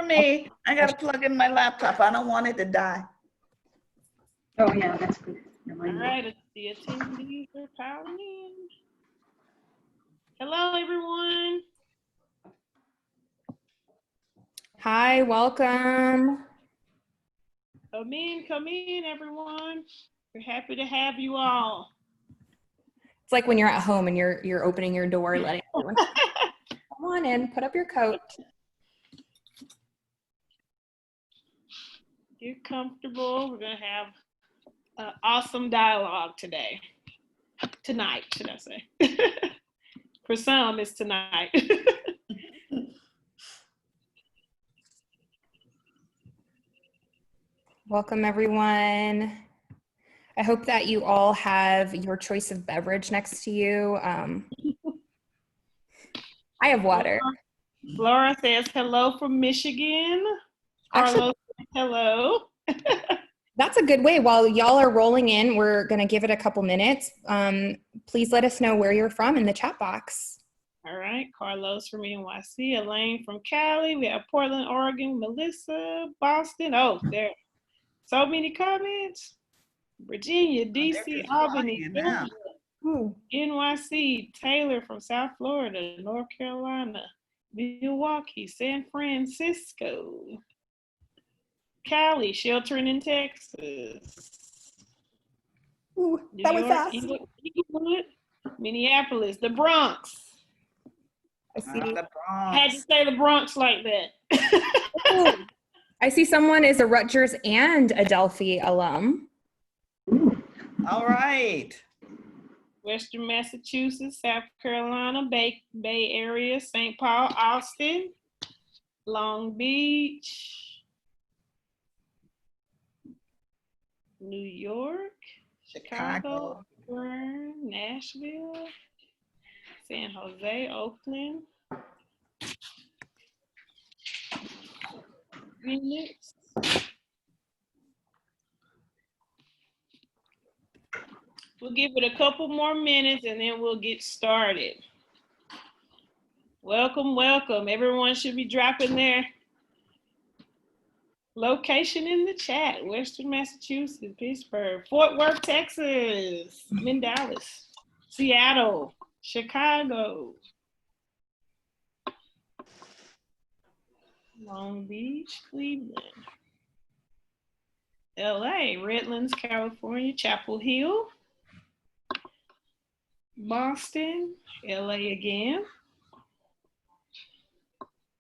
for me. I got to plug in my laptop. I don't want it to die. Oh, yeah, that's good. All right, the attendees are piling in. Hello, everyone. Hi, welcome. Come in, everyone. We're happy to have you all. It's like when you're at home and you're opening your door, letting everyone come on in, put up your coat. Get comfortable. We're gonna have an awesome dialogue tonight, should I say? For some, it's tonight. Welcome, everyone. I hope that you all have your choice of beverage next to you. I have water. Laura says hello from Michigan. Carlos says hello. That's a good way. While y'all are rolling in, we're going to give it a couple minutes. Please let us know where you're from in the chat box. All right, Carlos from NYC, Elaine from Cali. We have Portland, Oregon, Melissa, Boston. Oh, there. So many comments. Virginia, DC, Albany, NYC, Taylor from South Florida, North Carolina, Milwaukee, San Francisco, Cali, sheltering in Texas. Ooh, New that was York, fast. England, Minneapolis, the Bronx. I see. The Bronx. I had to say the Bronx like that. I see someone is a Rutgers and Adelphi alum. All right. Western Massachusetts, South Carolina, Bay Area, St. Paul, Austin, Long Beach, New York, Chicago, Nashville, San Jose, Oakland, Phoenix. We'll give it a couple more minutes and then we'll get started. Welcome, welcome. Everyone should be dropping their location in the chat. Western Massachusetts, Pittsburgh, Fort Worth, Texas, I'm in Dallas, Seattle, Chicago, Long Beach, Cleveland, LA, Redlands, California, Chapel Hill, Boston, LA again,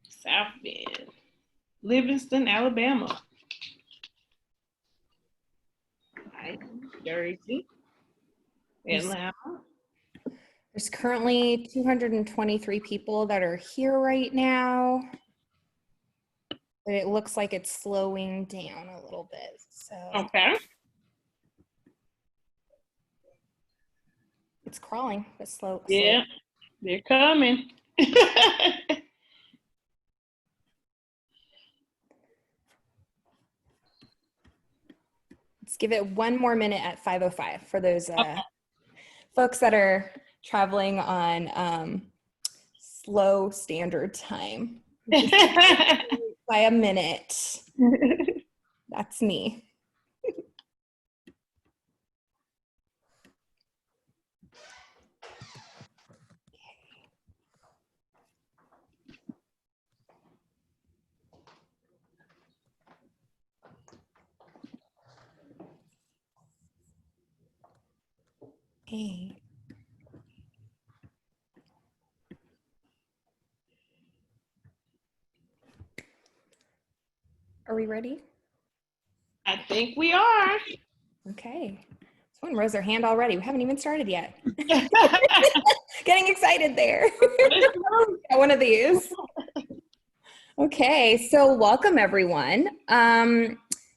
South Bend, Livingston, Alabama, Jersey, Atlanta. There's currently 223 people that are here right now. But it looks like it's slowing down a little bit. So Okay. it's crawling, but slow. Yeah, they're coming. Let's give it one more minute at 5:05 for those folks that are traveling on slow standard time. By a minute. That's me. Okay. Are we ready? I think we are. Okay. Someone rose their hand already. We haven't even started yet. Getting excited there. Got one of these. Okay, so welcome everyone.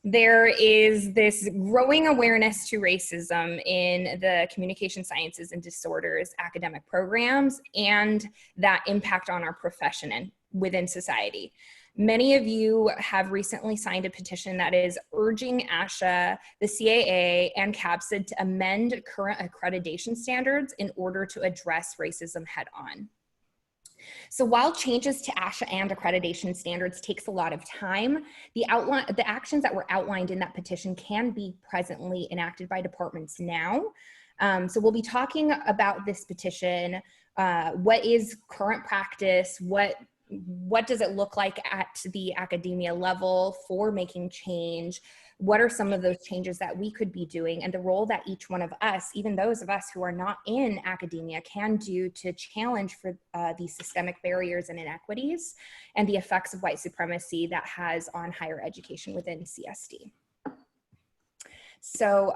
There is this growing awareness to racism in the communication sciences and disorders academic programs and that impact on our profession and within society. Many of you have recently signed a petition that is urging ASHA, the CAA, and CAPCSD to amend current accreditation standards in order to address racism head on. So while changes to ASHA and accreditation standards takes a lot of time, the actions that were outlined in that petition can be presently enacted by departments now. So we'll be talking about this petition, what is current practice, what does it look like at the academia level for making change, what are some of those changes that we could be doing, and the role that each one of us, even those of us who are not in academia, can do to challenge for these systemic barriers and inequities and the effects of white supremacy that has on higher education within CSD. So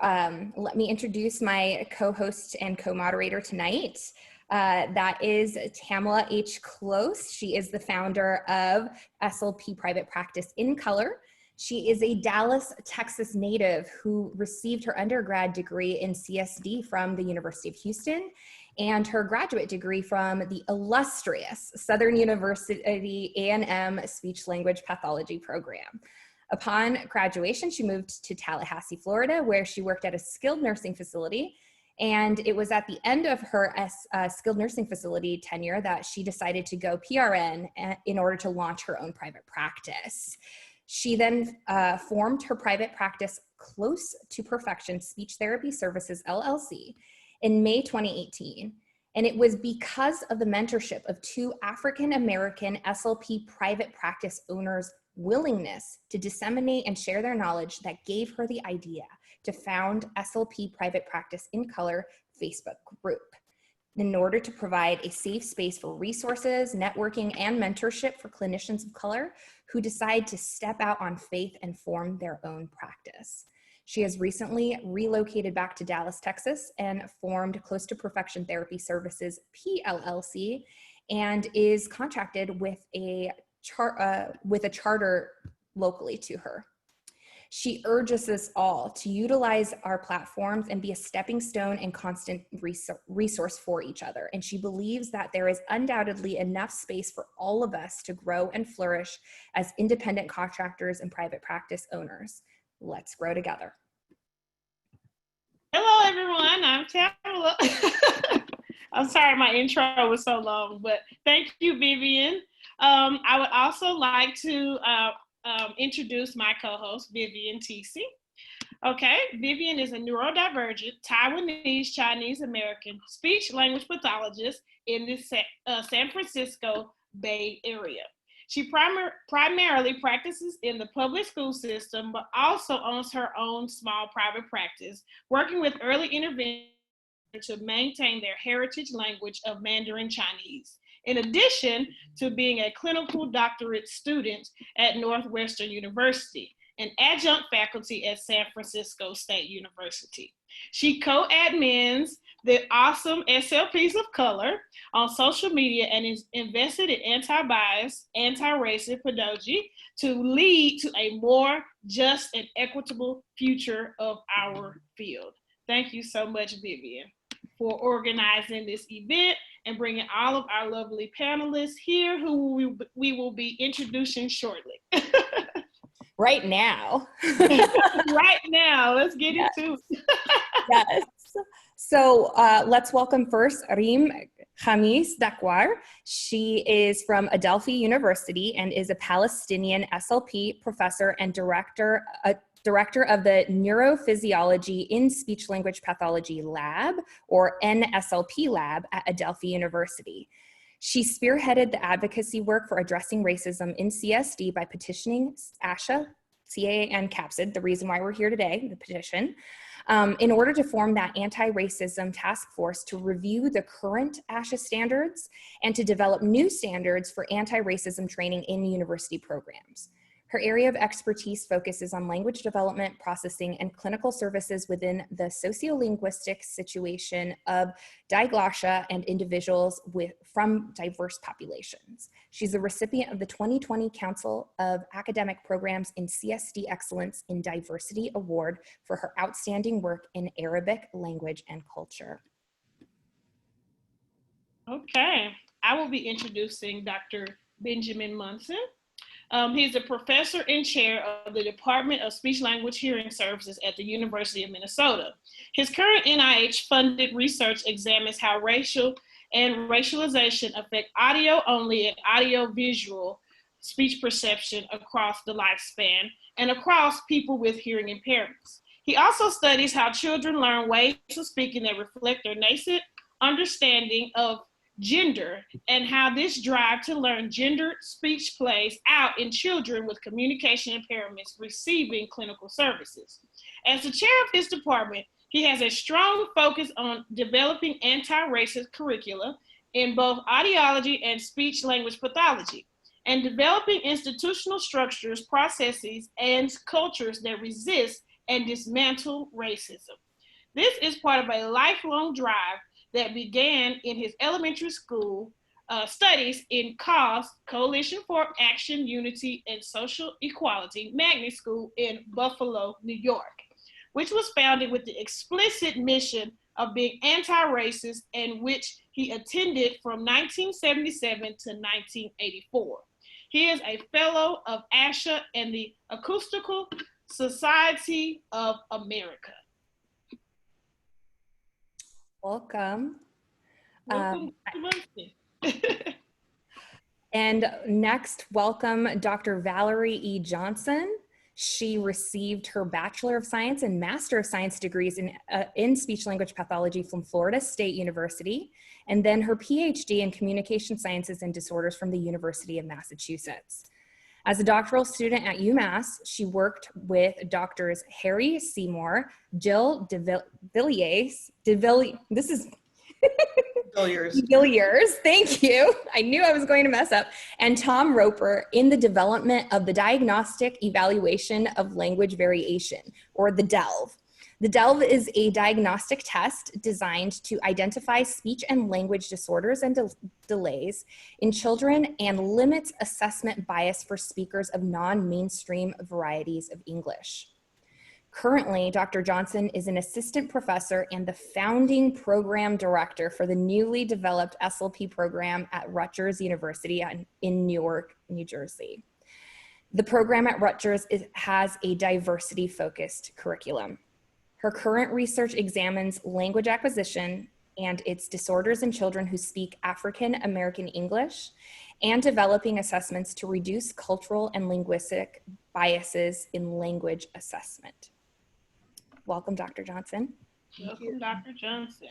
let me introduce my co-host and co-moderator tonight. That is Tamala H. Close. She is the founder of SLP Private Practice in Color. She is a Dallas, Texas native who received her undergrad degree in CSD from the University of Houston and her graduate degree from the illustrious Southern University A&M Speech Language Pathology program. Upon graduation, she moved to Tallahassee, Florida, where she worked at a skilled nursing facility. And it was at the end of her skilled nursing facility tenure that she decided to go PRN in order to launch her own private practice. She then formed her private practice, Close to Perfection Speech Therapy Services, LLC, in May 2018. And it was because of the mentorship of two African-American SLP private practice owners' willingness to disseminate and share their knowledge that gave her the idea to found SLP Private Practice in Color Facebook group in order to provide a safe space for resources, networking, and mentorship for clinicians of color who decide to step out on faith and form their own practice. She has recently relocated back to Dallas, Texas, and formed Close to Perfection Therapy Services, PLLC, and is contracted with a charter locally to her. She urges us all to utilize our platforms and be a stepping stone and constant resource for each other. And she believes that there is undoubtedly enough space for all of us to grow and flourish as independent contractors and private practice owners. Let's grow together. Hello, everyone. I'm Tamala. I'm sorry my intro was so long, but thank you, Vivian. I would also like to introduce my co-host, Vivian TC. Okay, Vivian is a neurodivergent Taiwanese Chinese American speech language pathologist in the San Francisco Bay Area. She primarily practices in the public school system, but also owns her own small private practice, working with early intervention to maintain their heritage language of Mandarin Chinese, in addition to being a clinical doctorate student at Northwestern University, an adjunct faculty at San Francisco State University. She co-admins the awesome SLPs of Color on social media and is invested in anti-bias, anti-racist pedagogy to lead to a more just and equitable future of our field. Thank you so much, Vivian, for organizing this event and bringing all of our lovely panelists here who we will be introducing shortly. Right now. Right now, let's get into it. Yes. So let's welcome first Reem Khamis-Dakwar. She is from Adelphi University and is a Palestinian SLP professor and director of the Neurophysiology in Speech Language Pathology Lab, or NSLP Lab, at Adelphi University. She spearheaded the advocacy work for addressing racism in CSD by petitioning ASHA, CAA, and CAPCSD, the reason why we're here today, the petition, in order to form that anti-racism task force to review the current ASHA standards and to develop new standards for anti-racism training in university programs. Her area of expertise focuses on language development, processing, and clinical services within the sociolinguistic situation of diglossia and individuals from diverse populations. She's a recipient of the 2020 Council of Academic Programs in CSD Excellence in Diversity Award for her outstanding work in Arabic language and culture. Okay, I will be introducing Dr. Benjamin Munson. He's a professor and chair of the Department of Speech Language Hearing Services at the University of Minnesota. His current NIH-funded research examines how racial and racialization affect audio only and audio visual speech perception across the lifespan and across people with hearing impairments. He also studies how children learn ways of speaking that reflect their nascent understanding of gender and how this drive to learn gendered speech plays out in children with communication impairments receiving clinical services. As the chair of his department, he has a strong focus on developing anti-racist curricula in both audiology and speech language pathology, and developing institutional structures, processes, and cultures that resist and dismantle racism. This is part of a lifelong drive that began in his elementary school studies in CAUS, Coalition for Action, Unity, and Social Equality, magnet school in Buffalo, New York, which was founded with the explicit mission of being anti-racist and which he attended from 1977 to 1984. He is a fellow of ASHA and the Acoustical Society of America. Welcome. Welcome to Munson. And next, welcome Dr. Valerie E. Johnson. She received her Bachelor of Science and Master of Science degrees in Speech Language Pathology from Florida State University, and then her PhD in Communication Sciences and Disorders from the University of Massachusetts. As a doctoral student at UMass, she worked with doctors Harry Seymour, Jill DeVilliers, Villiers, thank you. I knew I was going to mess up. And Tom Roper in the development of the Diagnostic Evaluation of Language Variation, or the DELV. The DELV is a diagnostic test designed to identify speech and language disorders and delays in children and limits assessment bias for speakers of non-mainstream varieties of English. Currently, Dr. Johnson is an assistant professor and the founding program director for the newly developed SLP program at Rutgers University in Newark, New Jersey. The program at Rutgers has a diversity-focused curriculum. Her current research examines language acquisition and its disorders in children who speak African American English, and developing assessments to reduce cultural and linguistic biases in language assessment. Welcome, Dr. Johnson. Welcome, Dr. Johnson.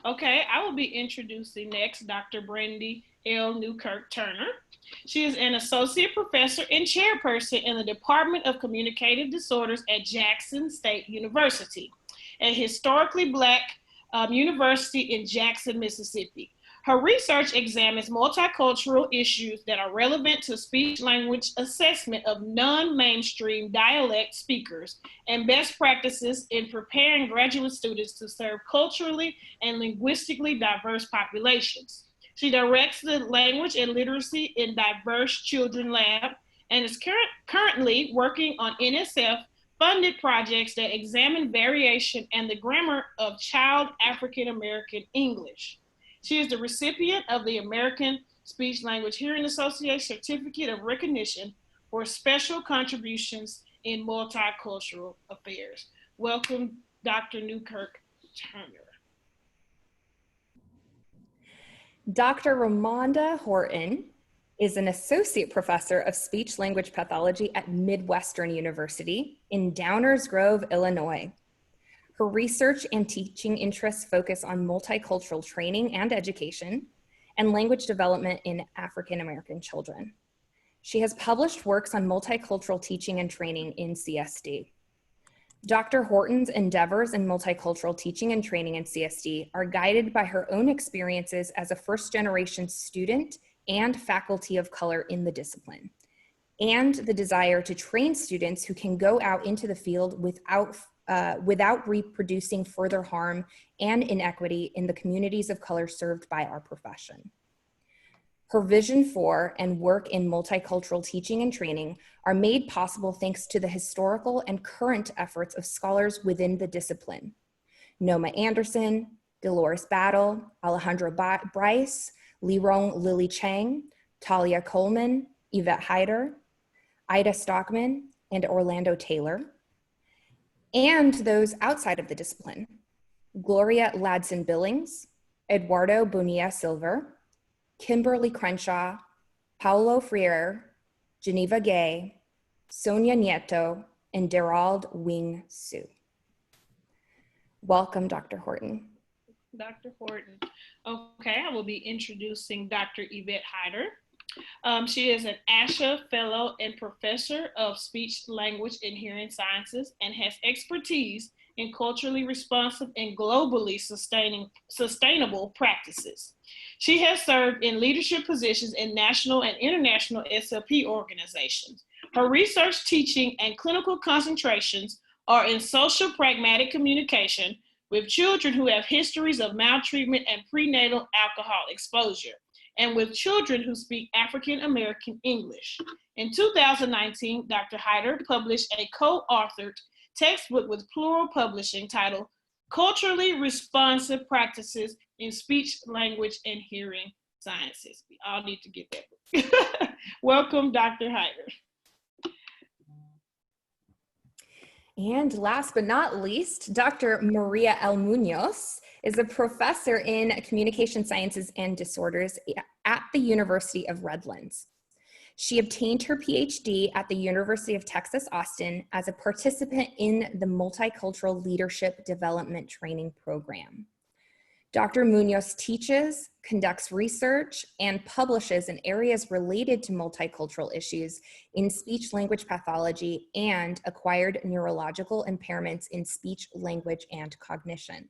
Okay, I will be introducing next Dr. Brandi L. Newkirk-Turner. She is an associate professor and chairperson in the Department of Communicative Disorders at Jackson State University, a historically Black university in Jackson, Mississippi. Her research examines multicultural issues that are relevant to speech language assessment of non-mainstream dialect speakers and best practices in preparing graduate students to serve culturally and linguistically diverse populations. She directs the Language and Literacy in Diverse Children Lab and is currently working on NSF-funded projects that examine variation and the grammar of Child African American English. She is the recipient of the American Speech Language Hearing Association Certificate of Recognition for special contributions in multicultural affairs. Welcome, Dr. Newkirk-Turner. Dr. Ramonda Horton is an associate professor of speech language pathology at Midwestern University in Downers Grove, Illinois. Her research and teaching interests focus on multicultural training and education and language development in African American children. She has published works on multicultural teaching and training in CSD. Dr. Horton's endeavors in multicultural teaching and training in CSD are guided by her own experiences as a first-generation student and faculty of color in the discipline, and the desire to train students who can go out into the field without reproducing further harm and inequity in the communities of color served by our profession. Her vision for and work in multicultural teaching and training are made possible thanks to the historical and current efforts of scholars within the discipline. Noma Anderson, Dolores Battle, Alejandra Bryce, Lirong Lily Chang, Talia Coleman, Yvette Hyder, Ida Stockman, and Orlando Taylor, and those outside of the discipline: Gloria Ladson Billings, Eduardo Bonilla Silver, Kimberly Crenshaw, Paulo Freire, Geneva Gay, Sonia Nieto, and Derald Wing Su. Welcome, Dr. Horton. Dr. Horton. Okay, I will be introducing Dr. Yvette Hyder. She is an ASHA Fellow and Professor of Speech, Language, and Hearing Sciences and has expertise in culturally responsive and globally sustainable practices. She has served in leadership positions in national and international SLP organizations. Her research, teaching, and clinical concentrations are in social pragmatic communication with children who have histories of maltreatment and prenatal alcohol exposure, and with children who speak African American English. In 2019, Dr. Hyder published a co-authored textbook with Plural Publishing titled Culturally Responsive Practices in Speech, Language, and Hearing Sciences. We all need to get that book. Welcome, Dr. Hyder. And last but not least, Dr. Maria L. Munoz is a professor in communication sciences and disorders at the University of Redlands. She obtained her PhD at the University of Texas, Austin as a participant in the Multicultural Leadership Development Training Program. Dr. Munoz teaches, conducts research, and publishes in areas related to multicultural issues in speech language pathology and acquired neurological impairments in speech, language, and cognition.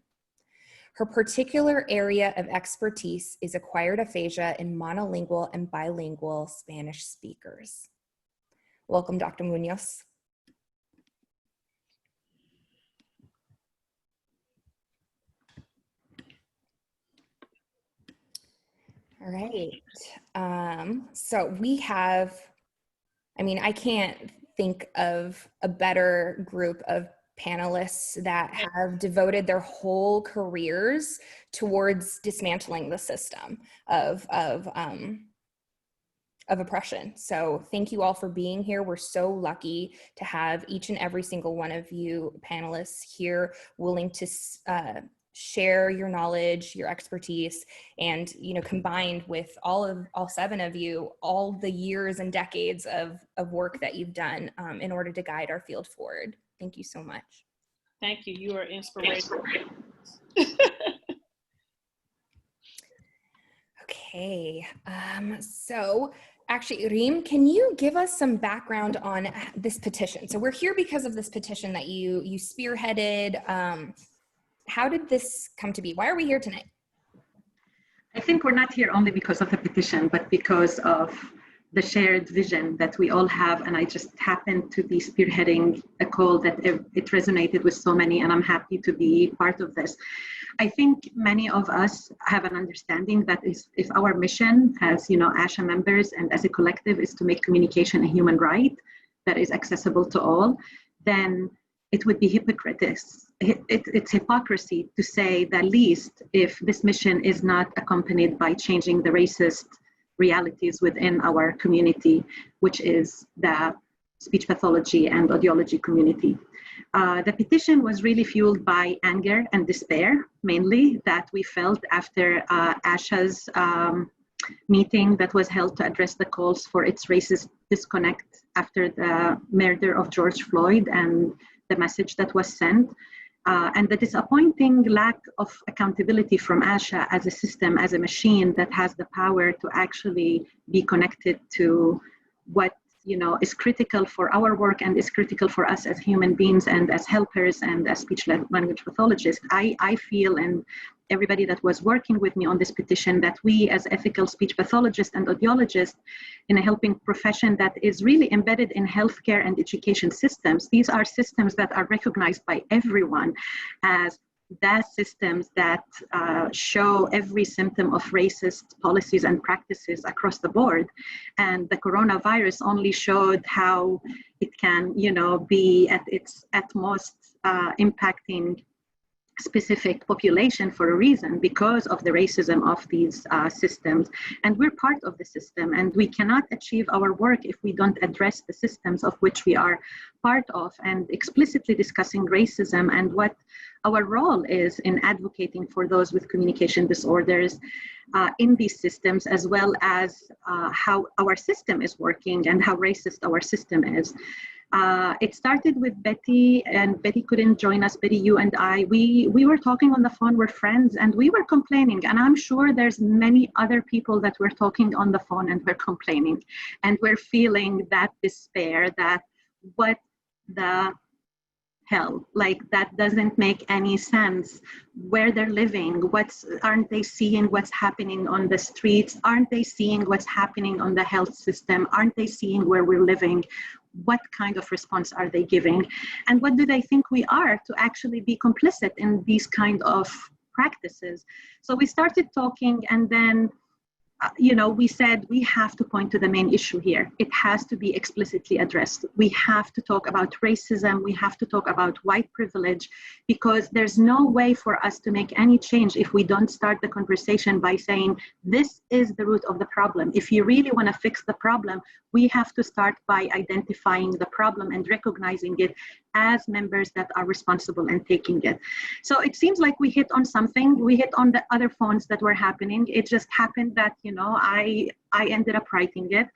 Her particular area of expertise is acquired aphasia in monolingual and bilingual Spanish speakers. Welcome, Dr. Munoz. All right, so we have, I can't think of a better group of panelists that have devoted their whole careers towards dismantling the system of oppression. So thank you all for being here. We're so lucky to have each and every single one of you panelists here willing to share your knowledge, your expertise, and combined with all 7 of you, all the years and decades of work that you've done in order to guide our field forward. Thank you so much. Thank you. You are inspirational. Okay, so actually, Reem, can you give us some background on this petition? So we're here because of this petition that you spearheaded. How did this come to be? Why are we here tonight? I think we're not here only because of the petition, but because of the shared vision that we all have. And I just happened to be spearheading a call that it resonated with so many, and I'm happy to be part of this. I think many of us have an understanding that if our mission as ASHA members and as a collective is to make communication a human right that is accessible to all, then it would be it's hypocrisy to say the least if this mission is not accompanied by changing the racist realities within our community, which is the speech pathology and audiology community. The petition was really fueled by anger and despair, mainly, that we felt after ASHA's meeting that was held to address the calls for its racist disconnect after the murder of George Floyd and the message that was sent. And the disappointing lack of accountability from ASHA as a system, as a machine that has the power to actually be connected to what is critical for our work and is critical for us as human beings and as helpers and as speech language pathologists. I feel, and everybody that was working with me on this petition, that we as ethical speech pathologists and audiologists in a helping profession that is really embedded in healthcare and education systems, these are systems that are recognized by everyone as the systems that show every symptom of racist policies and practices across the board. And the coronavirus only showed how it can, be at its most impacting specific population for a reason, because of the racism of these systems. And we're part of the system, and we cannot achieve our work if we don't address the systems of which we are part of, and explicitly discussing racism and what our role is in advocating for those with communication disorders in these systems, as well as how our system is working and how racist our system is. It started with Betty, and Betty couldn't join us. Betty, you and I, we were talking on the phone, we're friends, and we were complaining. And I'm sure there's many other people that we're talking on the phone and we're complaining. And we're feeling that despair, that what the hell, like that doesn't make any sense. Where they're living, aren't they seeing what's happening on the streets? Aren't they seeing what's happening on the health system? Aren't they seeing where we're living? What kind of response are they giving? And what do they think we are to actually be complicit in these kind of practices? So we started talking, and then we said we have to point to the main issue here. It has to be explicitly addressed. We have to talk about racism. We have to talk about white privilege, because there's no way for us to make any change if we don't start the conversation by saying, this is the root of the problem. If you really want to fix the problem, we have to start by identifying the problem and recognizing it as members that are responsible and taking it. So it seems like we hit on something. We hit on the other phones that were happening. It just happened that, I ended up writing it.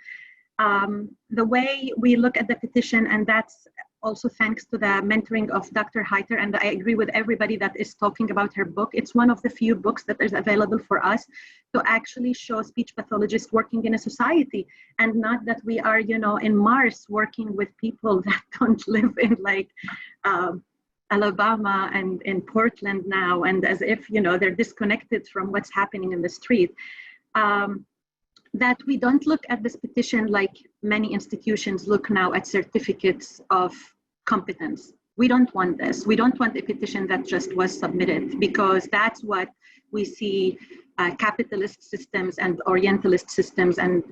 The way we look at the petition, and that's also thanks to the mentoring of Dr. Heiter, and I agree with everybody that is talking about her book. It's one of the few books that is available for us to actually show speech pathologists working in a society, and not that we are, in Mars working with people that don't live in Alabama and in Portland now, and as if, they're disconnected from what's happening in the street. That we don't look at this petition like many institutions look now at certificates of competence. We don't want this. We don't want a petition that just was submitted, because that's what we see capitalist systems and Orientalist systems and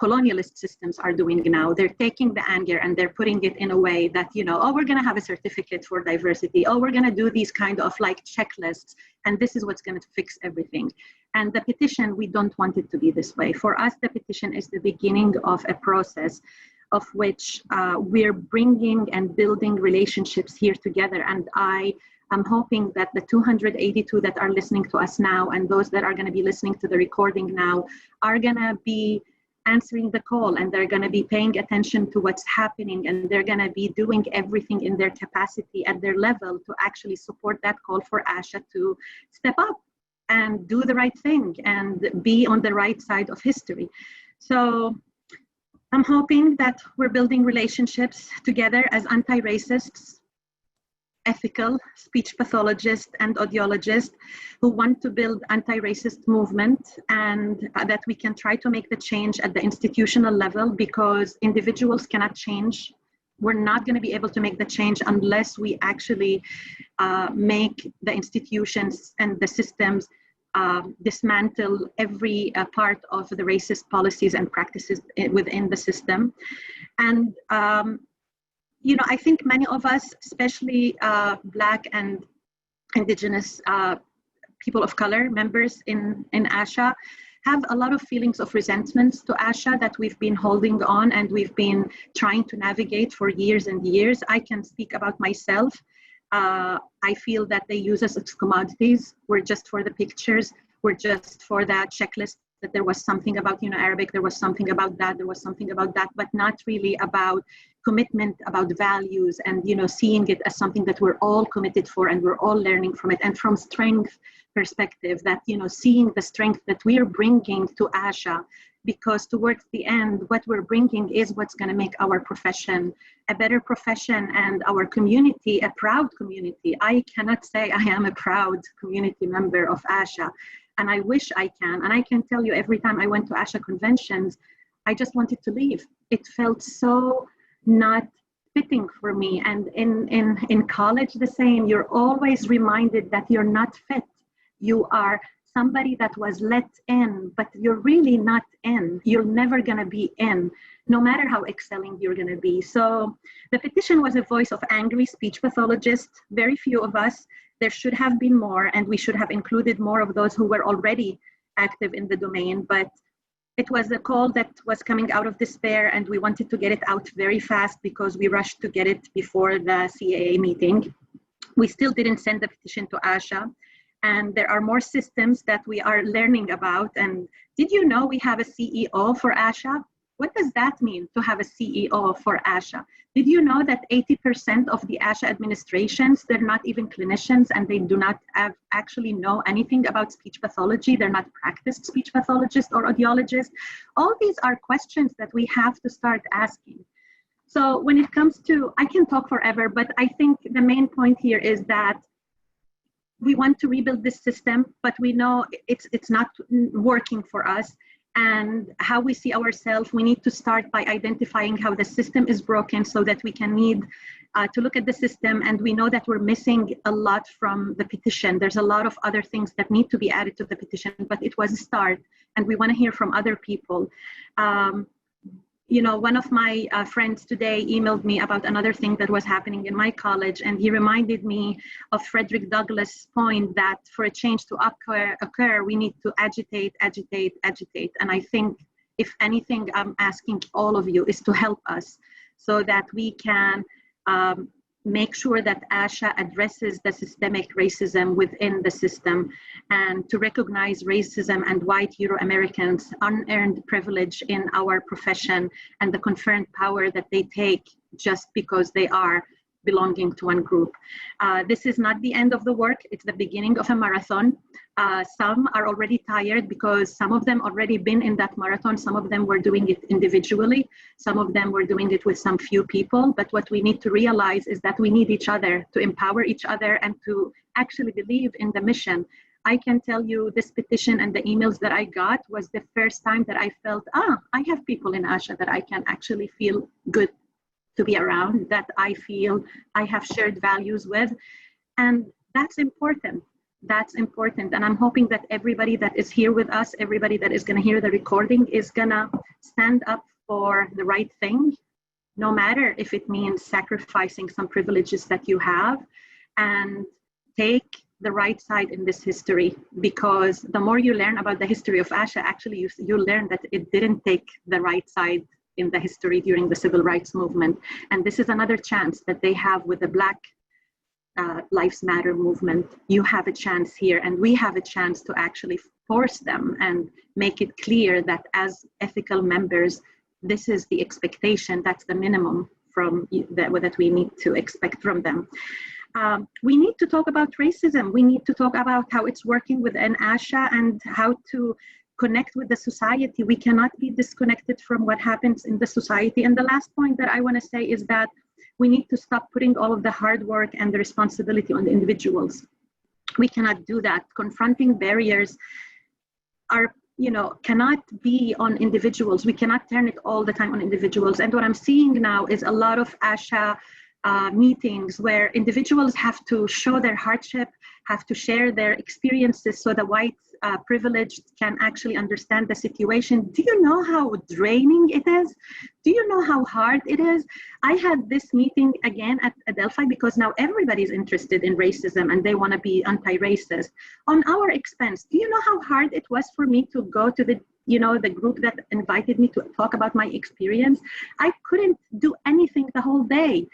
colonialist systems are doing now. They're taking the anger and they're putting it in a way that, oh, we're going to have a certificate for diversity. Oh, we're going to do these kind of checklists, and this is what's going to fix everything. And the petition, we don't want it to be this way. For us, the petition is the beginning of a process of which we're bringing and building relationships here together. And I'm hoping that the 282 that are listening to us now, and those that are going to be listening to the recording now, are going to be answering the call, and they're going to be paying attention to what's happening, and they're going to be doing everything in their capacity at their level to actually support that call for ASHA to step up and do the right thing and be on the right side of history. So I'm hoping that we're building relationships together as anti-racists, ethical speech pathologists and audiologists who want to build anti-racist movement, and that we can try to make the change at the institutional level, because individuals cannot change. We're not going to be able to make the change unless we actually make the institutions and the systems dismantle every part of the racist policies and practices within the system. And I think many of us, especially Black and Indigenous people of color members in ASHA, have a lot of feelings of resentments to ASHA that we've been holding on and we've been trying to navigate for years and years. I can speak about myself. I feel that they use us as commodities. We're just for the pictures. We're just for that checklist, that there was something about Arabic, there was something about that, there was something about that, but not really about commitment, about values, and seeing it as something that we're all committed for and we're all learning from it. And from strength perspective, that seeing the strength that we're bringing to ASHA, because towards the end, what we're bringing is what's going to make our profession a better profession and our community a proud community. I cannot say I am a proud community member of ASHA, and I wish I can. And I can tell you, every time I went to ASHA conventions, I just wanted to leave. It felt so not fitting for me. And in college, the same. You're always reminded that you're not fit. You are somebody that was let in, but you're really not in. You're never going to be in, no matter how excelling you're going to be. So the petition was a voice of angry speech pathologists, very few of us. There should have been more, and we should have included more of those who were already active in the domain. But it was a call that was coming out of despair, and we wanted to get it out very fast because we rushed to get it before the CAA meeting. We still didn't send the petition to ASHA. And there are more systems that we are learning about. And did you know we have a CEO for ASHA? What does that mean, to have a CEO for ASHA? Did you know that 80% of the ASHA administrations, they're not even clinicians and they do not actually know anything about speech pathology? They're not practiced speech pathologists or audiologists. All these are questions that we have to start asking. So when it comes to, I can talk forever, but I think the main point here is that we want to rebuild this system, but we know it's not working for us. And how we see ourselves, we need to start by identifying how the system is broken so that we can need to look at the system. And we know that we're missing a lot from the petition. There's a lot of other things that need to be added to the petition, but it was a start. And we want to hear from other people. You know, one of my friends today emailed me about another thing that was happening in my college, and he reminded me of Frederick Douglass' point that for a change to occur, we need to agitate. And I think, if anything, I'm asking all of you is to help us so that we can make sure that ASHA addresses the systemic racism within the system, and to recognize racism and white Euro-Americans' unearned privilege in our profession and the conferred power that they take just because they are belonging to one group. This is not the end of the work, it's the beginning of a marathon. Some are already tired because some of them already been in that marathon. Some of them were doing it individually. Some of them were doing it with some few people. But what we need to realize is that we need each other to empower each other and to actually believe in the mission. I can tell you this petition and the emails that I got was the first time that I felt, I have people in ASHA that I can actually feel good to be around, that I feel I have shared values with. And that's important. That's important. And I'm hoping that everybody that is here with us, everybody that is going to hear the recording is going to stand up for the right thing, no matter if it means sacrificing some privileges that you have, and take the right side in this history. Because the more you learn about the history of ASHA, actually you learn that it didn't take the right side in the history during the civil rights movement. And this is another chance that they have with the Black Lives Matter movement. You have a chance here, and we have a chance to actually force them and make it clear that as ethical members, this is the expectation, that's the minimum from that we need to expect from them. We need to talk about racism. We need to talk about how it's working within ASHA and how to connect with the society. We cannot be disconnected from what happens in the society. And the last point that I want to say is that we need to stop putting all of the hard work and the responsibility on the individuals. We cannot do that. Confronting barriers cannot be on individuals. We cannot turn it all the time on individuals. And what I'm seeing now is a lot of ASHA meetings where individuals have to show their hardship, have to share their experiences so the white privileged can actually understand the situation. Do you know how draining it is? Do you know how hard it is? I had this meeting again at Adelphi because now everybody's interested in racism and they want to be anti-racist on our expense. Do you know how hard it was for me to go to the group that invited me to talk about my experience? I couldn't do anything the whole day.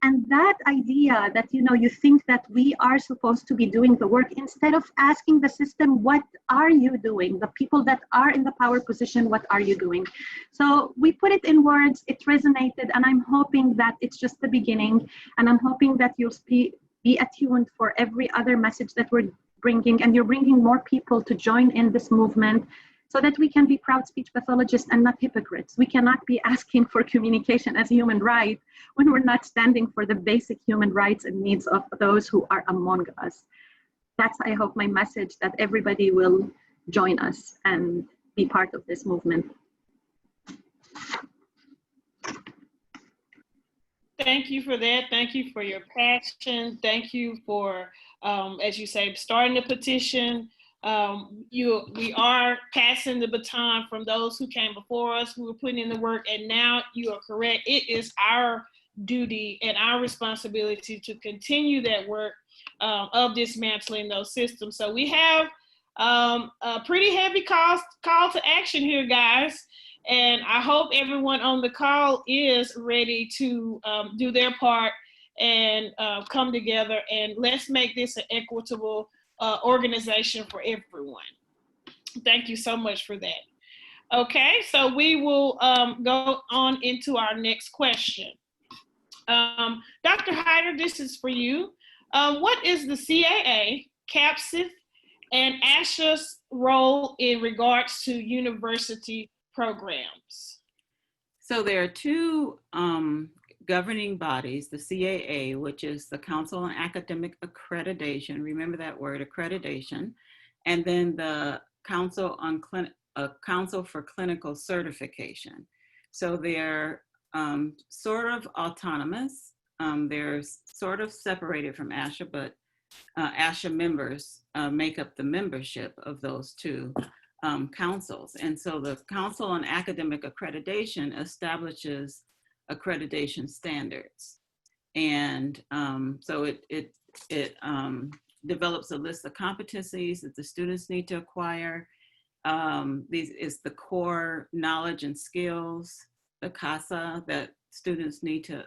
And that idea that, you think that we are supposed to be doing the work instead of asking the system, what are you doing? The people that are in the power position, what are you doing? So we put it in words, it resonated, and I'm hoping that it's just the beginning. And I'm hoping that you'll be attuned for every other message that we're bringing, and you're bringing more people to join in this movement, so that we can be proud speech pathologists and not hypocrites. We cannot be asking for communication as a human right when we're not standing for the basic human rights and needs of those who are among us. That's, I hope, my message, that everybody will join us and be part of this movement. Thank you for that. Thank you for your passion. Thank you for, as you say, starting the petition. We are passing the baton from those who came before us, who were putting in the work, and now you are correct. It is our duty and our responsibility to continue that work of dismantling those systems. So we have a pretty heavy call to action here, guys. And I hope everyone on the call is ready to do their part and come together, and let's make this an equitable organization for everyone. Thank you so much for that. Okay, so we will go on into our next question. Dr. Hyder, this is for you. What is the CAA, CAPCSD, and ASHA's role in regards to university programs? So there are two governing bodies, the CAA, which is the Council on Academic Accreditation, remember that word, accreditation, and then the Council on Council for Clinical Certification. So they're sort of autonomous. They're sort of separated from ASHA, but ASHA members make up the membership of those two councils. And so the Council on Academic Accreditation establishes accreditation standards. And so it develops a list of competencies that the students need to acquire. These is the core knowledge and skills, the CASA, that students need to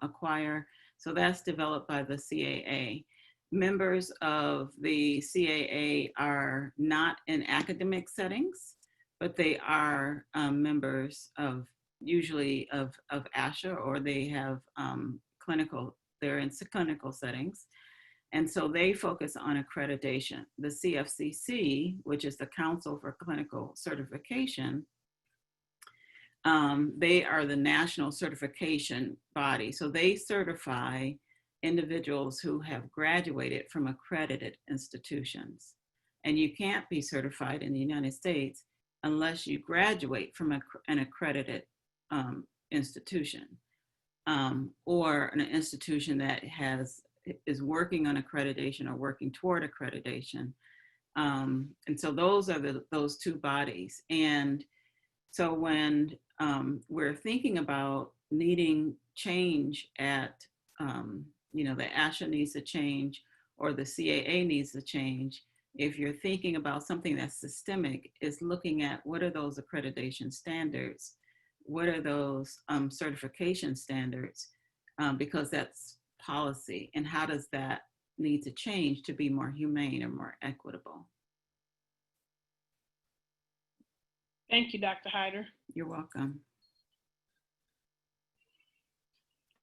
acquire. So that's developed by the CAA. Members of the CAA are not in academic settings, but they are members of usually of ASHA, or they have they're in clinical settings. And so they focus on accreditation. The CFCC, which is the Council for Clinical Certification, they are the national certification body. So they certify individuals who have graduated from accredited institutions. And you can't be certified in the United States unless you graduate from an accredited institution, or an institution that is working on accreditation or working toward accreditation. And so those are those two bodies. And so when we're thinking about needing change at, the ASHA needs to change, or the CAA needs to change, if you're thinking about something that's systemic, is looking at what are those accreditation standards, what are those certification standards, because that's policy, and how does that need to change to be more humane or more equitable? Thank you, Dr. Hyder. You're welcome.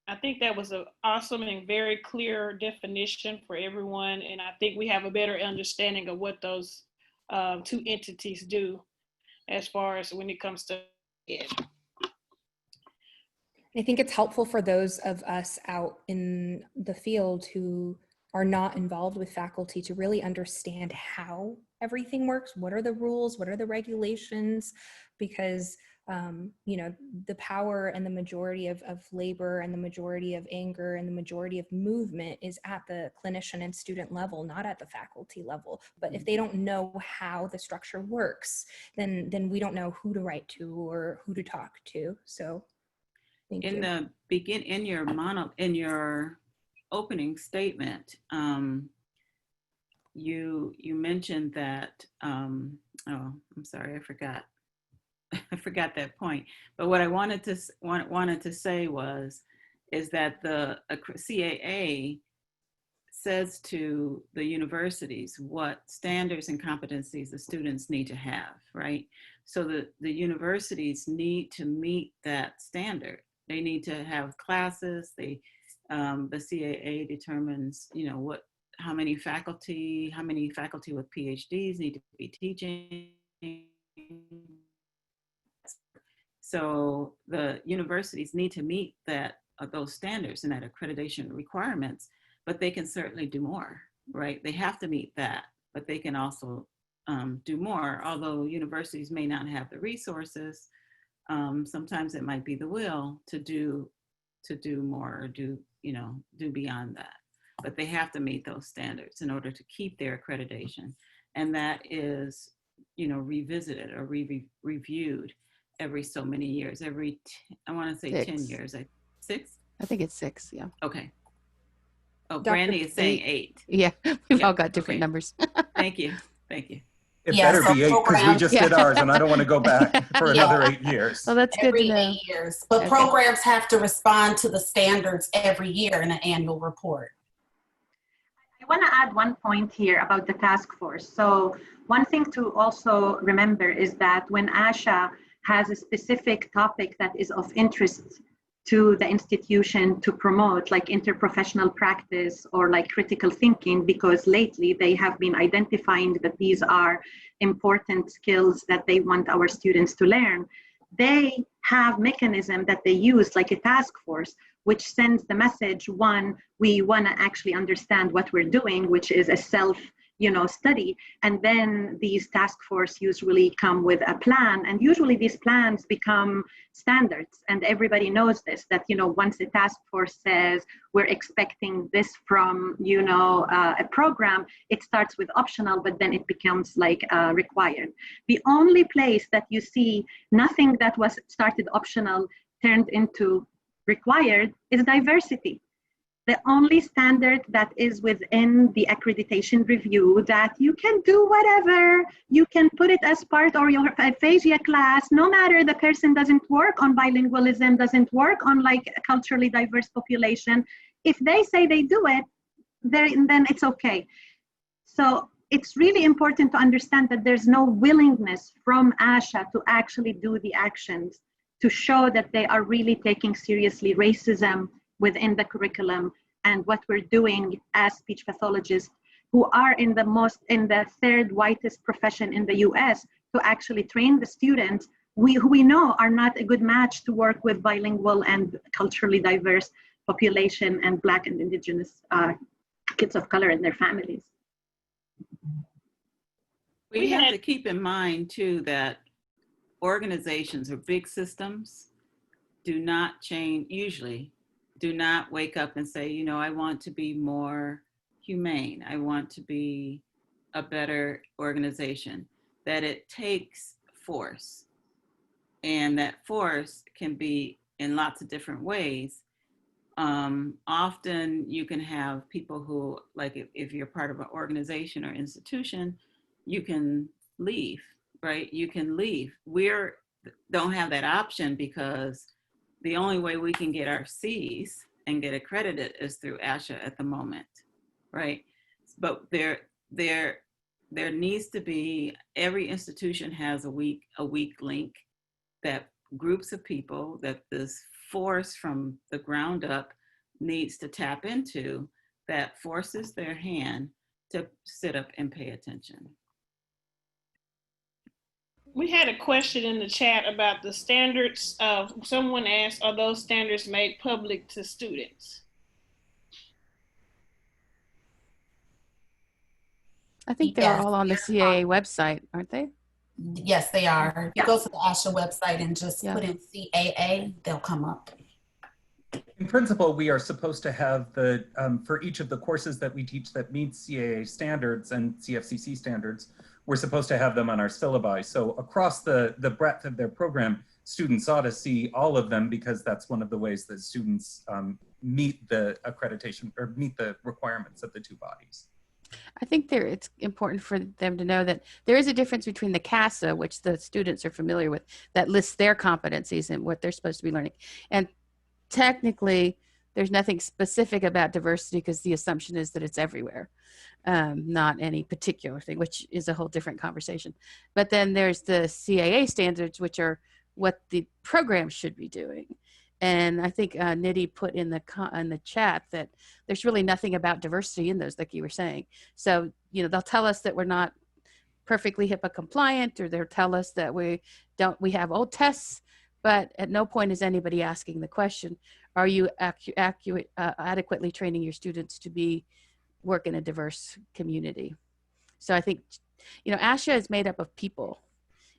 I think that was an awesome and very clear definition for everyone, and I think we have a better understanding of what those two entities do as far as when it comes to it. I think it's helpful for those of us out in the field who are not involved with faculty to really understand how everything works. What are the rules? What are the regulations? Because the power and the majority of labor and the majority of anger and the majority of movement is at the clinician and student level, not at the faculty level. But if they don't know how the structure works, then we don't know who to write to or who to talk to. So in your opening statement, you mentioned that, I'm sorry, I forgot that point. But what I wanted to say is that the CAA says to the universities what standards and competencies the students need to have, right? So the universities need to meet that standard. They need to have classes. The CAA determines, how many faculty with PhDs need to be teaching. So the universities need to meet those standards and that accreditation requirements, but they can certainly do more, right? They have to meet that, but they can also do more. Although universities may not have the resources, sometimes it might be the will to do more, or do beyond that. But they have to meet those standards in order to keep their accreditation, and that is, revisited or reviewed every so many years. I want to say 6. 10 years. 6? I think it's 6. Yeah. Okay. Oh, Dr. Brandi is saying 8. Yeah, we've all got different numbers. Thank you. It Yeah, better so be 8 because we programs- just did ours and I don't want to go back for Yeah. another 8 years. Well, that's good every to know. 8 years. But Okay. programs have to respond to the standards every year in an annual report. I want to add one point here about the task force. So one thing to also remember is that when ASHA has a specific topic that is of interest to the institution to promote, like interprofessional practice or like critical thinking, because lately they have been identifying that these are important skills that they want our students to learn, they have mechanism that they use, like a task force, which sends the message, one, we want to actually understand what we're doing, which is a self study. And then these task force usually come with a plan, and usually these plans become standards. And everybody knows this, that, once the task force says we're expecting this from, a program, it starts with optional, but then it becomes like required. The only place that you see nothing that was started optional turned into required is diversity. The only standard that is within the accreditation review that you can do whatever, you can put it as part of your aphasia class, no matter the person doesn't work on bilingualism, doesn't work on like a culturally diverse population. If they say they do it, then it's okay. So it's really important to understand that there's no willingness from ASHA to actually do the actions to show that they are really taking seriously racism within the curriculum and what we're doing as speech pathologists who are in the third whitest profession in the US to actually train the students who we know are not a good match to work with bilingual and culturally diverse population and Black and Indigenous kids of color and their families. We have to keep in mind too that organizations or big systems do not change, usually do not wake up and say, I want to be more humane. I want to be a better organization. That it takes force, and that force can be in lots of different ways. Often you can have people who, like if you're part of an organization or institution, you can leave, right? You can leave. We don't have that option because the only way we can get our C's and get accredited is through ASHA at the moment, right? But there needs to be, every institution has a weak link that groups of people that this force from the ground up needs to tap into, that forces their hand to sit up and pay attention. We had a question in the chat about the standards. Someone asked, are those standards made public to students? I think they're all on the CAA website, aren't they? Yes, they are. You go to the ASHA website and just put in CAA, they'll come up. In principle, we are supposed to have for each of the courses that we teach that meet CAA standards and CFCC standards, we're supposed to have them on our syllabi. So across the breadth of their program, students ought to see all of them because that's one of the ways that students meet the accreditation or meet the requirements of the two bodies. I think it's important for them to know that there is a difference between the CASA, which the students are familiar with, that lists their competencies and what they're supposed to be learning. And technically, there's nothing specific about diversity because the assumption is that it's everywhere, not any particular thing, which is a whole different conversation. But then there's the CAA standards, which are what the program should be doing. And I think Nidhi put in the chat that there's really nothing about diversity in those, like you were saying. So, they'll tell us that we're not perfectly HIPAA compliant, or they'll tell us that we have old tests, but at no point is anybody asking the question, are you adequately training your students to work in a diverse community? So I think, ASHA is made up of people,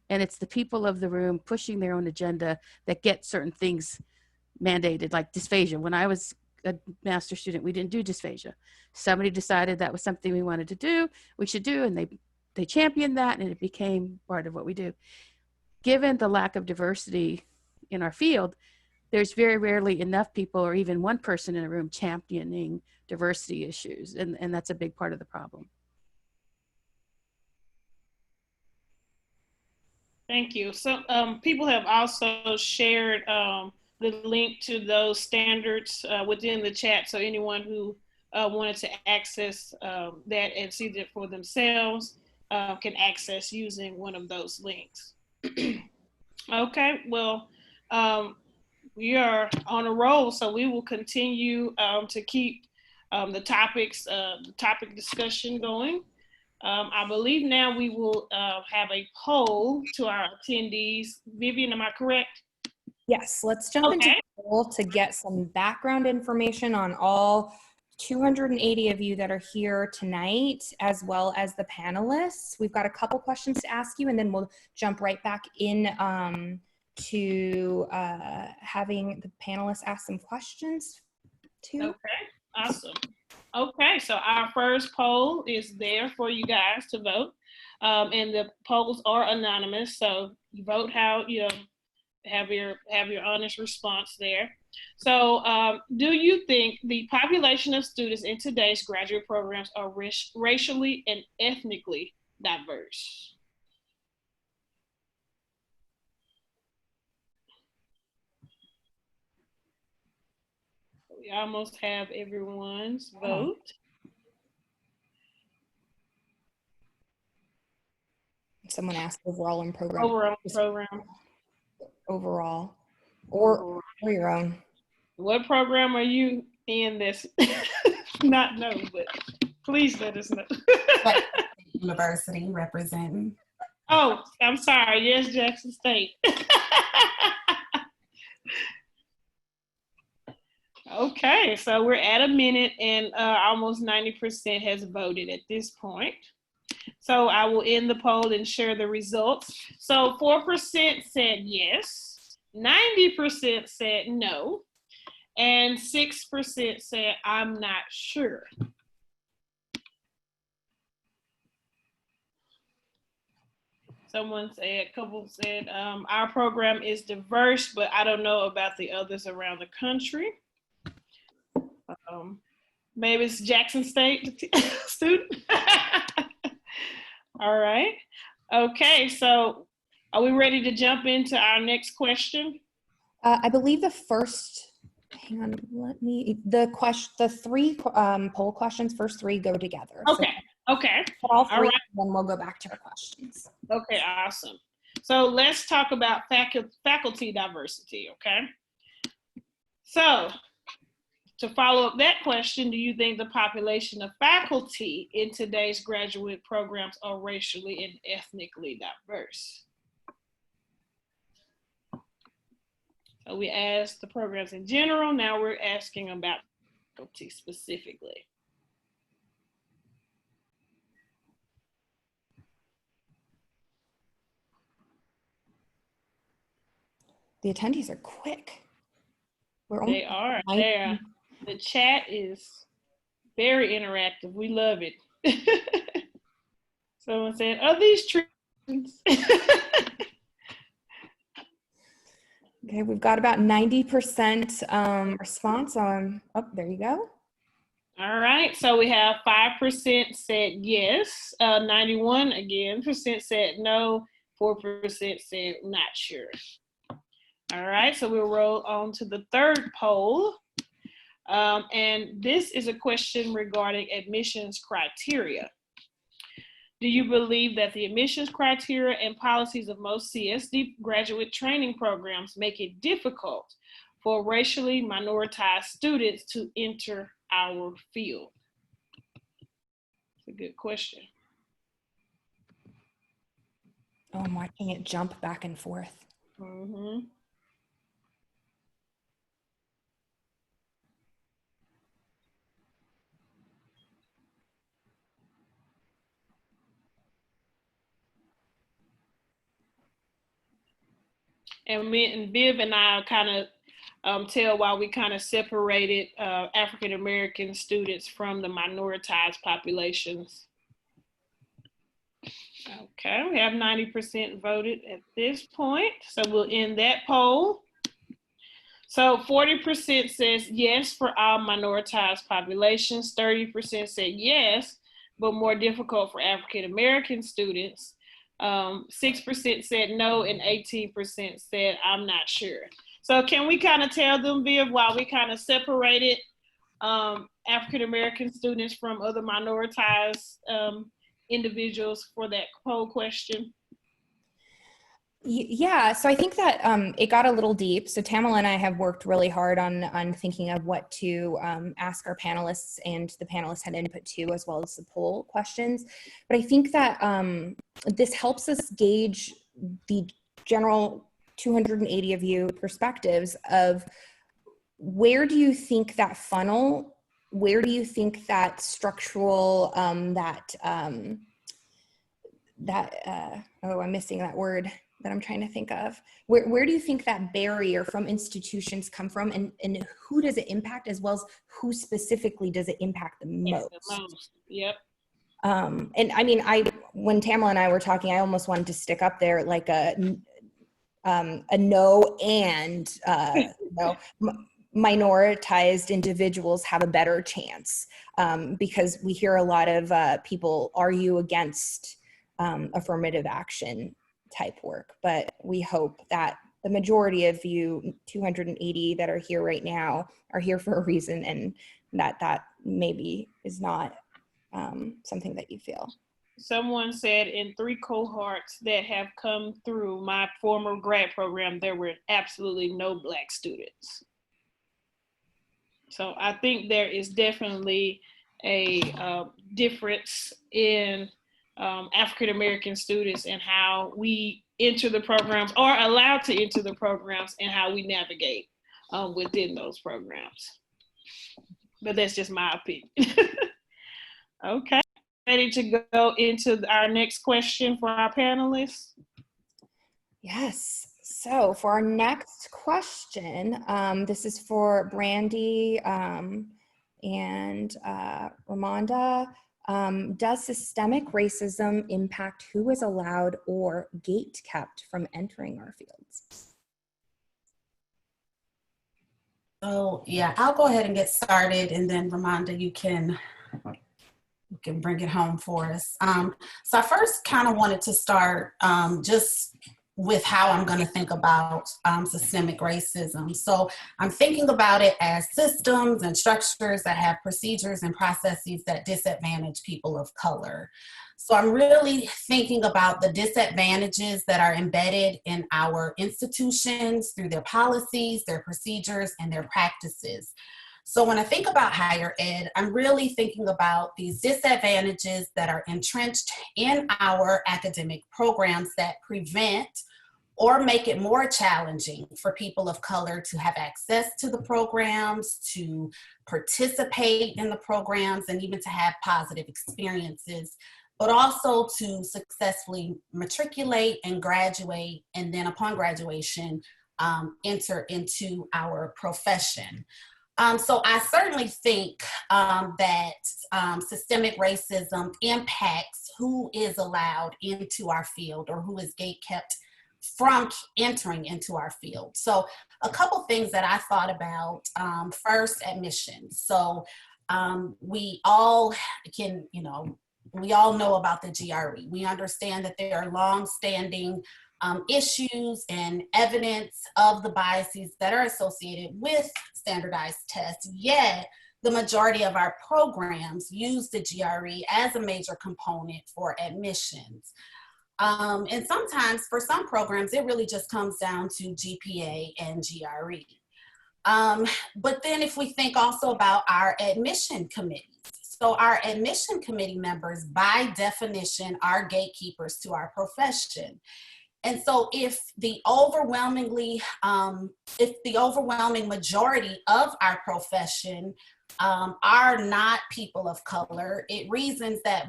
and it's the people of the room pushing their own agenda that get certain things mandated, like dysphagia. When I was a master's student, we didn't do dysphagia. Somebody decided that was something we wanted to do, we should do, and they championed that, and it became part of what we do. Given the lack of diversity in our field, there's very rarely enough people or even one person in a room championing diversity issues, and that's a big part of the problem. Thank you. So people have also shared the link to those standards within the chat. So anyone who wanted to access that and see that for themselves can access using one of those links. Okay, well, we are on a roll, so we will continue to keep the topic discussion going. I believe now we will have a poll to our attendees. Vivian, am I correct? Yes, let's jump into the poll to get some background information on all 280 of you that are here tonight, as well as the panelists. We've got a couple questions to ask you, and then we'll jump right back in to having the panelists ask some questions too. Okay, awesome. Okay, so our first poll is there for you guys to vote. And the polls are anonymous, so you vote how, you know, have your honest response there. So do you think the population of students in today's graduate programs are racially and ethnically diverse? We almost have everyone's vote. Someone asked overall in program. Overall program. Overall. Or your own. What program are you in this? Not know, but please let us know. University representing. Oh, I'm sorry. Yes, Jackson State. Okay, so we're at a minute and almost 90% has voted at this point. So I will end the poll and share the results. So 4% said yes, 90% said no, and 6% said I'm not sure. Someone said, a couple said, our program is diverse, but I don't know about the others around the country. Maybe it's Jackson State student. All right. Okay, so are we ready to jump into our next question? I believe the first, hang on, the three poll questions, first three go together. Okay, so, okay. All three, then we'll go back to our questions. Okay, awesome. So let's talk about faculty diversity, okay? So to follow up that question, do you think the population of faculty in today's graduate programs are racially and ethnically diverse? So we asked the programs in general, now we're asking about faculty specifically. The attendees are quick. They are. There. The chat is very interactive. We love it. Someone said, "Are these trees?" Okay, we've got about 90% response on. Oh, there you go. All right, so we have 5% said yes, 91% again said no, 4% said not sure. All right, so we'll roll on to the third poll. And this is a question regarding admissions criteria. Do you believe that the admissions criteria and policies of most CSD graduate training programs make it difficult for racially minoritized students to enter our field? It's a good question. Oh, I'm watching it jump back and forth. Mm-hmm. And Viv and I kind of tell why we kind of separated African-American students from the minoritized populations. Okay, we have 90% voted at this point, so we'll end that poll. So 40% says yes for all minoritized populations, 30% said yes, but more difficult for African-American students. 6% said no, and 18% said I'm not sure. So can we kind of tell them, Viv, why we kind of separated African-American students from other minoritized individuals for that poll question? Yeah, so I think that it got a little deep. So Tamala and I have worked really hard on thinking of what to ask our panelists, and the panelists had input too, as well as the poll questions. But I think that this helps us gauge the general 280 of you perspectives of where do you think that funnel, where do you think that structural, oh, I'm missing that word that I'm trying to think of. Where do you think that barrier from institutions come from, and who does it impact, as well as who specifically does it impact the most? The most. Yep. And I mean, when Tamala and I were talking, I almost wanted to stick up there like a no and minoritized individuals have a better chance, because we hear a lot of people argue against affirmative action type work, but we hope that the majority of you 280 that are here right now are here for a reason, and that maybe is not something that you feel. Someone said in 3 cohorts that have come through my former grad program, there were absolutely no Black students. So I think there is definitely a difference in African-American students and how we enter the programs, or allowed to enter the programs, and how we navigate within those programs. But that's just my opinion. Okay, ready to go into our next question for our panelists? Yes. So for our next question, this is for Brandi and Ramonda. Does systemic racism impact who is allowed or gate kept from entering our fields? So yeah, I'll go ahead and get started, and then Ramonda, you can bring it home for us. So I first kind of wanted to start just with how I'm going to think about systemic racism. So I'm thinking about it as systems and structures that have procedures and processes that disadvantage people of color. So I'm really thinking about the disadvantages that are embedded in our institutions through their policies, their procedures, and their practices. So when I think about higher ed, I'm really thinking about these disadvantages that are entrenched in our academic programs that prevent or make it more challenging for people of color to have access to the programs, to participate in the programs, and even to have positive experiences, but also to successfully matriculate and graduate, and then upon graduation, enter into our profession. So I certainly think that systemic racism impacts who is allowed into our field, or who is gatekept from entering into our field. So a couple things that I thought about, first, admissions. So we all can, we all know about the GRE. We understand that there are long-standing issues and evidence of the biases that are associated with standardized tests, yet the majority of our programs use the GRE as a major component for admissions. And sometimes for some programs, it really just comes down to GPA and GRE. But then if we think also about our admission committees, so our admission committee members, by definition, are gatekeepers to our profession. And so if the overwhelming majority of our profession are not people of color, it reasons that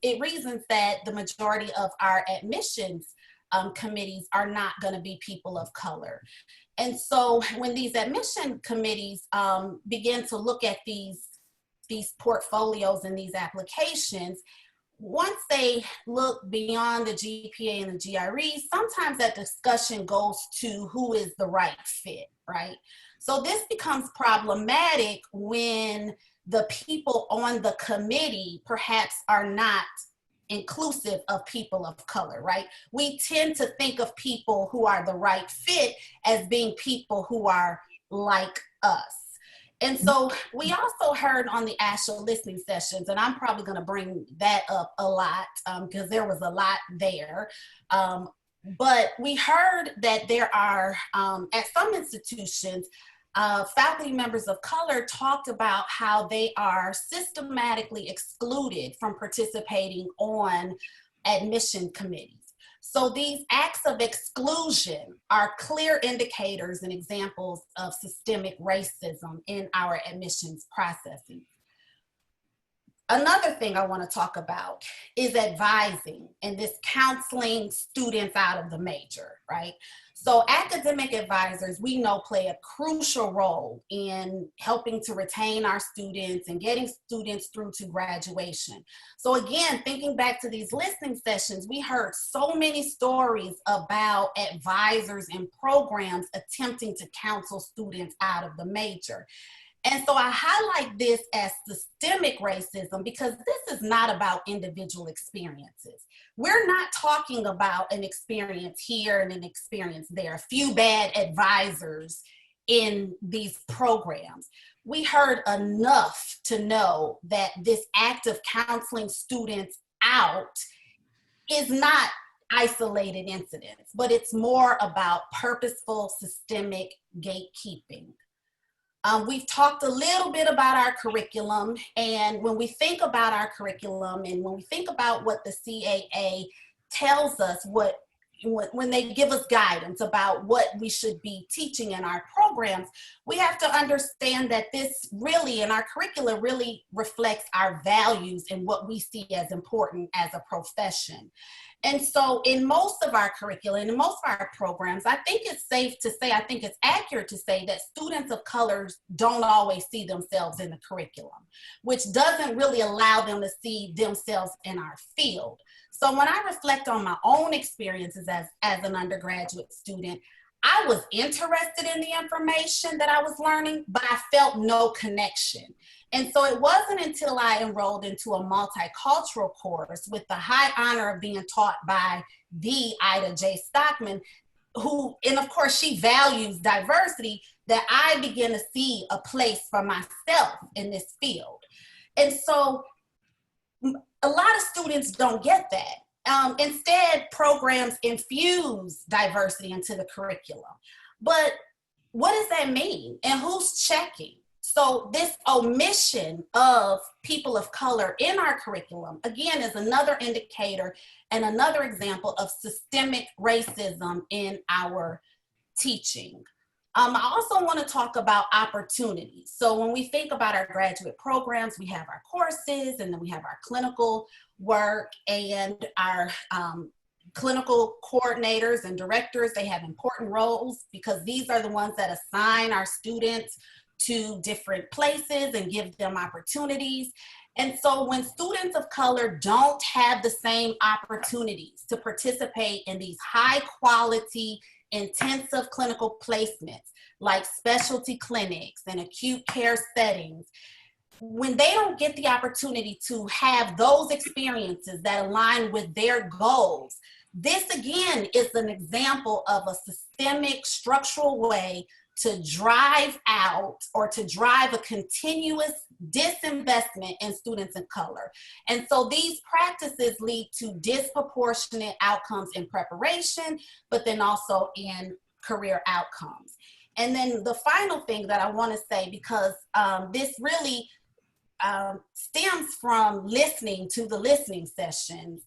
it reasons that the majority of our admissions committees are not going to be people of color. And so when these admission committees begin to look at these portfolios and these applications, once they look beyond the GPA and the GRE, sometimes that discussion goes to who is the right fit, right? So this becomes problematic when the people on the committee perhaps are not inclusive of people of color, right? We tend to think of people who are the right fit as being people who are like us. And so we also heard on the ASHA listening sessions, and I'm probably going to bring that up a lot because there was a lot there. But we heard that there are, at some institutions, faculty members of color talked about how they are systematically excluded from participating on admission committees. So these acts of exclusion are clear indicators and examples of systemic racism in our admissions processes. Another thing I want to talk about is advising and this counseling students out of the major, right? So academic advisors, we know, play a crucial role in helping to retain our students and getting students through to graduation. So again, thinking back to these listening sessions, we heard so many stories about advisors and programs attempting to counsel students out of the major. And so I highlight this as systemic racism because this is not about individual experiences. We're not talking about an experience here and an experience there, a few bad advisors in these programs. We heard enough to know that this act of counseling students out is not isolated incidents, but it's more about purposeful systemic gatekeeping. We've talked a little bit about our curriculum, and when we think about our curriculum and when we think about what the CAA tells us, when they give us guidance about what we should be teaching in our programs, we have to understand that this really, in our curricula, really reflects our values and what we see as important as a profession. And so in most of our curricula and in most of our programs, I think it's safe to say, I think it's accurate to say that students of color don't always see themselves in the curriculum, which doesn't really allow them to see themselves in our field. So when I reflect on my own experiences as an undergraduate student, I was interested in the information that I was learning, but I felt no connection. And so it wasn't until I enrolled into a multicultural course with the high honor of being taught by the Ida J. Stockman, who, and of course she values diversity, that I began to see a place for myself in this field. And so a lot of students don't get that. Instead, programs infuse diversity into the curriculum. But what does that mean? And who's checking? So this omission of people of color in our curriculum, again, is another indicator and another example of systemic racism in our teaching. I also want to talk about opportunities. So when we think about our graduate programs, we have our courses, and then we have our clinical work, and our clinical coordinators and directors. They have important roles because these are the ones that assign our students to different places and give them opportunities. And so when students of color don't have the same opportunities to participate in these high quality, intensive clinical placements like specialty clinics and acute care settings, when they don't get the opportunity to have those experiences that align with their goals, this again is an example of a systemic structural way to drive out or to drive a continuous disinvestment in students of color. And so these practices lead to disproportionate outcomes in preparation, but then also in career outcomes. And then the final thing that I want to say, because this really stems from listening to the listening sessions,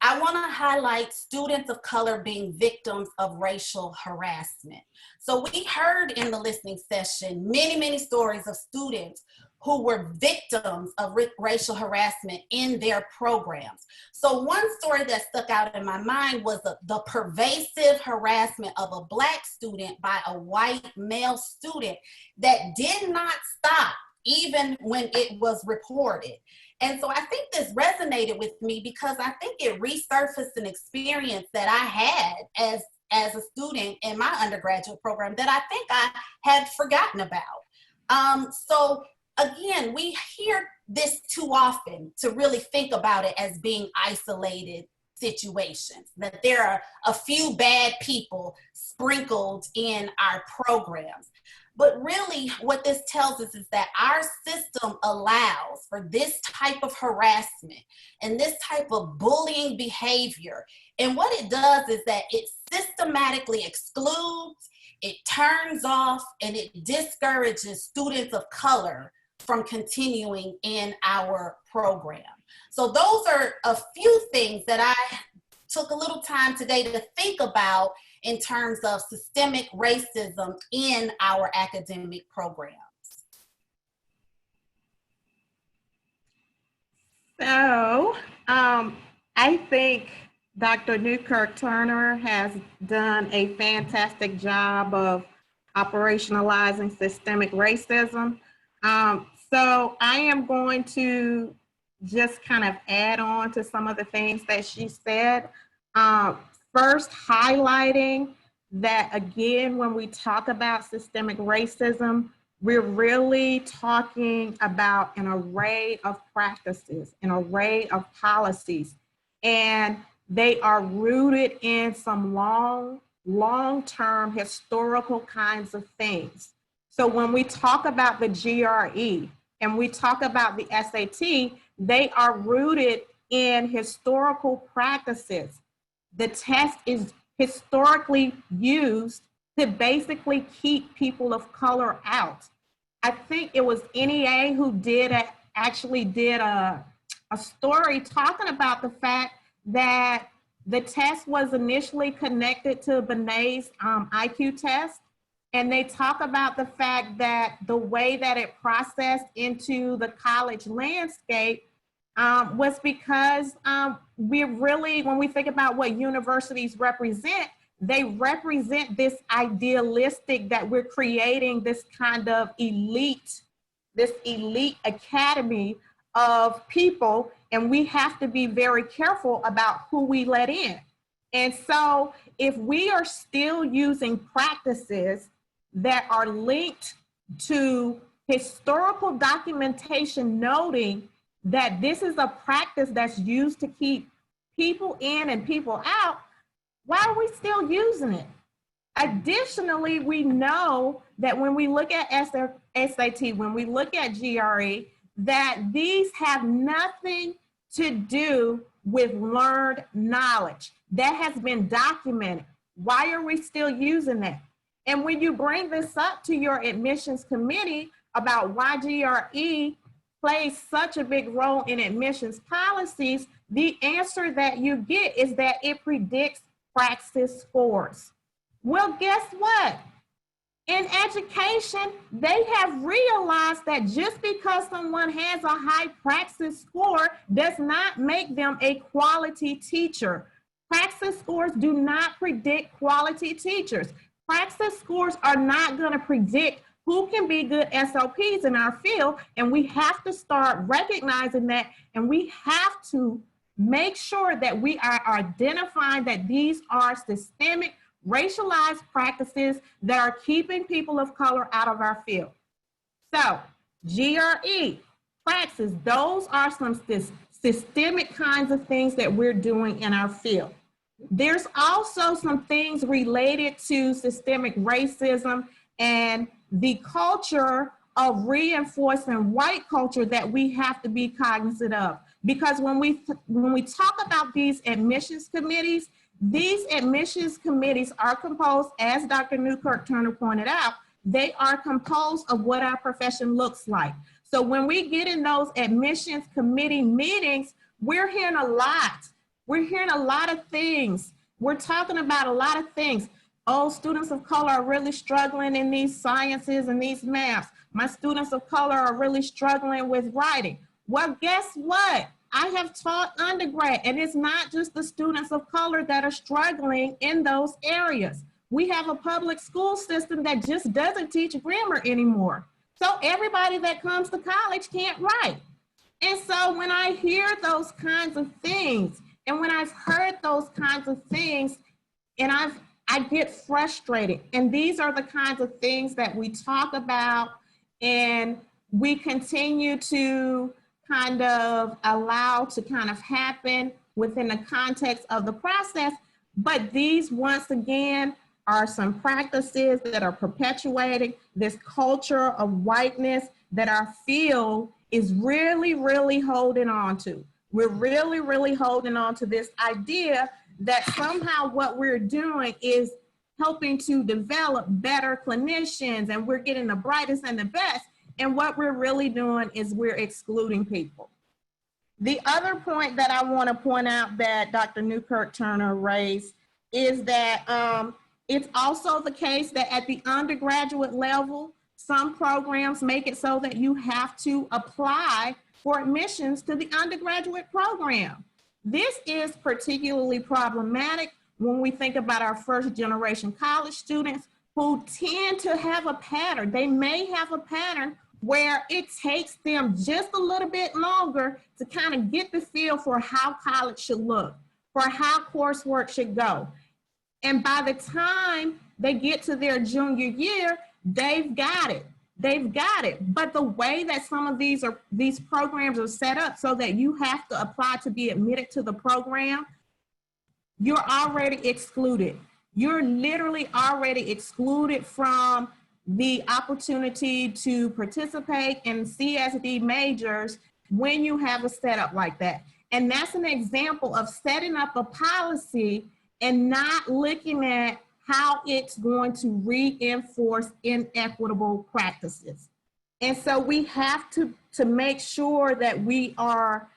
I want to highlight students of color being victims of racial harassment. So we heard in the listening session many, many stories of students who were victims of racial harassment in their programs. So one story that stuck out in my mind was the pervasive harassment of a Black student by a white male student that did not stop even when it was reported. And so I think this resonated with me because I think it resurfaced an experience that I had as a student in my undergraduate program that I think I had forgotten about. So again, we hear this too often to really think about it as being isolated situations, that there are a few bad people sprinkled in our programs. But really what this tells us is that our system allows for this type of harassment and this type of bullying behavior. And what it does is that it systematically excludes, it turns off, and it discourages students of color from continuing in our program. So those are a few things that I took a little time today to think about in terms of systemic racism in our academic programs. So I think Dr. Newkirk-Turner has done a fantastic job of operationalizing systemic racism. So I am going to just kind of add on to some of the things that she said. First, highlighting that, again, when we talk about systemic racism, we're really talking about an array of practices, an array of policies, and they are rooted in some long-term historical kinds of things. So when we talk about the GRE and we talk about the SAT, they are rooted in historical practices. The test is historically used to basically keep people of color out. I think it was NEA who actually did a story talking about the fact that the test was initially connected to Benet's IQ test. And they talk about the fact that the way that it processed into the college landscape was because we really, when we think about what universities represent, they represent this idealistic that we're creating this kind of elite academy of people, and we have to be very careful about who we let in. And so if we are still using practices that are linked to historical documentation noting that this is a practice that's used to keep people in and people out, why are we still using it? Additionally, we know that when we look at SAT, when we look at GRE, that these have nothing to do with learned knowledge. That has been documented. Why are we still using that? And when you bring this up to your admissions committee about why GRE plays such a big role in admissions policies, the answer that you get is that it predicts praxis scores. Well, guess what? In education, they have realized that just because someone has a high praxis score does not make them a quality teacher. Praxis scores do not predict quality teachers. Praxis scores are not going to predict who can be good SLPs in our field, and we have to start recognizing that, and we have to make sure that we are identifying that these are systemic, racialized practices that are keeping people of color out of our field. So, GRE, praxis, those are some systemic kinds of things that we're doing in our field. There's also some things related to systemic racism and the culture of reinforcing white culture that we have to be cognizant of. Because when we talk about these admissions committees are composed, as Dr. Newkirk-Turner pointed out, they are composed of what our profession looks like. So when we get in those admissions committee meetings, we're hearing a lot. We're hearing a lot of things. We're talking about a lot of things. Oh, students of color are really struggling in these sciences and these maths. My students of color are really struggling with writing. Well, guess what? I have taught undergrad, and it's not just the students of color that are struggling in those areas. We have a public school system that just doesn't teach grammar anymore. So everybody that comes to college can't write. And so when I hear those kinds of things, and when I've heard those kinds of things, and I get frustrated. And these are the kinds of things that we talk about, and we continue to kind of allow to kind of happen within the context of the process. But these, once again, are some practices that are perpetuating this culture of whiteness that our field is really, really holding on to. We're really, really holding on to this idea that somehow what we're doing is helping to develop better clinicians and we're getting the brightest and the best. And what we're really doing is we're excluding people. The other point that I want to point out that Dr. Newkirk-Turner raised is that it's also the case that at the undergraduate level, some programs make it so that you have to apply for admissions to the undergraduate program. This is particularly problematic when we think about our first generation college students who tend to have a pattern. They may have a pattern where it takes them just a little bit longer to kind of get the feel for how college should look, for how coursework should go. And by the time they get to their junior year, they've got it. They've got it. But the way that some of these programs are set up so that you have to apply to be admitted to the program, you're already excluded. You're literally already excluded from the opportunity to participate in CSD majors when you have a setup like that. And that's an example of setting up a policy and not looking at how it's going to reinforce inequitable practices. And so we have to make sure that we are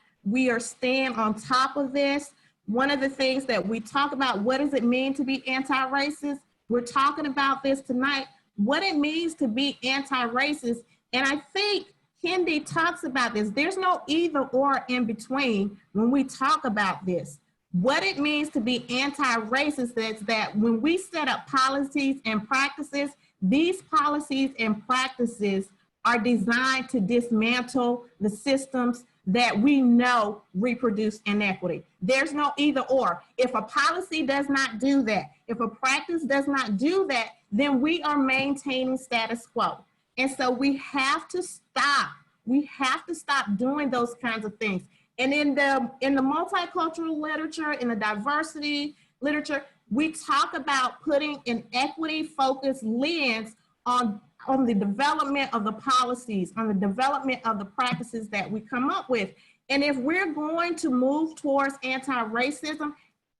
staying on top of this. One of the things that we talk about, what does it mean to be anti-racist? We're talking about this tonight, what it means to be anti-racist. And I think Kendi talks about this. There's no either or in between when we talk about this. What it means to be anti-racist is that when we set up policies and practices, these policies and practices are designed to dismantle the systems that we know reproduce inequity. There's no either or. If a policy does not do that, if a practice does not do that, then we are maintaining status quo. And so we have to stop. We have to stop doing those kinds of things. And in the multicultural literature, in the diversity literature, we talk about putting an equity-focused lens on the development of the policies, on the development of the practices that we come up with. And if we're going to move towards anti-racism,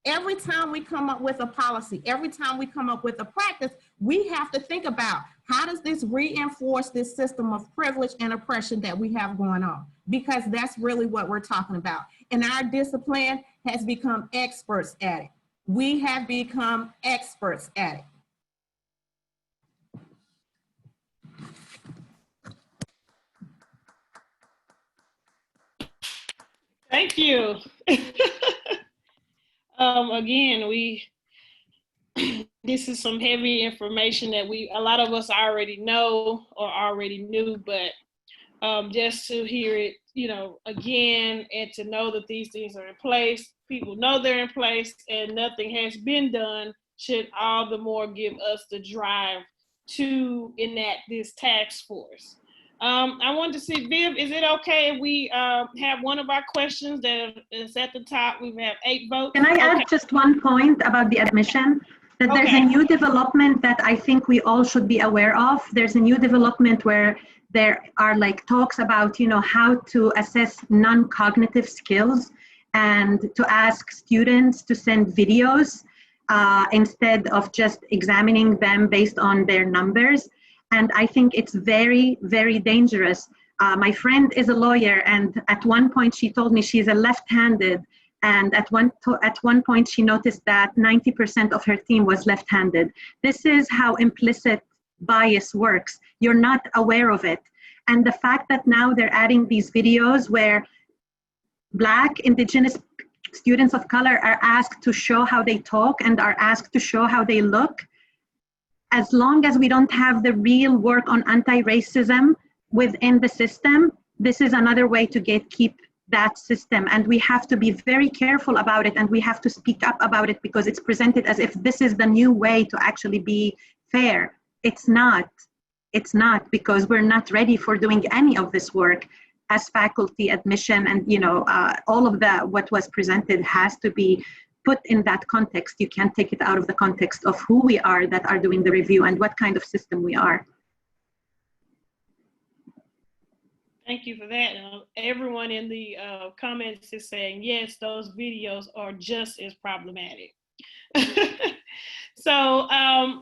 every time we come up with a policy, every time we come up with a practice, we have to think about how does this reinforce this system of privilege and oppression that we have going on? Because that's really what we're talking about. And our discipline has become experts at it. We have become experts at it. Thank you. Again, this is some heavy information that a lot of us already know or already knew, but just to hear it, again, and to know that these things are in place, people know they're in place and nothing has been done should all the more give us the drive to enact this task force. I wanted to see, Viv, is it okay if we have one of our questions that is at the top? We have 8 votes. Can I add just one point about the admission? That there's a new development that I think we all should be aware of. There's a new development where there are talks about, how to assess non-cognitive skills and to ask students to send videos instead of just examining them based on their numbers. And I think it's very, very dangerous. My friend is a lawyer, and at one point she told me she's a left-handed, and at one point she noticed that 90% of her team was left-handed. This is how implicit bias works. You're not aware of it. And the fact that now they're adding these videos where Black, Indigenous students of color are asked to show how they talk and are asked to show how they look, as long as we don't have the real work on anti-racism within the system, this is another way to gatekeep that system. And we have to be very careful about it, and we have to speak up about it, because it's presented as if this is the new way to actually be fair. It's not. It's not, because we're not ready for doing any of this work as faculty admission, and all of that what was presented has to be put in that context. You can't take it out of the context of who we are that are doing the review and what kind of system we are. Thank you for that. Everyone in the comments is saying, yes, those videos are just as problematic. So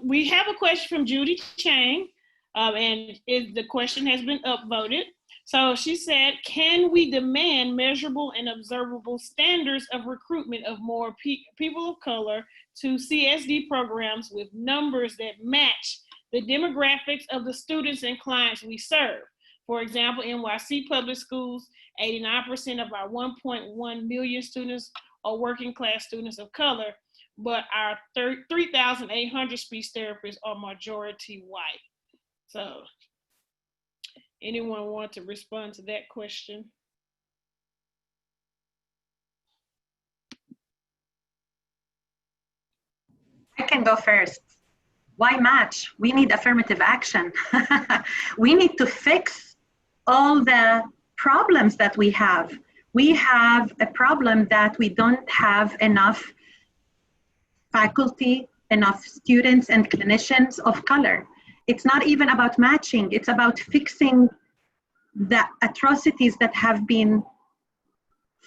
we have a question from Judy Chang, and the question has been upvoted. So she said, can we demand measurable and observable standards of recruitment of more people of color to CSD programs with numbers that match the demographics of the students and clients we serve? For example, NYC public schools, 89% of our 1.1 million students are working class students of color, but our 3,800 speech therapists are majority white. So anyone want to respond to that question? I can go first. Why match? We need affirmative action. We need to fix all the problems that we have. We have a problem that we don't have enough faculty, enough students and clinicians of color. It's not even about matching, it's about fixing the atrocities that have been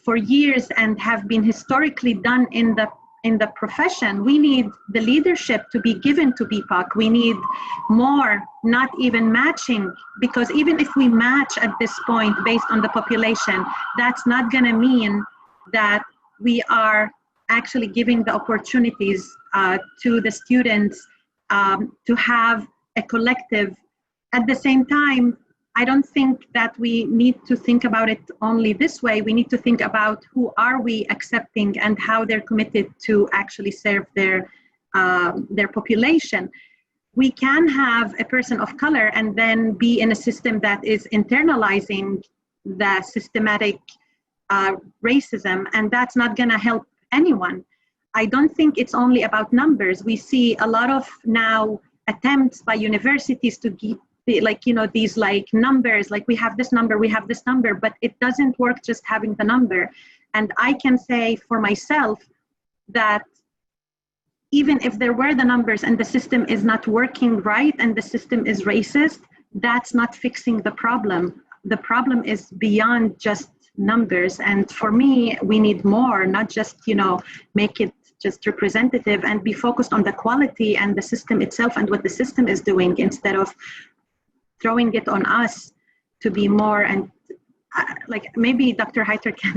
for years and have been historically done in the profession. We need the leadership to be given to BPOC. We need more, not even matching, because even if we match at this point based on the population, that's not gonna mean that we are actually giving the opportunities to the students to have a collective. At the same time, I don't think that we need to think about it only this way. We need to think about who are we accepting and how they're committed to actually serve their population. We can have a person of color and then be in a system that is internalizing the systematic racism, and that's not gonna help anyone. I don't think it's only about numbers. We see a lot of now attempts by universities to give these numbers, like we have this number, but it doesn't work just having the number. And I can say for myself that even if there were the numbers and the system is not working right and the system is racist, that's not fixing the problem. The problem is beyond just numbers. And for me, we need more, not just, make it just representative and be focused on the quality and the system itself and what the system is doing, instead of throwing it on us to be more. And maybe Dr. Heiter can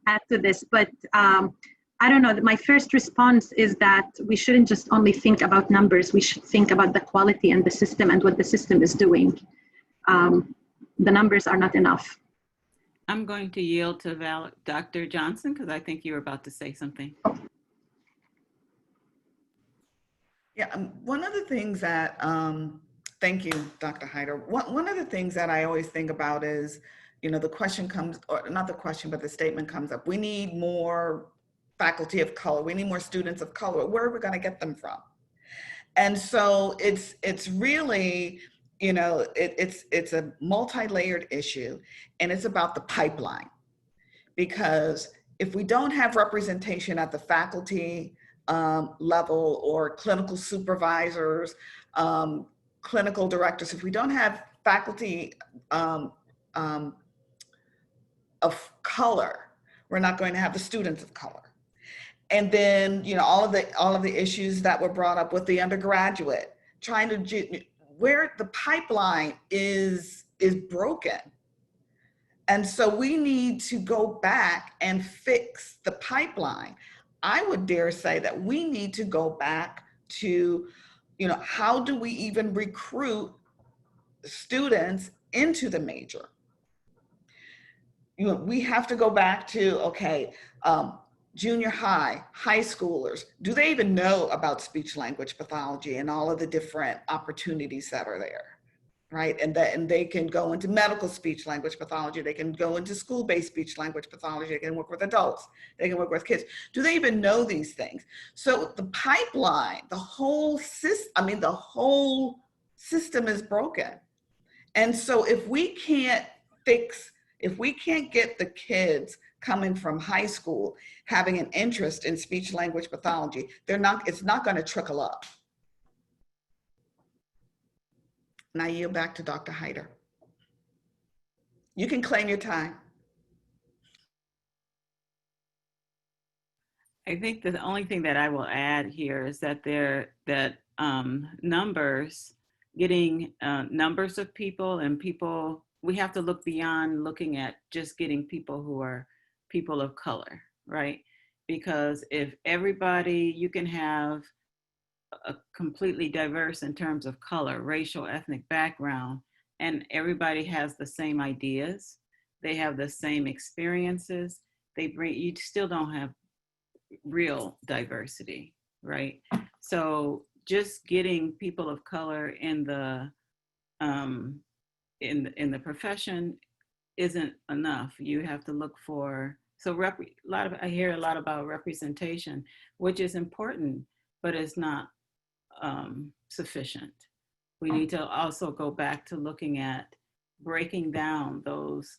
add to this, but I don't know, my first response is that we shouldn't just only think about numbers, we should think about the quality and the system and what the system is doing. The numbers are not enough. I'm going to yield to Dr. Johnson, because I think you were about to say something. Yeah, one of the things that, thank you, Dr. Heider. One of the things that I always think about is, the question comes, or not the question, but the statement comes up. We need more faculty of color. We need more students of color. Where are we going to get them from? And so it's really, it's a multi-layered issue, and it's about the pipeline. Because if we don't have representation at the faculty level or clinical supervisors, clinical directors, if we don't have faculty of color, we're not going to have the students of color. And then, all of the issues that were brought up with the undergraduate, where the pipeline is broken. And so we need to go back and fix the pipeline. I would dare say that we need to go back to, how do we even recruit students into the major? We have to go back to, okay, junior high schoolers, do they even know about speech language pathology and all of the different opportunities that are there, right? And they can go into medical speech language pathology, they can go into school-based speech language pathology, they can work with adults, they can work with kids. Do they even know these things? So the pipeline, the whole system is broken. And so if we can't get the kids coming from high school having an interest in speech language pathology, it's not going to trickle up. And I yield back to Dr. Hyder. You can claim your time. I think the only thing that I will add here is that numbers, getting numbers of people, and people, we have to look beyond looking at just getting people who are people of color, right? Because if everybody, you can have a completely diverse in terms of color, racial, ethnic background, and everybody has the same ideas, they have the same experiences, you still don't have real diversity, right? So just getting people of color in the profession isn't enough. You have to look for, I hear a lot about representation, which is important, but it's not sufficient. We need to also go back to looking at breaking down those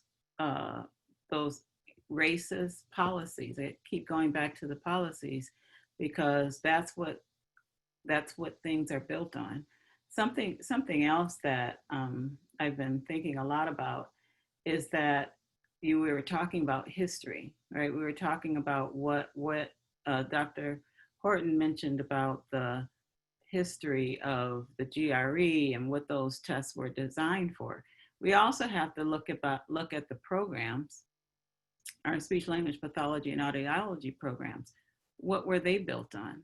racist policies. I keep going back to the policies because that's what things are built on. Something else that I've been thinking a lot about is that we were talking about history, right? We were talking about what Dr. Horton mentioned about the history of the GRE and what those tests were designed for. We also have to look at the programs, our speech language pathology and audiology programs. What were they built on?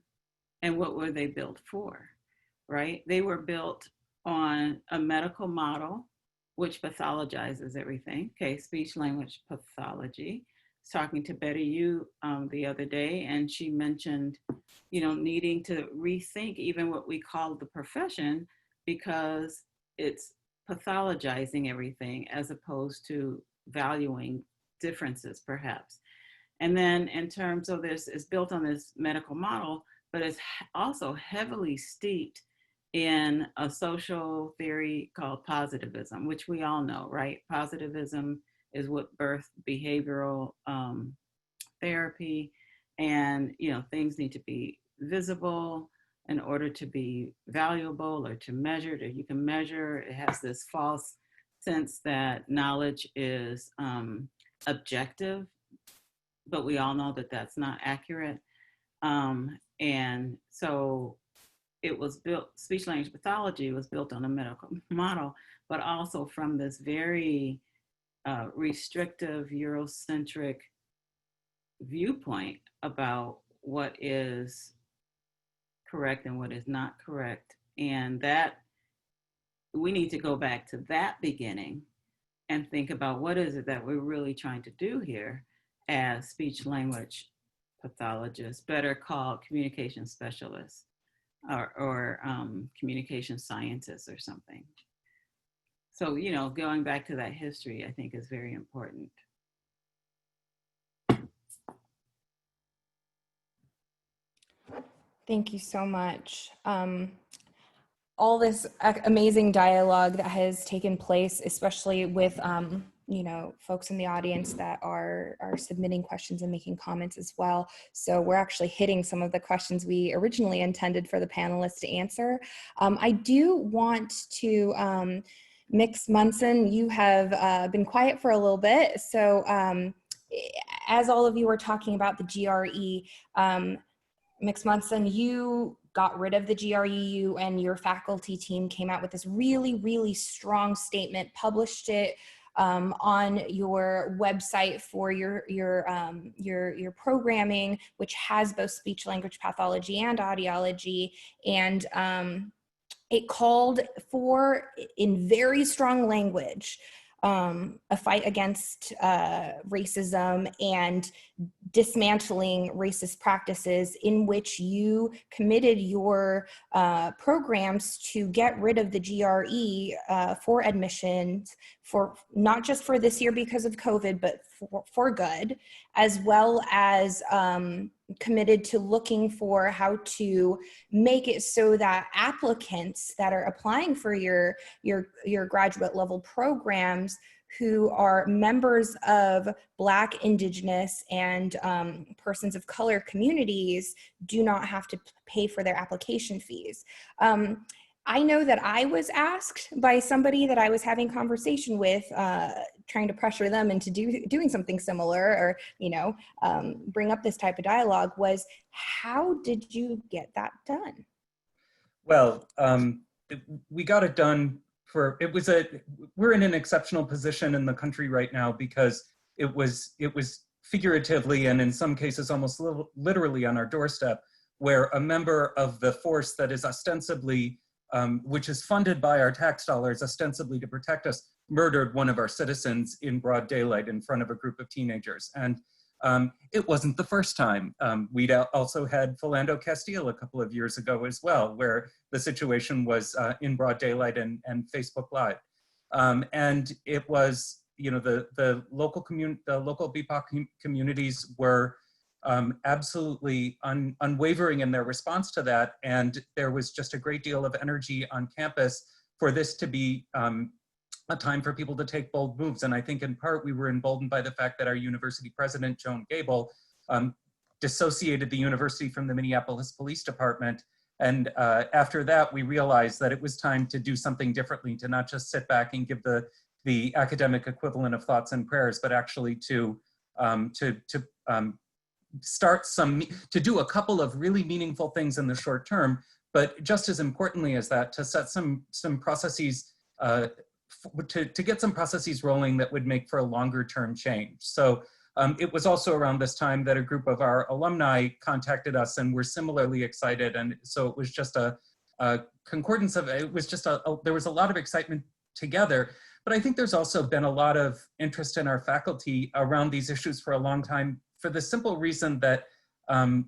And what were they built for, right? They were built on a medical model, which pathologizes everything. Okay, speech language pathology. I was talking to Betty Yu the other day, and she mentioned, needing to rethink even what we call the profession, because it's pathologizing everything as opposed to valuing differences, perhaps. And then in terms of this, it's built on this medical model, but it's also heavily steeped in a social theory called positivism, which we all know, right? Positivism is what birthed behavioral therapy, and things need to be visible in order to be valuable or to measure. That you can measure. It has this false sense that knowledge is objective, but we all know that that's not accurate. And so it was built, speech language pathology was built on a medical model, but also from this very restrictive Eurocentric viewpoint about what is correct and what is not correct. And that we need to go back to that beginning and think about what is it that we're really trying to do here as speech language pathologists, better called communication specialists or communication scientists or something. So, going back to that history, I think is very important. Thank you so much. All this amazing dialogue that has taken place, especially with folks in the audience that are submitting questions and making comments as well. So we're actually hitting some of the questions we originally intended for the panelists to answer. I do want to mix Munson. You have been quiet for a little bit. So as all of you were talking about the GRE, Mix Munson, you got rid of the GRE, and your faculty team came out with this really, really strong statement, published it on your website for your programming, which has both speech language pathology and audiology. And it called for, in very strong language, a fight against racism and dismantling racist practices in which you committed your programs to get rid of the GRE for admissions, for not just for this year because of COVID, but for good, as well as committed to looking for how to make it so that applicants that are applying for your graduate level programs who are members of Black, Indigenous, and persons of color communities do not have to pay for their application fees. I know that I was asked by somebody that I was having conversation with, trying to pressure them into doing something similar, or, you know, bring up this type of dialogue, was how did you get that done? Well, we got it done we're in an exceptional position in the country right now because it was figuratively and in some cases almost literally on our doorstep, where a member of the force that is ostensibly, which is funded by our tax dollars ostensibly to protect us, murdered one of our citizens in broad daylight in front of a group of teenagers. And it wasn't the first time. We'd also had Philando Castile a couple of years ago as well, where the situation was in broad daylight and Facebook Live. And it was, you know, the local BIPOC communities were absolutely unwavering in their response to that. And there was just a great deal of energy on campus for this to be a time for people to take bold moves. And I think in part we were emboldened by the fact that our university president, Joan Gable, dissociated the university from the Minneapolis Police Department. And after that, we realized that it was time to do something differently, to not just sit back and give the academic equivalent of thoughts and prayers, but actually to do a couple of really meaningful things in the short term. But just as importantly as that, to set some processes, to get some processes rolling that would make for a longer term change. So it was also around this time that a group of our alumni contacted us and were similarly excited. And so it was just a concordance of, it was just there was a lot of excitement together. But I think there's also been a lot of interest in our faculty around these issues for a long time, for the simple reason that,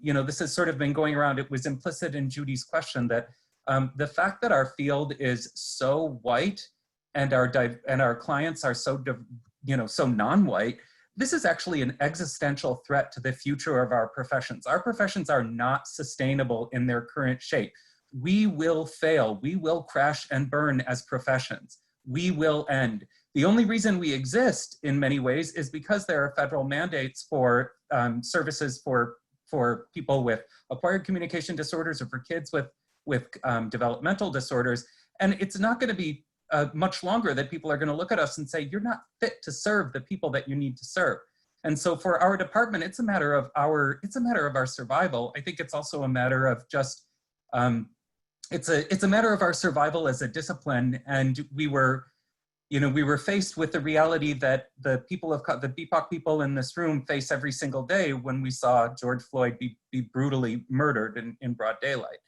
you know, this has sort of been going around. It was implicit in Judy's question that the fact that our field is so white and our clients are so, you know, so non-white, this is actually an existential threat to the future of our professions. Our professions are not sustainable in their current shape. We will fail. We will crash and burn as professions. We will end. The only reason we exist in many ways is because there are federal mandates for services for people with acquired communication disorders or for kids with developmental disorders. And it's not going to be much longer that people are going to look at us and say, you're not fit to serve the people that you need to serve. And so for our department, it's a matter of our survival. I think it's also a matter of just, it's a matter of our survival as a discipline. And we were faced with the reality that the BIPOC people in this room face every single day when we saw George Floyd be brutally murdered in broad daylight.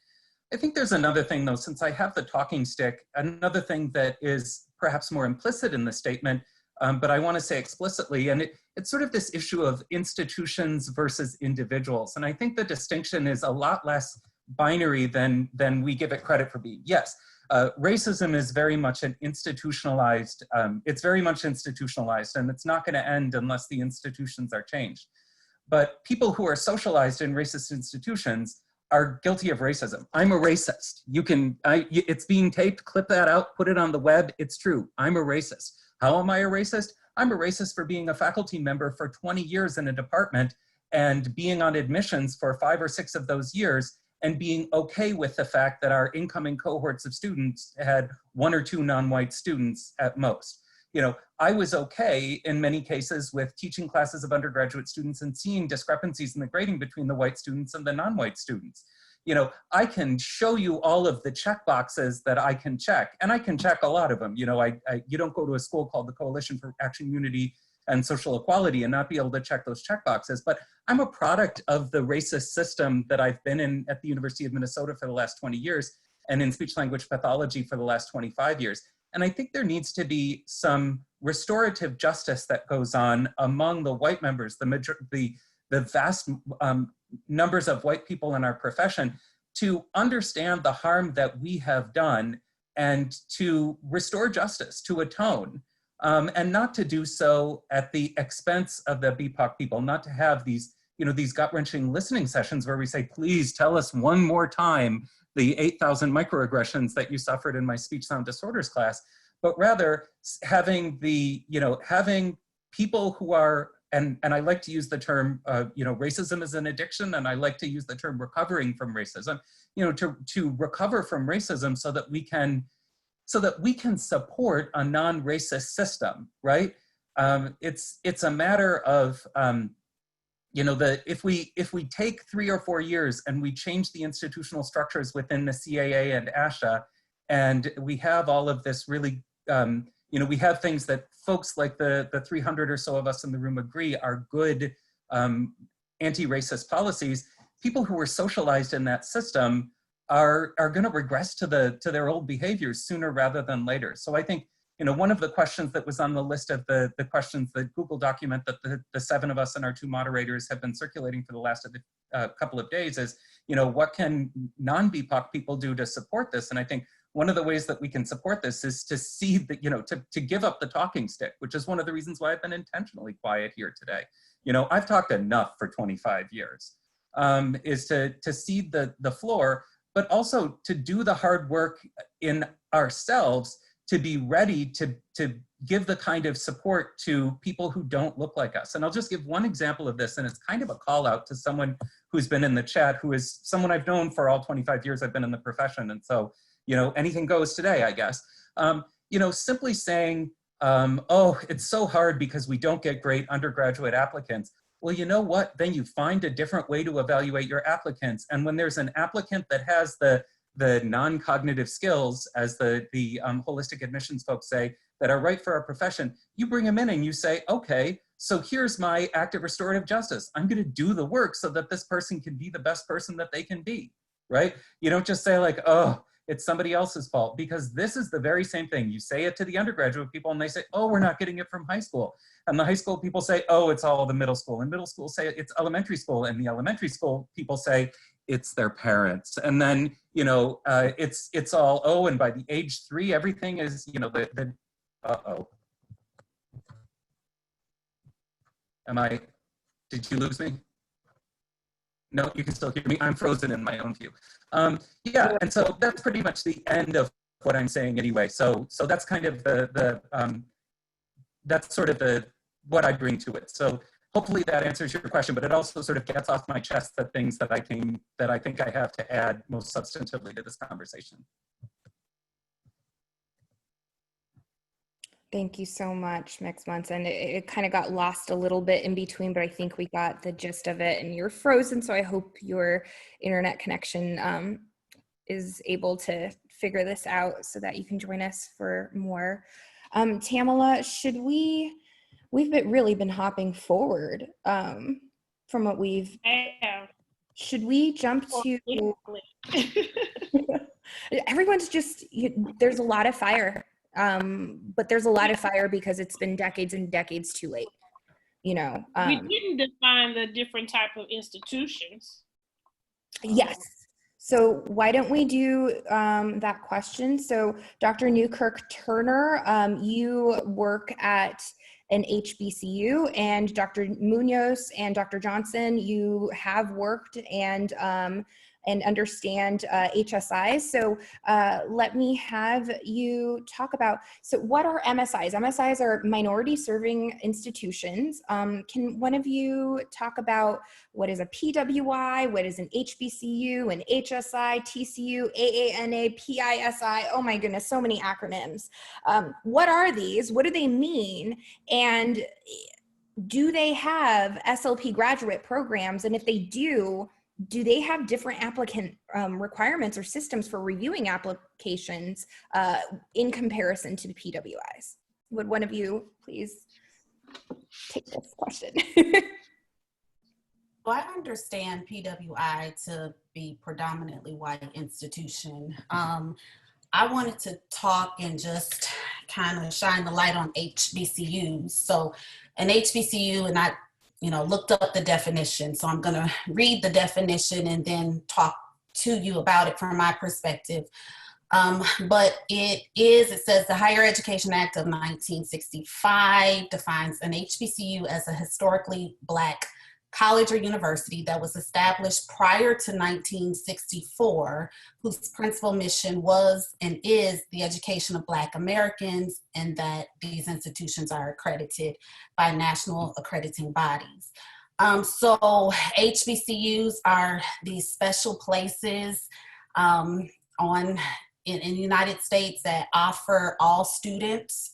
I think there's another thing though, since I have the talking stick, another thing that is perhaps more implicit in the statement, but I want to say explicitly, and it's sort of this issue of institutions versus individuals. And I think the distinction is a lot less binary than we give it credit for being. Yes, racism is very much an institutionalized, it's very much institutionalized, and it's not going to end unless the institutions are changed. But people who are socialized in racist institutions are guilty of racism. I'm a racist. It's being taped, clip that out, put it on the web. It's true, I'm a racist. How am I a racist? I'm a racist for being a faculty member for 20 years in a department and being on admissions for 5 or 6 of those years and being okay with the fact that our incoming cohorts of students had 1 or 2 non-white students at most. You know, I was okay in many cases with teaching classes of undergraduate students and seeing discrepancies in the grading between the white students and the non-white students. You know, I can show you all of the check boxes that I can check, and I can check a lot of them. You know, you don't go to a school called the Coalition for Action, Unity, and Social Equality and not be able to check those check boxes. But I'm a product of the racist system that I've been in at the University of Minnesota for the last 20 years and in speech language pathology for the last 25 years. And I think there needs to be some restorative justice that goes on among the white members, the the vast numbers of white people in our profession to understand the harm that we have done and to restore justice, to atone, and not to do so at the expense of the BIPOC people, not to have these, these gut-wrenching listening sessions where we say, please tell us one more time the 8,000 microaggressions that you suffered in my speech sound disorders class, but rather having having people who are, and I like to use the term, racism is an addiction, and I like to use the term recovering from racism, to recover from racism so that we can support a non-racist system, right? It's a matter of, if we take 3 or 4 years and we change the institutional structures within the CAA and ASHA, and we have all of this really, we have things that folks like the 300 or so of us in the room agree are good anti-racist policies. People who were socialized in that system are going to regress to their old behaviors sooner rather than later. So I think, one of the questions that was on the list of the questions, the Google document that the 7 of us and our 2 moderators have been circulating for the last couple of days is, what can non-BIPOC people do to support this? And I think one of the ways that we can support this is to see that, to give up the talking stick, which is one of the reasons why I've been intentionally quiet here today. I've talked enough for 25 years, is to cede the floor, but also to do the hard work in ourselves, to be ready to give the kind of support to people who don't look like us. And I'll just give one example of this, and it's kind of a call out to someone who's been in the chat, who is someone I've known for all 25 years I've been in the profession. And so, anything goes today, I guess. Simply saying, oh, it's so hard because we don't get great undergraduate applicants. Well, you know what? Then you find a different way to evaluate your applicants. And when there's an applicant that has the non-cognitive skills, as the holistic admissions folks say, that are right for our profession, you bring them in and you say, okay, so here's my active restorative justice. I'm going to do the work so that this person can be the best person that they can be, right? You don't just say like, oh, it's somebody else's fault, because this is the very same thing. You say it to the undergraduate people and they say, oh, we're not getting it from high school. And the high school people say, oh, it's all the middle school. And middle school say it's elementary school. And the elementary school people say it's their parents. And then, it's all, oh, and by the age 3, everything is, uh-oh. Did you lose me? No, you can still hear me. I'm frozen in my own view. Yeah, and so that's pretty much the end of what I'm saying anyway. So that's kind of that's sort of what I bring to it. So hopefully that answers your question, but it also sort of gets off my chest the things that I think I have to add most substantively to this conversation. Thank you so much, Ms. Munson. It kind of got lost a little bit in between, but I think we got the gist of it, and you're frozen, so I hope your internet connection is able to figure this out so that you can join us for more. Tamala, we've really been hopping forward from what we've, should we jump to, everyone's just, there's a lot of fire. But there's a lot of fire because it's been decades and decades too late, we didn't define the different type of institutions. Yes. So why don't we do that question? So Dr. Newkirk-Turner, you work at an HBCU, and Dr. Munoz and Dr. Johnson, you have worked and understand HSIs. So let me have you talk about, so what are MSIs? MSIs are minority serving institutions. Can one of you talk about what is a PWI, what is an HBCU, an HSI, TCU, AANA, PISI? Oh my goodness, so many acronyms. What are these? What do they mean? And do they have SLP graduate programs? And if they do they have different applicant requirements or systems for reviewing applications in comparison to the PWIs? Would one of you please take this question? Well, I understand PWI to be predominantly white institution. I wanted to talk and just kind of shine the light on HBCUs. So an HBCU, and looked up the definition. So I'm going to read the definition and then talk to you about it from my perspective. But it says the Higher Education Act of 1965 defines an HBCU as a historically Black college or university that was established prior to 1964, whose principal mission was and is the education of Black Americans, and that these institutions are accredited by national accrediting bodies. So HBCUs are these special places in the United States that offer all students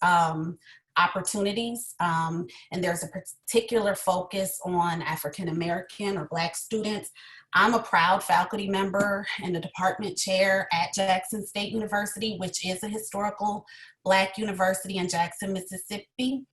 opportunities, and there's a particular focus on African American or Black students. I'm a proud faculty member and a department chair at Jackson State University, which is a historical Black university in Jackson, Mississippi.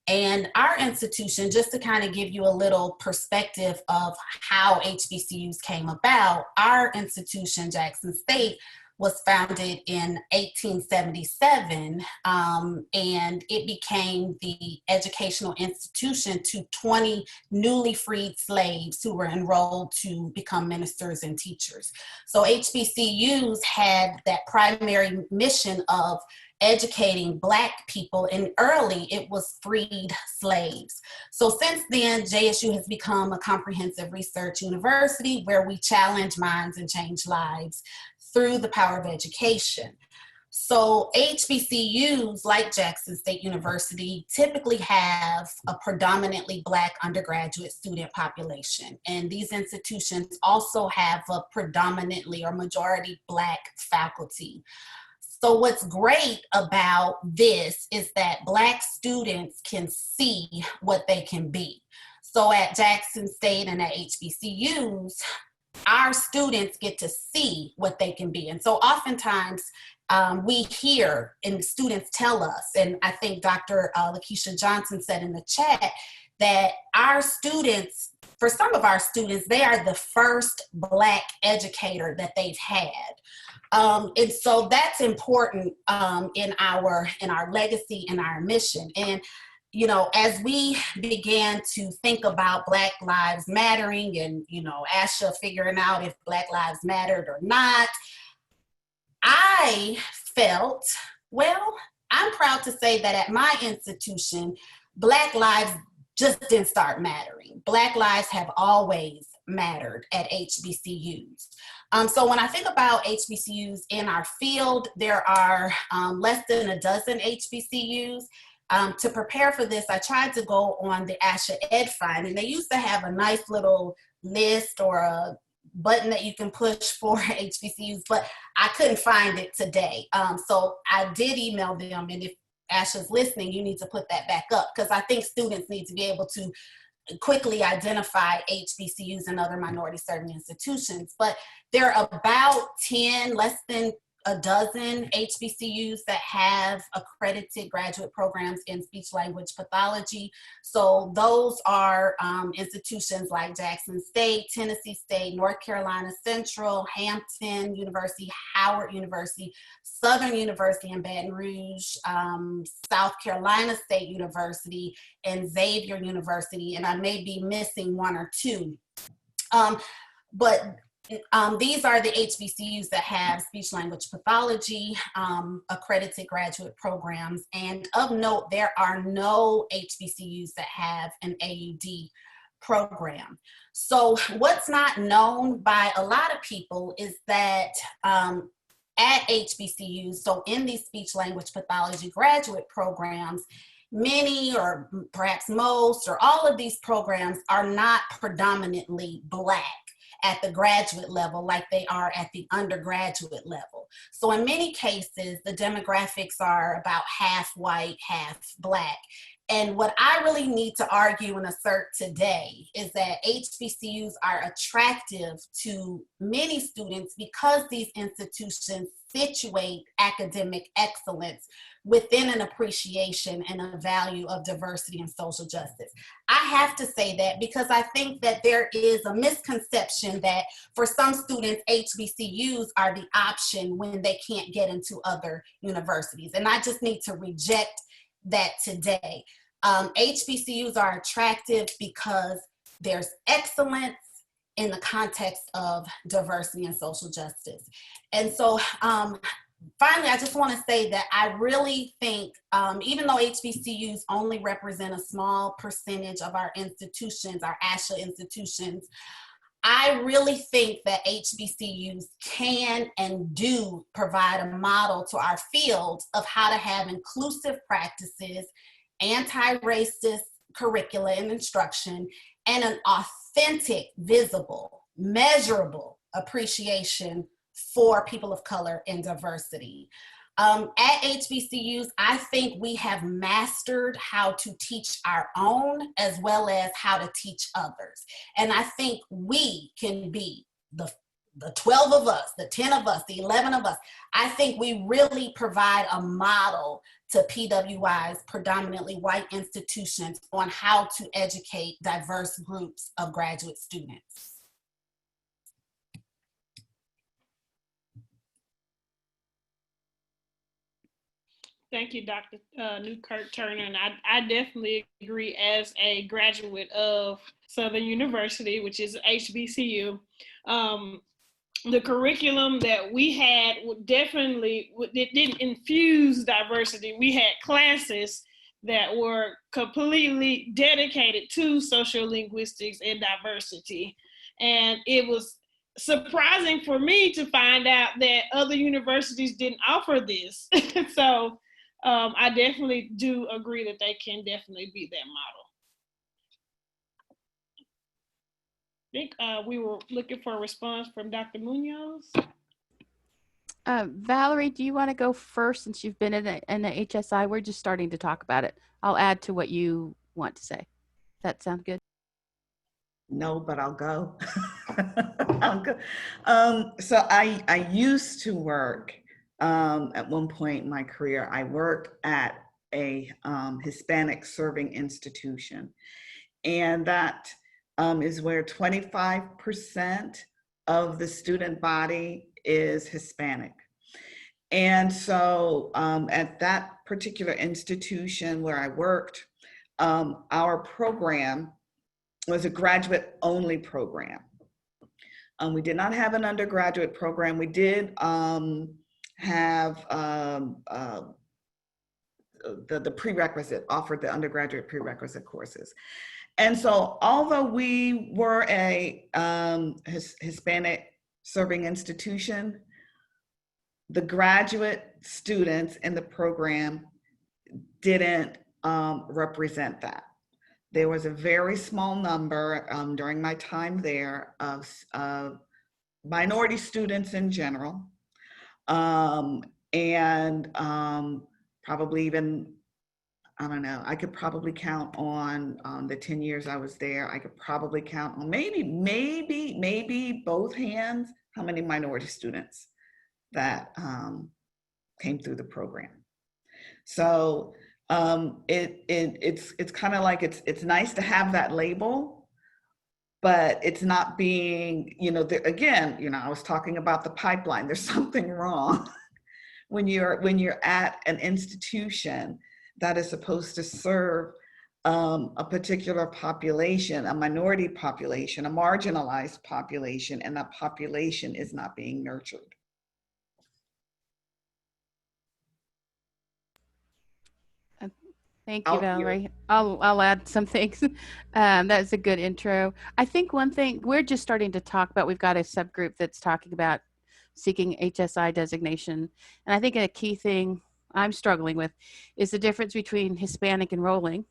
And our institution, just to kind of give you a little perspective of how HBCUs came about, our institution, Jackson State, was founded in 1877, and it became the educational institution to 20 newly freed slaves who were enrolled to become ministers and teachers. So HBCUs had that primary mission of educating Black people, and early it was freed slaves. So since then, JSU has become a comprehensive research university where we challenge minds and change lives through the power of education. So HBCUs, like Jackson State University, typically have a predominantly Black undergraduate student population. And these institutions also have a predominantly or majority Black faculty. So what's great about this is that Black students can see what they can be. So at Jackson State and at HBCUs, our students get to see what they can be. And so oftentimes we hear and students tell us, and I think Dr. Lakeisha Johnson said in the chat, that our students, for some of our students, they are the first Black educator that they've had. And so that's important in our legacy and our mission. And as we began to think about Black Lives Mattering and, ASHA figuring out if Black Lives mattered or not, I felt, well, I'm proud to say that at my institution, Black lives just didn't start mattering. Black lives have always mattered at HBCUs. So when I think about HBCUs in our field, there are less than a dozen HBCUs. To prepare for this, I tried to go on the ASHA Ed Find, and they used to have a nice little list or a button that you can push for HBCUs, but I couldn't find it today. So I did email them, and if ASHA's listening, you need to put that back up, because I think students need to be able to quickly identify HBCUs and other minority serving institutions. But there are about 10, less than a dozen HBCUs that have accredited graduate programs in speech language pathology. So those are institutions like Jackson State, Tennessee State, North Carolina Central, Hampton University, Howard University, Southern University in Baton Rouge, South Carolina State University, and Xavier University, and I may be missing one or two. But these are the HBCUs that have speech language pathology accredited graduate programs. And of note, there are no HBCUs that have an AUD program. So what's not known by a lot of people is that at HBCUs, so in these speech language pathology graduate programs, many or perhaps most or all of these programs are not predominantly Black at the graduate level like they are at the undergraduate level. So in many cases, the demographics are about half white, half Black. And what I really need to argue and assert today is that HBCUs are attractive to many students because these institutions situate academic excellence within an appreciation and a value of diversity and social justice. I have to say that because I think that there is a misconception that for some students, HBCUs are the option when they can't get into other universities. And I just need to reject that today. HBCUs are attractive because there's excellence in the context of diversity and social justice. And so finally, I just want to say that I really think, even though HBCUs only represent a small percentage of our institutions, our ASHA institutions, I really think that HBCUs can and do provide a model to our field of how to have inclusive practices, anti-racist curricula and instruction, and an authentic, visible, measurable appreciation for people of color and diversity. At HBCUs, I think we have mastered how to teach our own as well as how to teach others. And I think we can be the 12 of us, the 10 of us, the 11 of us. I think we really provide a model to PWI's predominantly white institutions on how to educate diverse groups of graduate students. Thank you, Dr. Newkirk-Turner. And I definitely agree as a graduate of Southern University, which is HBCU. The curriculum that we had it didn't infuse diversity. We had classes that were completely dedicated to social linguistics and diversity. And it was surprising for me to find out that other universities didn't offer this. So I definitely do agree that they can definitely be that model. I think we were looking for a response from Dr. Munoz. Valerie, do you want to go first since you've been in the HSI? We're just starting to talk about it. I'll add to what you want to say. Does that sound good? No, but I'll go. I'll go. So I used to work at one point in my career. I worked at a Hispanic serving institution, and that is where 25% of the student body is Hispanic. And so at that particular institution where I worked, our program was a graduate only program. We did not have an undergraduate program. We did have the prerequisite, offered the undergraduate prerequisite courses. And so although we were a Hispanic serving institution, the graduate students in the program didn't represent that. There was a very small number during my time there of minority students in general, and probably even, I don't know, I could probably count on the 10 years I was there, I could probably count on maybe both hands how many minority students that came through the program. So it's kind of like it's nice to have that label, but it's not being, again, I was talking about the pipeline. There's something wrong when you're at an institution that is supposed to serve a particular population, a minority population, a marginalized population, and that population is not being nurtured. Thank you, Valerie. I'll add some things. That's a good intro. I think one thing we're just starting to talk about, we've got a subgroup that's talking about seeking HSI designation. And I think a key thing I'm struggling with is the difference between Hispanic enrolling,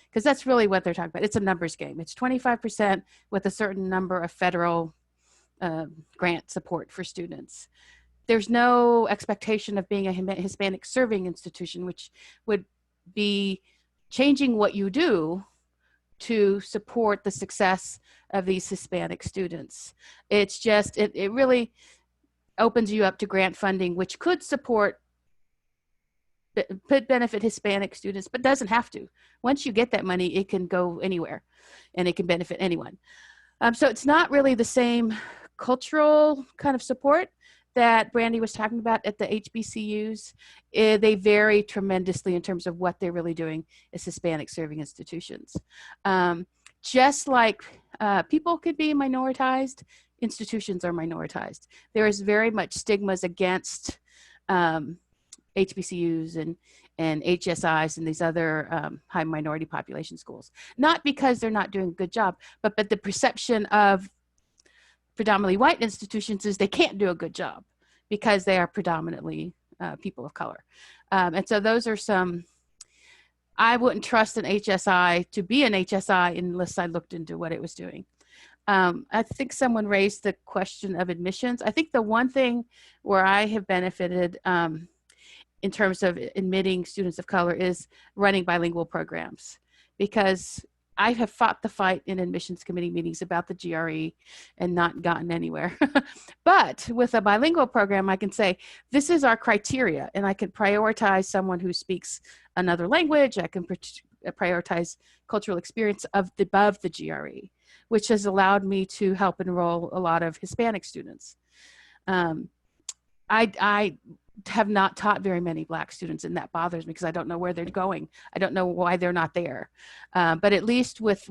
because that's really what they're talking about. It's a numbers game. It's 25% with a certain number of federal grant support for students. There's no expectation of being a Hispanic serving institution, which would be changing what you do to support the success of these Hispanic students. It's just, it really opens you up to grant funding, which could benefit Hispanic students, but doesn't have to. Once you get that money, it can go anywhere and it can benefit anyone. So it's not really the same cultural kind of support that Brandi was talking about at the HBCUs. They vary tremendously in terms of what they're really doing as Hispanic serving institutions. just like people could be minoritized, institutions are minoritized. There is very much stigmas against HBCUs and HSIs and these other high minority population schools. Not because they're not doing a good job, but the perception of predominantly white institutions is they can't do a good job because they are predominantly people of color. And so those are some, I wouldn't trust an HSI to be an HSI unless I looked into what it was doing. I think someone raised the question of admissions. I think the one thing where I have benefited in terms of admitting students of color is running bilingual programs, because I have fought the fight in admissions committee meetings about the GRE and not gotten anywhere. But with a bilingual program, I can say, this is our criteria, and I can prioritize someone who speaks another language. I can prioritize cultural experience above the GRE, which has allowed me to help enroll a lot of Hispanic students. I have not taught very many Black students, and that bothers me because I don't know where they're going. I don't know why they're not there. But at least with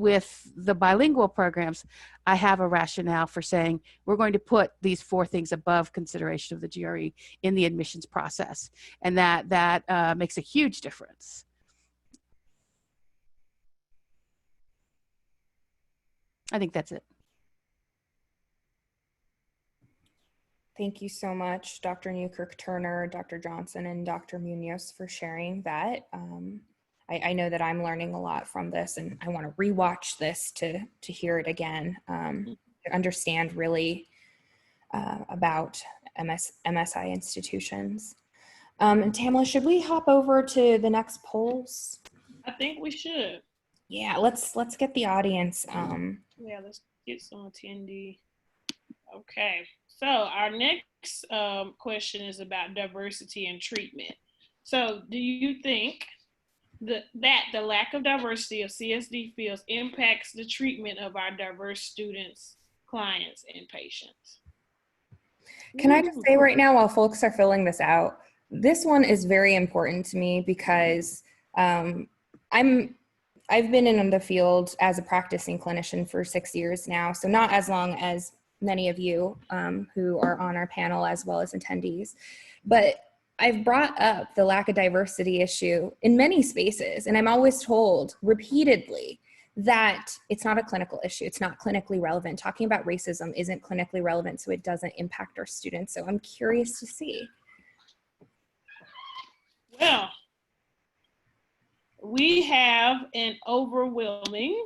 the bilingual programs, I have a rationale for saying we're going to put these 4 things above consideration of the GRE in the admissions process. And that makes a huge difference. I think that's it. Thank you so much, Dr. Newkirk-Turner, Dr. Johnson, and Dr. Munoz for sharing that. I know that I'm learning a lot from this, and I want to rewatch this to hear it again, to understand really about MSI institutions. And Tamala, should we hop over to the next polls? I think we should. Yeah, let's get the audience. Yeah, let's get some attendee. Okay, so our next question is about diversity and treatment. So do you think that the lack of diversity of CSD fields impacts the treatment of our diverse students, clients, and patients? Can I just say right now, while folks are filling this out, this one is very important to me because I've been in the field as a practicing clinician for 6 years now, so not as long as many of you who are on our panel as well as attendees. But I've brought up the lack of diversity issue in many spaces, and I'm always told repeatedly that it's not a clinical issue. It's not clinically relevant. Talking about racism isn't clinically relevant, so it doesn't impact our students. So I'm curious to see. Well, we have an overwhelming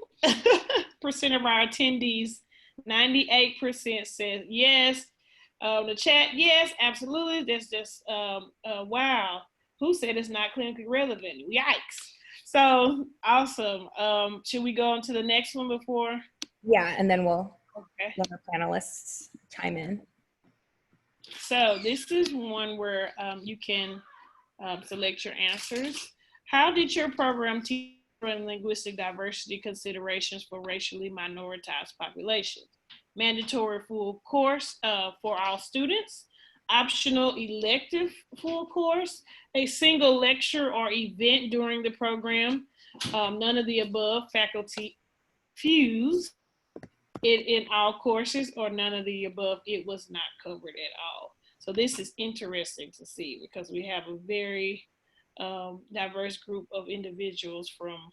percent of our attendees. 98% says yes. The chat, yes, absolutely. That's just, wow. Who said it's not clinically relevant? Yikes. So awesome. Should we go on to the next one before? Yeah, and then we'll let our panelists chime in. So this is one where you can select your answers. How did your program teach linguistic diversity considerations for racially minoritized populations? Mandatory full course for all students, optional elective full course, a single lecture or event during the program, none of the above, faculty fused it in all courses, or none of the above, it was not covered at all. So this is interesting to see because we have a very diverse group of individuals from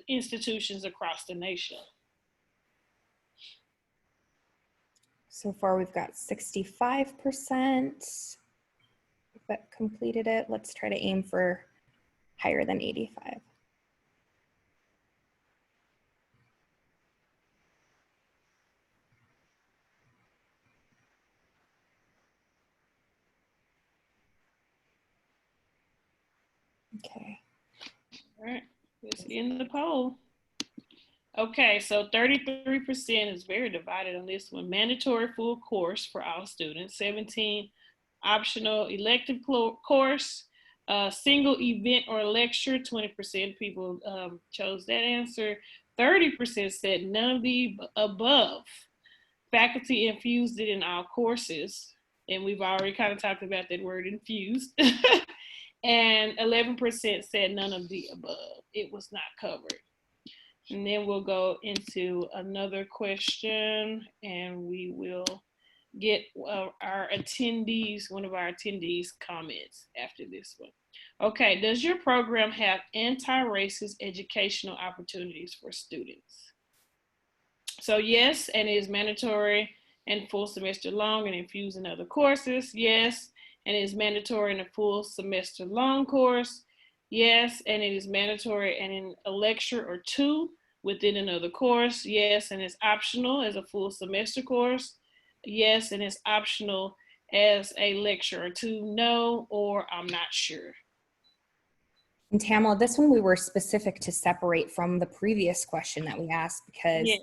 institutions across the nation. So far, we've got 65% that completed it. Let's try to aim for higher than 85. Okay. All right, let's end the poll. Okay, so 33% is very divided on this one. Mandatory full course for all students, 17 optional elective course, single event or lecture, 20% people chose that answer. 30% said none of the above. Faculty infused it in all courses, and we've already kind of talked about that word infused. And 11% said none of the above. It was not covered. And then we'll go into another question, and we will get our attendees, one of our attendees' comments after this one. Okay, does your program have anti-racist educational opportunities for students? So yes, and it is mandatory and full semester long and infused in other courses. Yes, and it is mandatory in a full semester long course. Yes, and it is mandatory and in a lecture or two within another course. Yes, and it's optional as a full semester course. Yes, and it's optional as a lecture or two. No, or I'm not sure. And Tamala, this one we were specific to separate from the previous question that we asked, because Yes.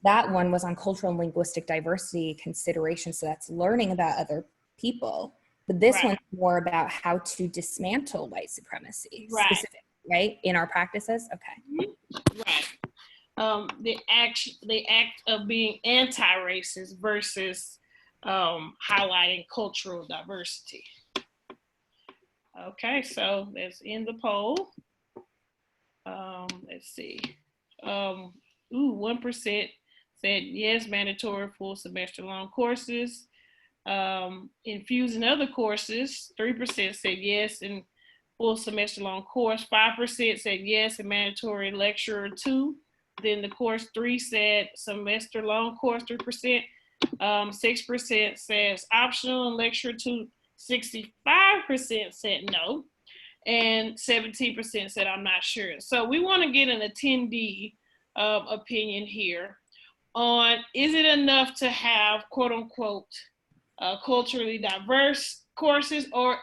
that one was on cultural and linguistic diversity considerations. So that's learning about other people. But this Right. one's more about how to dismantle white supremacy, Right. specifically, right? In our practices. Okay. Right. The act of being anti-racist versus highlighting cultural diversity. Okay, so that's in the poll. Let's see. 1% said yes, mandatory full semester long courses. Infused in other courses, 3% said yes, and full semester long course. 5% said yes, and mandatory lecture or two. Then the course 3 said semester long course, 3%. 6% says optional and lecture 2. 65% said no, and 17% said I'm not sure. So we want to get an attendee opinion here on, is it enough to have quote unquote culturally diverse courses, or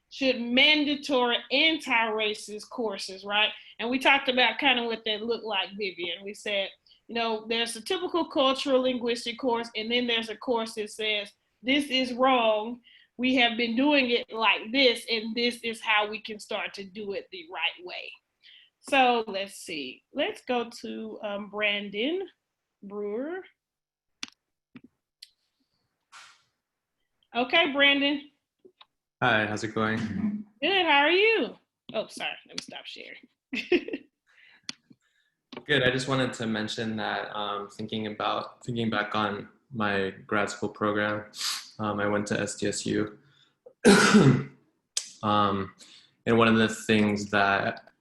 should mandatory anti-racist courses, right? And we talked about kind of what that looked like, Vivian. We said, there's a typical cultural linguistic course, and then there's a course that says, this is wrong. We have been doing it like this, and this is how we can start to do it the right way. So let's see. Let's go to Brandon Brewer. Okay, Brandon. Hi, how's it going? Good, how are you? Oh, sorry, let me stop sharing. Good, I just wanted to mention that thinking back on my grad school program, I went to SDSU. And one of the things that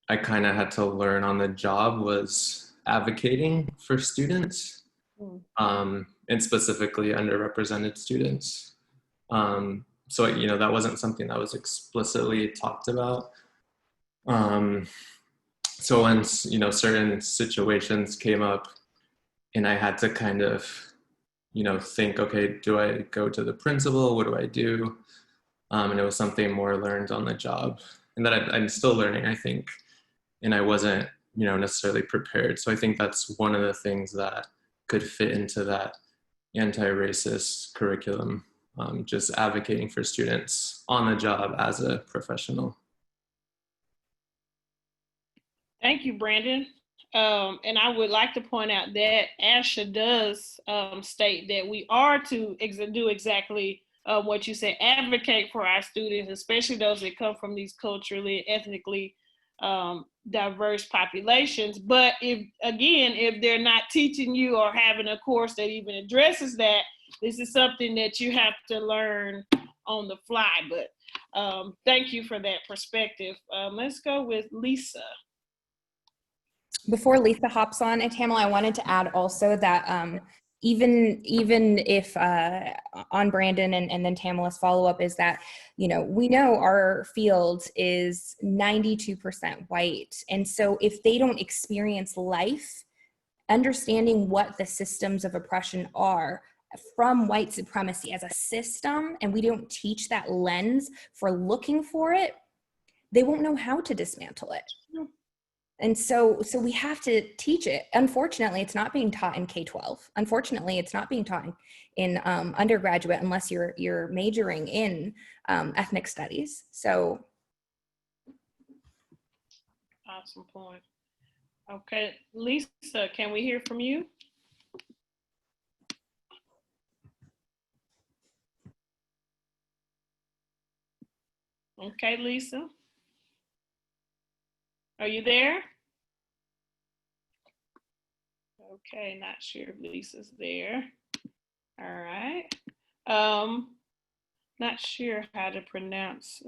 I kind of had to learn on the job was advocating for students, and specifically underrepresented students. So, that wasn't something that was explicitly talked about. So when, certain situations came up and I had to kind of, think, okay, do I go to the principal? What do I do? And it was something more learned on the job, and that I'm still learning, I think, and I wasn't, necessarily prepared. So I think that's one of the things that could fit into that anti-racist curriculum, just advocating for students on the job as a professional. Thank you, Brandon. And I would like to point out that ASHA does state that we are to do exactly what you said, advocate for our students, especially those that come from these culturally, ethnically diverse populations. But if they're not teaching you or having a course that even addresses that, this is something that you have to learn on the fly. But thank you for that perspective. Let's go with Lisa. Before Lisa hops on, and Tamala, I wanted to add also that even if on Brandon and then Tamala's follow-up is that, we know our field is 92% white. And so if they don't experience life, understanding what the systems of oppression are from white supremacy as a system, and we don't teach that lens for looking for it, they won't know how to dismantle it. And so we have to teach it. Unfortunately, it's not being taught in K-12. Unfortunately, it's not being taught in undergraduate unless you're majoring in ethnic studies. So. Awesome point. Okay, Lisa, can we hear from you? Okay, Lisa. Are you there? Okay, not sure if Lisa's there. All right. Not sure how to pronounce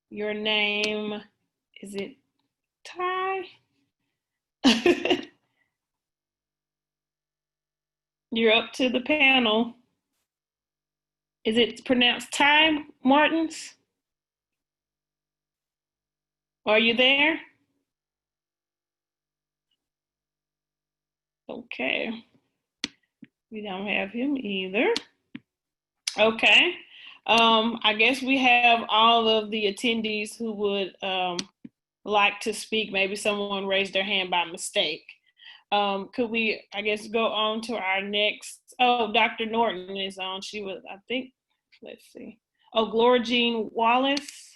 your name. Is it Ty? You're up to the panel. Is it pronounced Ty Martins? Are you there? Okay. We don't have him either. Okay. I guess we have all of the attendees who would like to speak. Maybe someone raised their hand by mistake. Could we, I guess, go on to our next? Oh, Dr. Norton is on. She was, I think, let's see. Oh, Gloria Jean Wallace.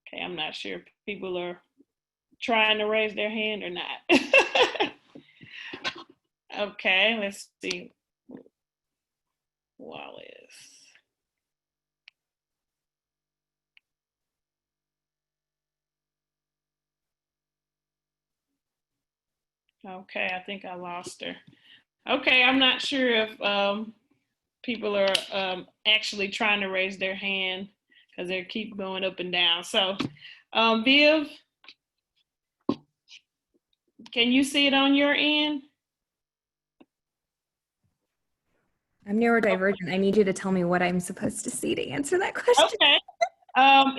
Okay, I'm not sure if people are trying to raise their hand or not. Okay, let's see. Wallace. Okay, I think I lost her. Okay, I'm not sure if people are actually trying to raise their hand because they keep going up and down. So, Viv, can you see it on your end? I'm neurodivergent. I need you to tell me what I'm supposed to see to answer that question. Okay.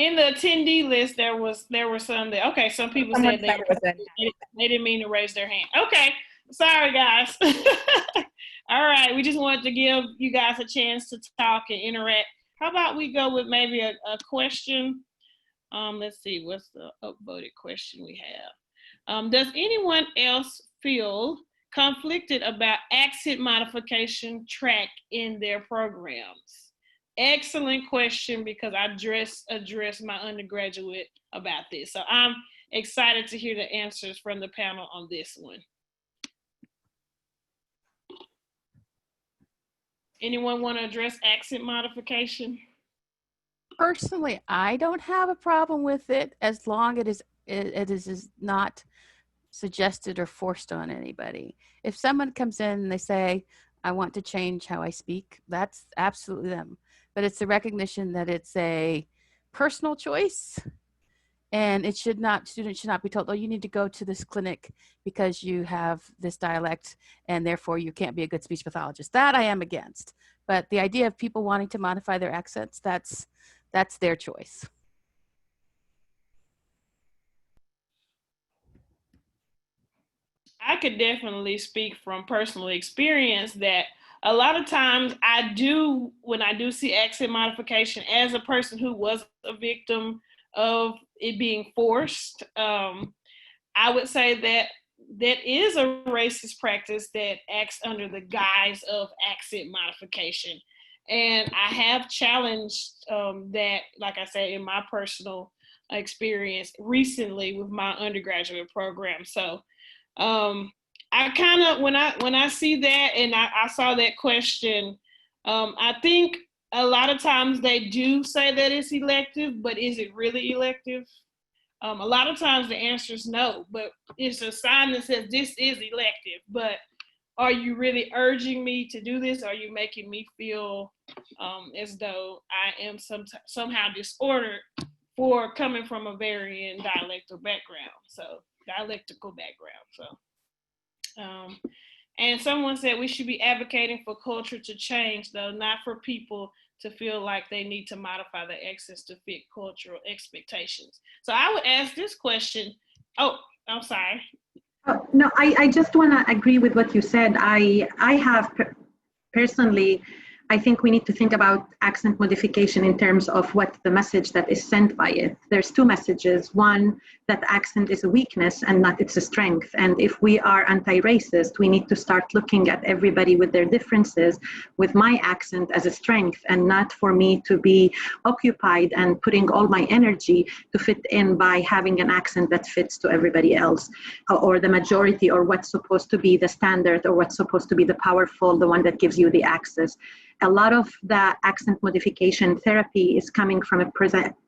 In the attendee list, there were some that, okay, some people said they didn't mean to raise their hand. Okay, sorry guys. All right, we just wanted to give you guys a chance to talk and interact. How about we go with maybe a question? Let's see, what's the upvoted question we have? Does anyone else feel conflicted about accent modification track in their programs? Excellent question, because I addressed my undergraduate about this. So I'm excited to hear the answers from the panel on this one. Anyone want to address accent modification? Personally, I don't have a problem with it as long as it is not suggested or forced on anybody. If someone comes in and they say, I want to change how I speak, that's absolutely them. But it's the recognition that it's a personal choice, and it should not, students should not be told, oh, you need to go to this clinic because you have this dialect and therefore you can't be a good speech pathologist. That I am against. But the idea of people wanting to modify their accents, that's their choice. I could definitely speak from personal experience that a lot of times when I do see accent modification as a person who was a victim of it being forced, I would say that is a racist practice that acts under the guise of accent modification. And I have challenged that, like I said, in my personal experience recently with my undergraduate program. So I kind of, when I see that and I saw that question, I think a lot of times they do say that it's elective, but is it really elective? A lot of times the answer is no, but it's a sign that says this is elective, but are you really urging me to do this? Are you making me feel as though I am somehow disordered for coming from a varying dialectal background? So dialectical background. So, and someone said we should be advocating for culture to change, though, not for people to feel like they need to modify their accents to fit cultural expectations. So I would ask this question. Oh, I'm sorry. Oh, no, I just want to agree with what you said. I have personally, I think we need to think about accent modification in terms of what the message that is sent by it. There's two messages. One, that accent is a weakness and not it's a strength. And if we are anti-racist, we need to start looking at everybody with their differences, with my accent as a strength, and not for me to be occupied and putting all my energy to fit in by having an accent that fits to everybody else, or the majority, or what's supposed to be the standard, or what's supposed to be the powerful, the one that gives you the access. A lot of the accent modification therapy is coming from a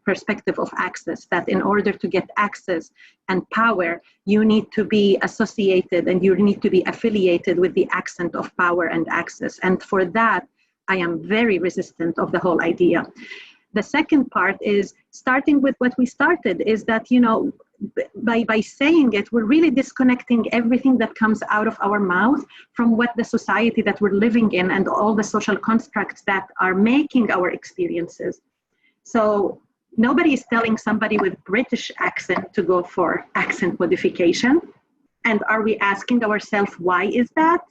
perspective of access, that in order to get access and power, you need to be associated and you need to be affiliated with the accent of power and access. And for that, I am very resistant of the whole idea. The second part is starting with what we started, is that, you know, by saying it, we're really disconnecting everything that comes out of our mouth from what the society that we're living in and all the social constructs that are making our experiences. So nobody is telling somebody with British accent to go for accent modification. And are we asking ourselves, why is that?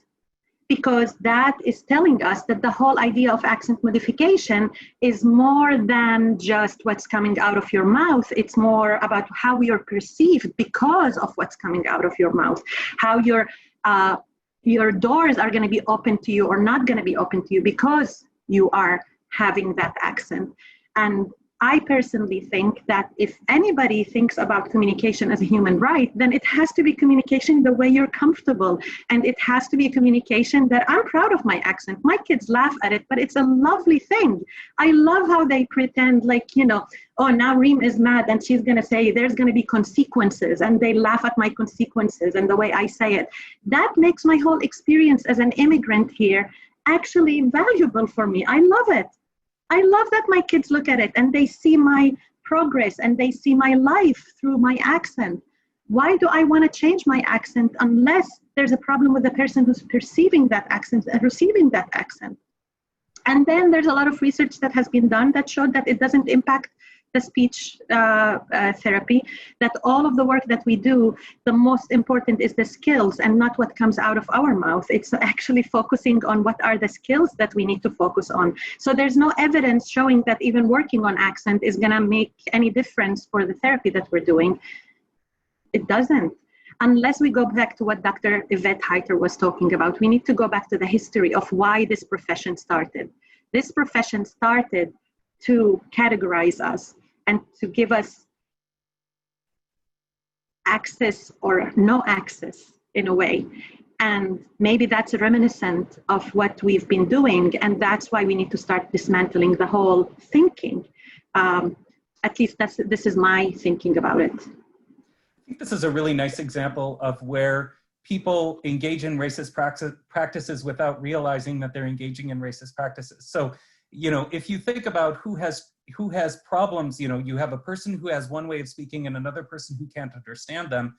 Because that is telling us that the whole idea of accent modification is more than just what's coming out of your mouth. It's more about how you're perceived because of what's coming out of your mouth, how your doors are going to be open to you or not going to be open to you because you are having that accent. And I personally think that if anybody thinks about communication as a human right, then it has to be communication the way you're comfortable. And it has to be a communication that I'm proud of my accent. My kids laugh at it, but it's a lovely thing. I love how they pretend like, you know, oh, now Reem is mad and she's going to say there's going to be consequences, and they laugh at my consequences and the way I say it. That makes my whole experience as an immigrant here actually valuable for me. I love it. I love that my kids look at it and they see my progress and they see my life through my accent. Why do I want to change my accent unless there's a problem with the person who's perceiving that accent and receiving that accent? And then there's a lot of research that has been done that showed that it doesn't impact the speech therapy, that all of the work that we do, the most important is the skills and not what comes out of our mouth. It's actually focusing on what are the skills that we need to focus on. So there's no evidence showing that even working on accent is going to make any difference for the therapy that we're doing. It doesn't. Unless we go back to what Dr. Yvette Heiter was talking about, we need to go back to the history of why this profession started. This profession started to categorize us and to give us access or no access in a way. And maybe that's reminiscent of what we've been doing, and that's why we need to start dismantling the whole thinking. At least this is my thinking about it. I think this is a really nice example of where people engage in racist practices without realizing that they're engaging in racist practices. So, you know, if you think about who has problems, you know, you have a person who has one way of speaking and another person who can't understand them.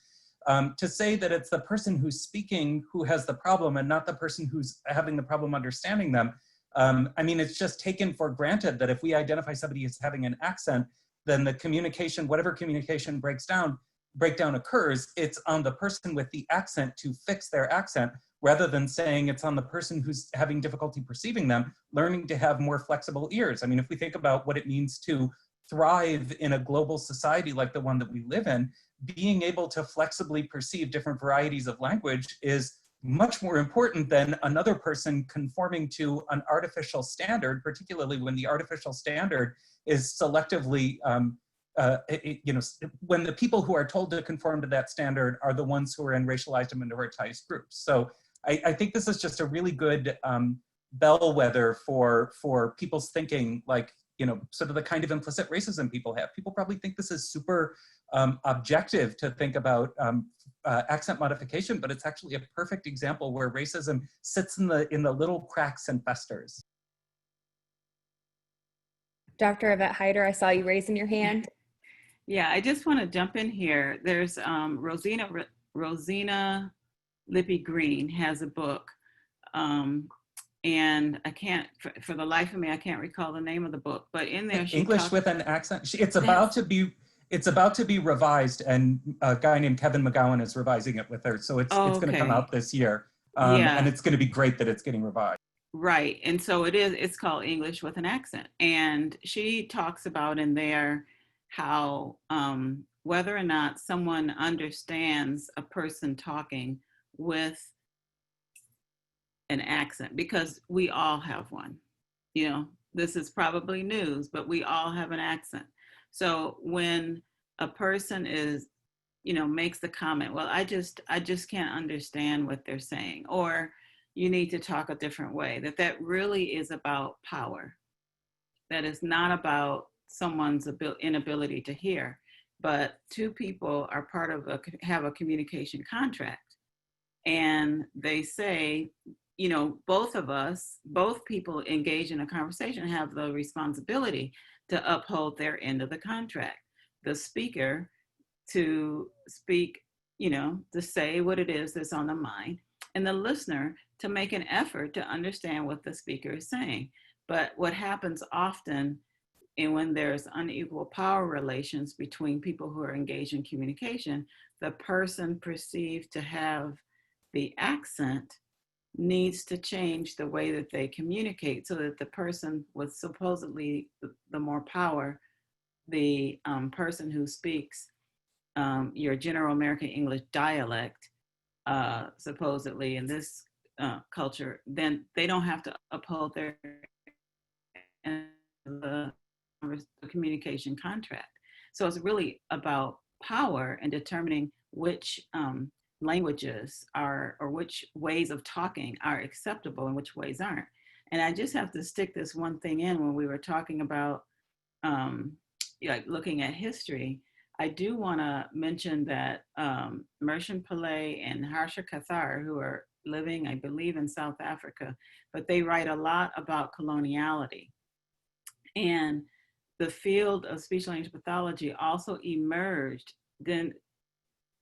To say that it's the person who's speaking who has the problem and not the person who's having the problem understanding them. I mean, it's just taken for granted that if we identify somebody as having an accent, then the communication, whatever communication breakdown occurs, it's on the person with the accent to fix their accent, rather than saying it's on the person who's having difficulty perceiving them, learning to have more flexible ears. I mean, if we think about what it means to thrive in a global society like the one that we live in, being able to flexibly perceive different varieties of language is much more important than another person conforming to an artificial standard, particularly when the artificial standard is selectively, you know, when the people who are told to conform to that standard are the ones who are in racialized and minoritized groups. So I think this is just a really good bellwether for people's thinking, like, you know, sort of the kind of implicit racism people have. People probably think this is super objective to think about accent modification, but it's actually a perfect example where racism sits in the little cracks and festers. Dr. Yvette Heiter, I saw you raising your hand. Yeah, I just want to jump in here. There's Rosina Lippy Green has a book, and I can't, for the life of me, I can't recall the name of the book, but in there she English with an accent. It's about to be revised, and a guy named Kevin McGowan is revising it with her. So it's going to come out this year, and it's going to be great that it's getting revised. Right, and so it's called English with an Accent, and she talks about in there how whether or not someone understands a person talking with an accent, because we all have one. You know, this is probably news, but we all have an accent. So when a person is, you know, makes the comment, well, I just can't understand what they're saying, or you need to talk a different way, that really is about power. That is not about someone's inability to hear, but two people are part of have a communication contract, and they say, you know, both people engaged in a conversation have the responsibility to uphold their end of the contract. The speaker to speak, you know, to say what it is that's on the mind, and the listener to make an effort to understand what the speaker is saying. But what happens often, and when there's unequal power relations between people who are engaged in communication, the person perceived to have the accent needs to change the way that they communicate so that the person with supposedly the more power, the person who speaks your general American English dialect, supposedly in this culture, then they don't have to uphold their the communication contract. So it's really about power and determining which languages are, or which ways of talking are acceptable and which ways aren't. And I just have to stick this one thing in when we were talking about like looking at history. I do want to mention that Merchant Pillay and Harsha Kathar, who are living, I believe, in South Africa, but they write a lot about coloniality. And the field of speech language pathology also emerged then,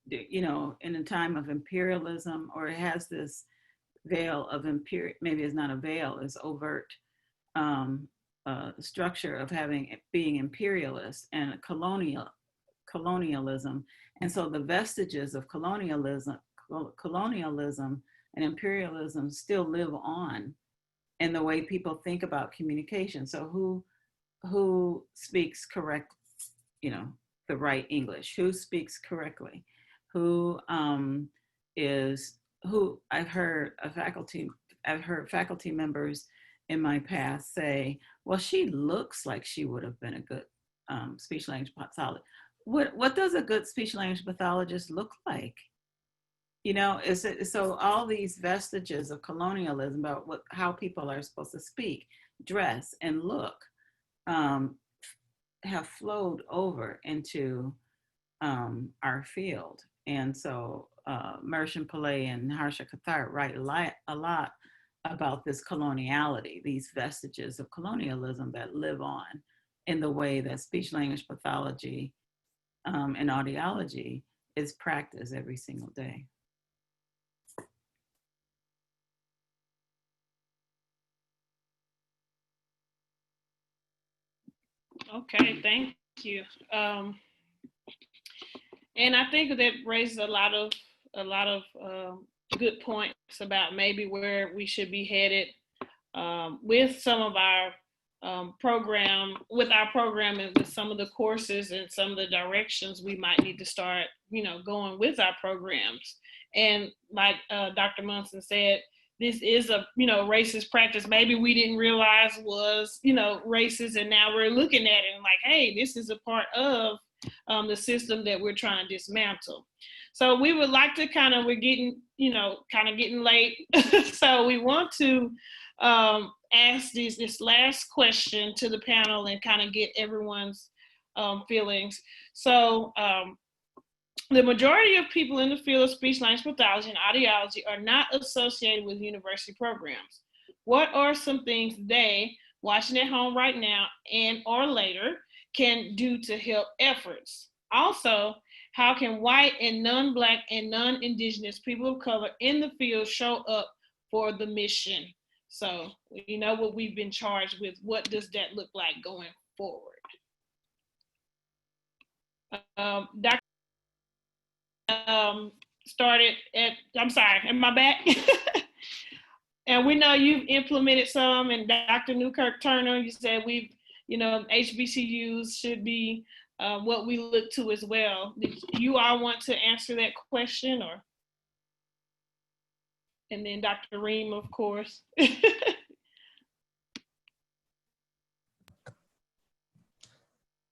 you know, in a time of imperialism, or it has this veil of maybe it's not a veil, it's overt structure of being imperialist and colonialism. And so the vestiges of colonialism and imperialism still live on in the way people think about communication. So who speaks correct, you know, the right English? Who speaks correctly? Who I've heard faculty members in my past say, well, she looks like she would have been a good speech language pathologist. What does a good speech language pathologist look like? You know, so all these vestiges of colonialism about how people are supposed to speak, dress, and look have flowed over into our field. And so Merchant Pillay and Harsha Kathar write a lot about this coloniality, these vestiges of colonialism that live on in the way that speech language pathology and audiology is practiced every single day. Okay, thank you. And I think that raises a lot of good points about maybe where we should be headed with some of our program and with some of the courses and some of the directions we might need to start, you know, going with our programs. And like Dr. Munson said, this is a, you know, racist practice maybe we didn't realize was, you know, racist, and now we're looking at it and like, hey, this is a part of the system that we're trying to dismantle. So we would like to we're getting, you know, getting late. So we want to ask this last question to the panel and kind of get everyone's feelings. So the majority of people in the field of speech language pathology and audiology are not associated with university programs. What are some things they, watching at home right now and or later, can do to help efforts? Also, how can white and non-Black and non-Indigenous people of color in the field show up for the mission? So, you know what we've been charged with. What does that look like going forward? Dr. Started at, I'm sorry, am I back? And we know you've implemented some, and Dr. Newkirk-Turner, you said we've, you know, HBCUs should be what we look to as well. Do you all want to answer that question, or? And then Dr. Reem, of course.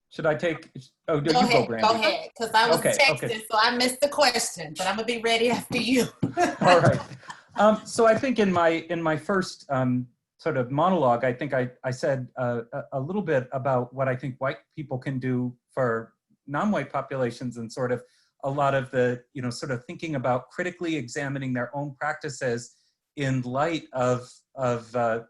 Should I take, oh, Go ahead, Brandi. go ahead, because I was texting, okay. so I missed the question, but I'm gonna be ready after you. All right. So I think in my first sort of monologue, I think I said a little bit about what I think white people can do for non-white populations, and sort of a lot of the, sort of thinking about critically examining their own practices in light of a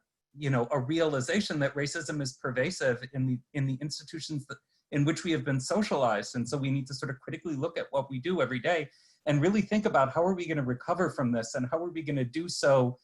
realization that racism is pervasive in the institutions in which we have been socialized. And so we need to sort of critically look at what we do every day and really think about how are we going to recover from this, and how are we going to do so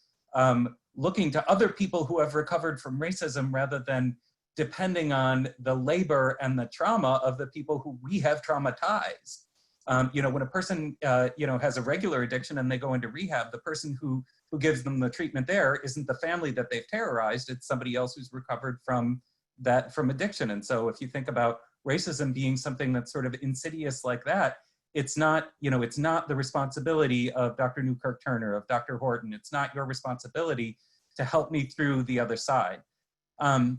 looking to other people who have recovered from racism rather than depending on the labor and the trauma of the people who we have traumatized. When a person, has a regular addiction and they go into rehab, the person who gives them the treatment there isn't the family that they've terrorized, it's somebody else who's recovered from addiction. And so if you think about racism being something that's sort of insidious like that, it's not the responsibility of Dr. Newkirk-Turner, of Dr. Horton. It's not your responsibility to help me through the other side.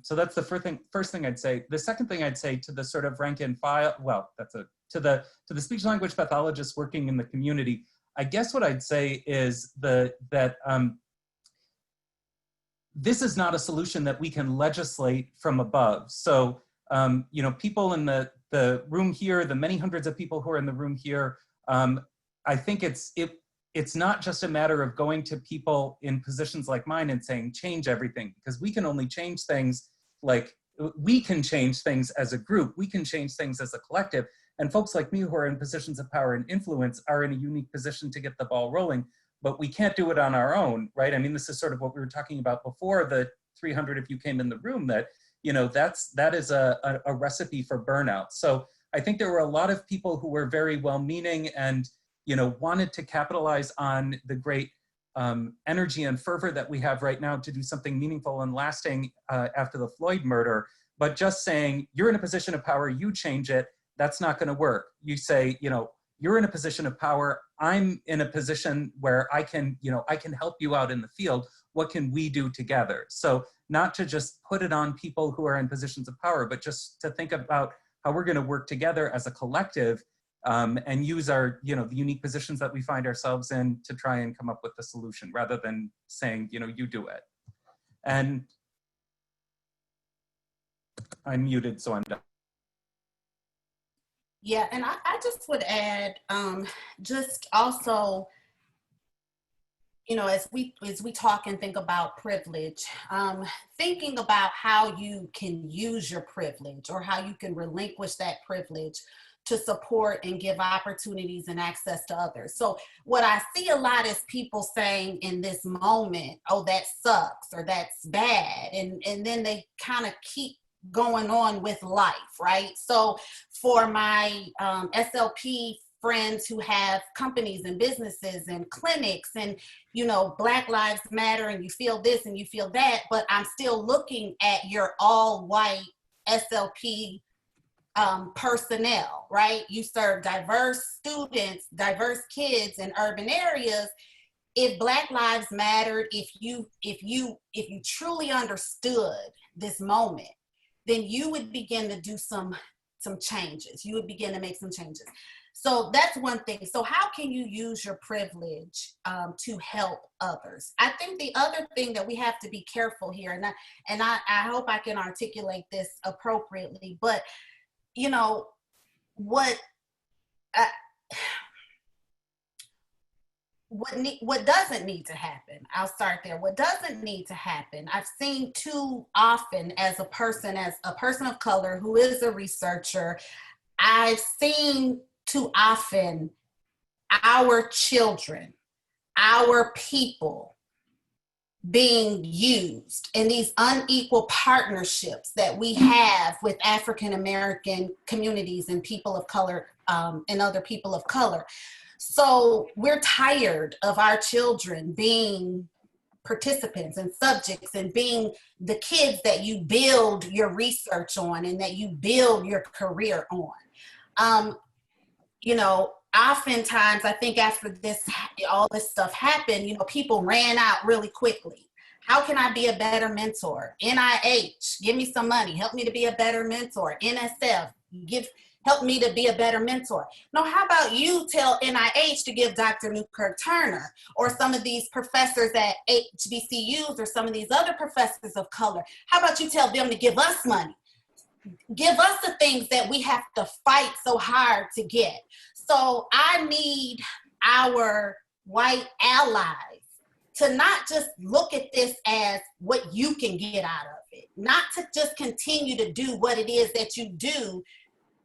So that's the first thing I'd say. The second thing I'd say to the sort of rank and file, to the speech language pathologists working in the community, I guess what I'd say is that this is not a solution that we can legislate from above. So, people in the room here, the many hundreds of people who are in the room here, I think it's not just a matter of going to people in positions like mine and saying, change everything, because we can only change things we can change things as a group, we can change things as a collective. And folks like me who are in positions of power and influence are in a unique position to get the ball rolling, but we can't do it on our own, right? I mean, this is sort of what we were talking about before the 300 of you came in the room, that, that is a recipe for burnout. So I think there were a lot of people who were very well-meaning and, wanted to capitalize on the great energy and fervor that we have right now to do something meaningful and lasting after the Floyd murder, but just saying, you're in a position of power, you change it, that's not going to work. You say, you're in a position of power, I'm in a position where I can help you out in the field. What can we do together? So not to just put it on people who are in positions of power, but just to think about how we're going to work together as a collective and use our, the unique positions that we find ourselves in to try and come up with the solution rather than saying, you do it. And I'm muted, so I'm done. Yeah, and I just would add, just also, as we talk and think about privilege, thinking about how you can use your privilege or how you can relinquish that privilege to support and give opportunities and access to others. So what I see a lot is people saying in this moment, oh, that sucks or that's bad. And then they kind of keep going on with life, right? So for my SLP friends who have companies and businesses and clinics and, Black Lives Matter, and you feel this and you feel that, but I'm still looking at your all white SLP personnel, right? You serve diverse students, diverse kids in urban areas. If Black Lives mattered, if you truly understood this moment, then you would begin to do some changes. You would begin to make some changes. So that's one thing. So how can you use your privilege to help others? I think the other thing that we have to be careful here, and I hope I can articulate this appropriately, but what doesn't need to happen, I'll start there. What doesn't need to happen, I've seen too often as a person of color who is a researcher, I've seen too often our children, our people being used in these unequal partnerships that we have with African American communities and people of color and other people of color. So we're tired of our children being participants and subjects and being the kids that you build your research on and that you build your career on. Oftentimes I think after all this stuff happened, people ran out really quickly. How can I be a better mentor? NIH, give me some money, help me to be a better mentor. NSF, help me to be a better mentor. No, how about you tell NIH to give Dr. Newkirk-Turner or some of these professors at HBCUs or some of these other professors of color, how about you tell them to give us money? Give us the things that we have to fight so hard to get. So I need our white allies to not just look at this as what you can get out of it, not to just continue to do what it is that you do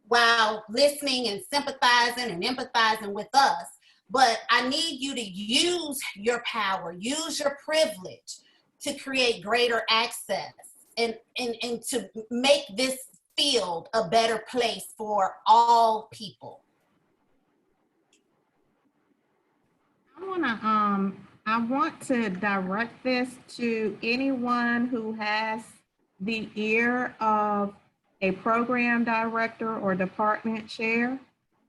while listening and sympathizing and empathizing with us. But I need you to use your power, use your privilege to create greater access and to make this field a better place for all people. I want to direct this to anyone who has the ear of a program director or department chair.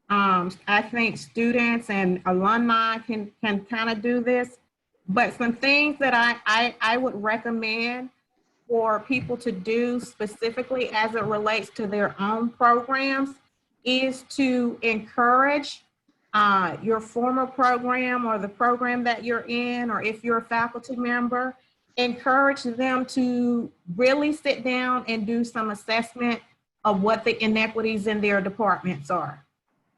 I think students and alumni can kind of do this, but some things that I would recommend for people to do specifically as it relates to their own programs is to encourage your former program or the program that you're in, or if you're a faculty member, encourage them to really sit down and do some assessment of what the inequities in their departments are.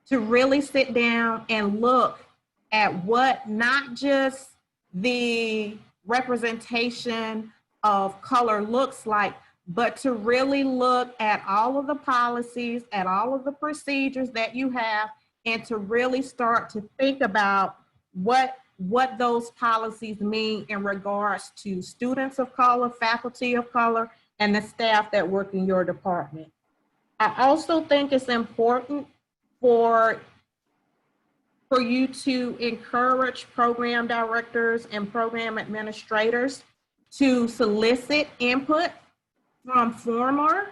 To really sit down and look at what not just the representation of color looks like, but to really look at all of the policies, at all of the procedures that you have, and to really start to think about what those policies mean in regards to students of color, faculty of color, and the staff that work in your department. I also think it's important for you to encourage program directors and program administrators to solicit input from former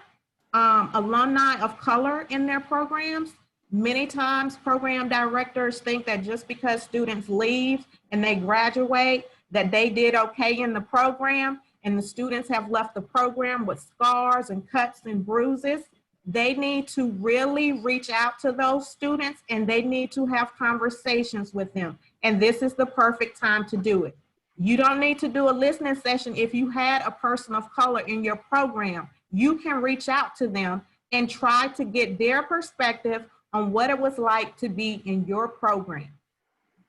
alumni of color in their programs. Many times program directors think that just because students leave and they graduate, that they did okay in the program, and the students have left the program with scars and cuts and bruises. They need to really reach out to those students, and they need to have conversations with them. And this is the perfect time to do it. You don't need to do a listening session if you had a person of color in your program. You can reach out to them and try to get their perspective on what it was like to be in your program.